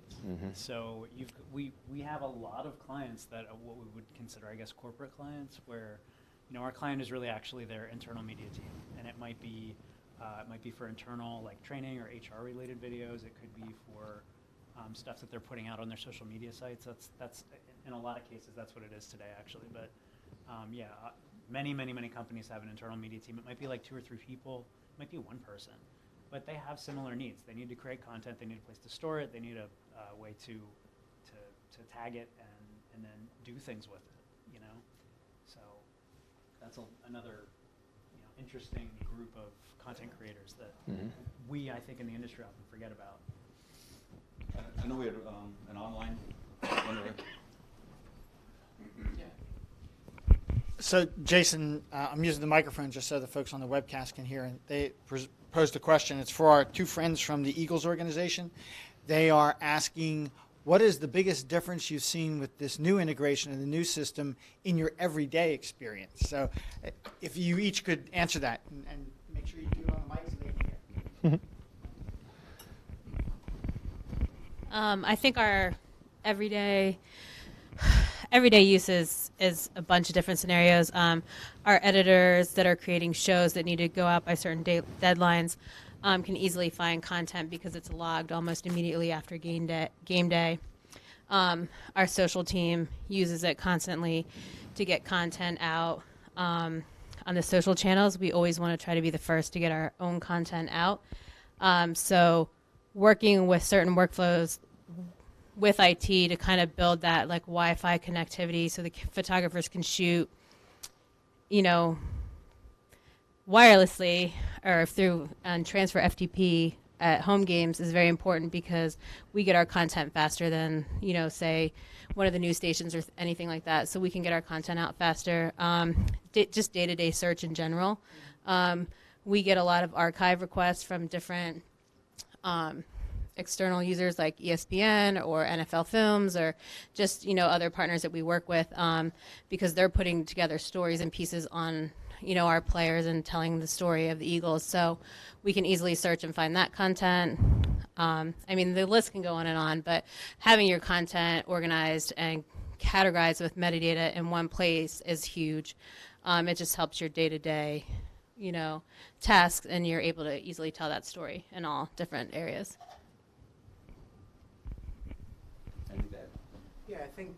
So we have a lot of clients that are what we would consider, I guess, corporate clients, where our client is really actually their internal media team, and it might be for internal like training or HR related videos. It could be for stuff that they're putting out on their social media sites. That's in a lot of cases that's what it is today actually. But many companies have an internal media team. It might be like 2 or 3 people. It might be 1 person, but they have similar needs. They need to create content. They need a place to store it. They need a way to tag it and then do things with it. So that's another interesting group of content creators that we, I think, in the industry often forget about. I know we had an online one. So, Jason, I'm using the microphone just so the folks on the webcast can hear, and they posed a question. It's for our 2 friends from the Eagles organization. They are asking, what is the biggest difference you've seen with this new integration and the new system in your everyday experience? So if you each could answer that and make sure you do it on the mic so they can hear. I think our everyday use is a bunch of different scenarios. Our editors that are creating shows that need to go out by certain deadlines can easily find content because it's logged almost immediately after game day. Our social team uses it constantly to get content out. On the social channels, we always want to try to be the first to get our own content out. So working with certain workflows with IT to kind of build that like Wi-Fi connectivity so the photographers can shoot, wirelessly or through and transfer FTP at home games is very important because we get our content faster than, say one of the news stations or anything like that. So we can get our content out faster. Just day-to-day search in general. We get a lot of archive requests from different external users like ESPN or NFL Films or just, other partners that we work with because they're putting together stories and pieces on our players and telling the story of the Eagles. So we can easily search and find that content. The list can go on and on, but having your content organized and categorized with metadata in one place is huge. It just helps your day-to-day, tasks, and you're able to easily tell that story in all different areas. Yeah, I think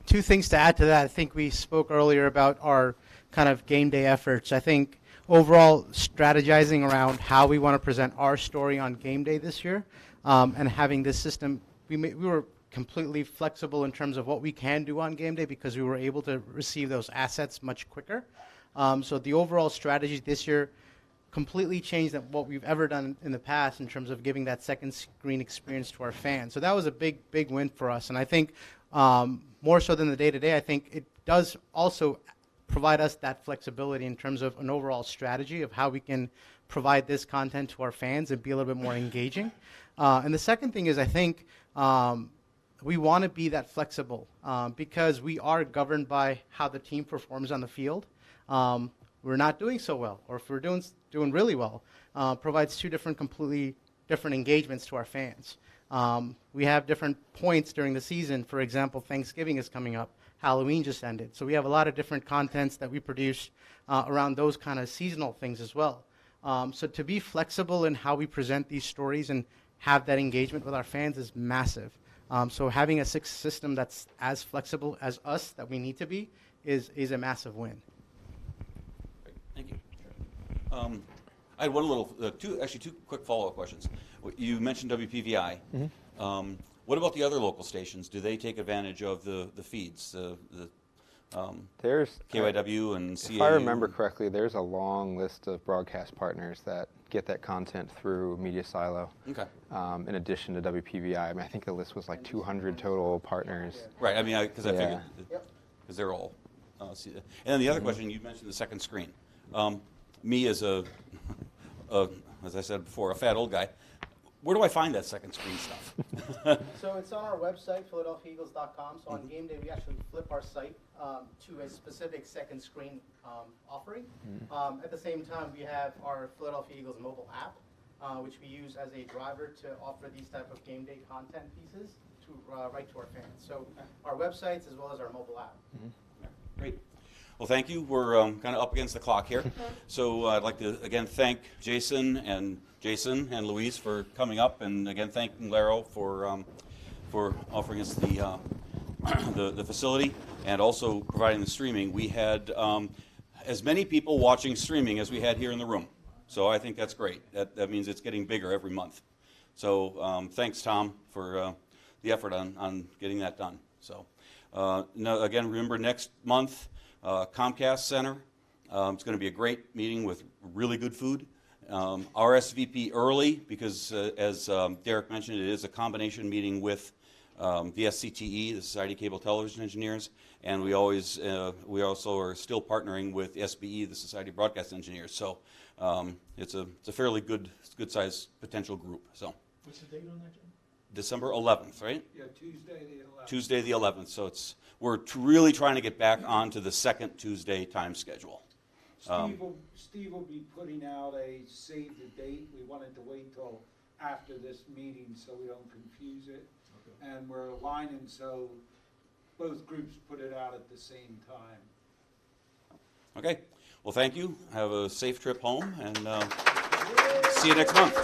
2 things to add to that. I think we spoke earlier about our kind of game day efforts. I think overall strategizing around how we want to present our story on game day this year and having this system, we were completely flexible in terms of what we can do on game day because we were able to receive those assets much quicker. So the overall strategy this year completely changed than what we've ever done in the past in terms of giving that second screen experience to our fans. So that was a big win for us. And I think more so than the day-to-day, I think it does also provide us that flexibility in terms of an overall strategy of how we can provide this content to our fans and be a little bit more engaging. And the second thing is I think we want to be that flexible because we are governed by how the team performs on the field. We're not doing so well, or if we're doing really well, provides 2 completely different engagements to our fans. We have different points during the season. For example, Thanksgiving is coming up. Halloween just ended. So we have a lot of different contents that we produce around those kind of seasonal things as well. So to be flexible in how we present these stories and have that engagement with our fans is massive. So having a system that's as flexible as us that we need to be is a massive win. Thank you. I had one little, two quick follow-up questions. You mentioned WPVI. What about the other local stations? Do they take advantage of the feeds, There's KYW and CAU? If I remember correctly, there's a long list of broadcast partners that get that content through Media Silo. Okay. In addition to WPVI, I mean, I think the list was like 200 total partners. Right. I mean, because I figured, Yep. because they're all. And then the other question, you mentioned the second screen. Me as as I said before, a fat old guy. Where do I find that second screen stuff? So it's on our website, PhiladelphiaEagles.com. So on game day, we actually flip our site to a specific second screen offering. At the same time, we have our Philadelphia Eagles mobile app, which we use as a driver to offer these type of game day content pieces to right to our fans. So our websites as well as our mobile app. Great. Well, thank you. We're kind of up against the clock here. So I'd like to, again, thank Jason and Louise for coming up, and again, thanking Lerro for offering us the facility and also providing the streaming. We had as many people watching streaming as we had here in the room. So I think that's great. That means it's getting bigger every month. So thanks, Tom, for the effort on getting that done. So now, again, remember next month, Comcast Center. It's going to be a great meeting with really good food. RSVP early because, as Derek mentioned, it is a combination meeting with the SCTE, the Society of Cable Television Engineers, and we also are still partnering with SBE, the Society of Broadcast Engineers. So it's a fairly good sized potential group. So What's the date on that, Jim? December 11th, right? Yeah, Tuesday the 11th. Tuesday the 11th. So we're really trying to get back onto the second Tuesday time schedule. Steve will be putting out a save the date. We wanted to wait till after this meeting so we don't confuse it. Okay. And we're aligning so both groups put it out at the same time. Okay. Well, thank you. Have a safe trip home, and see you next month.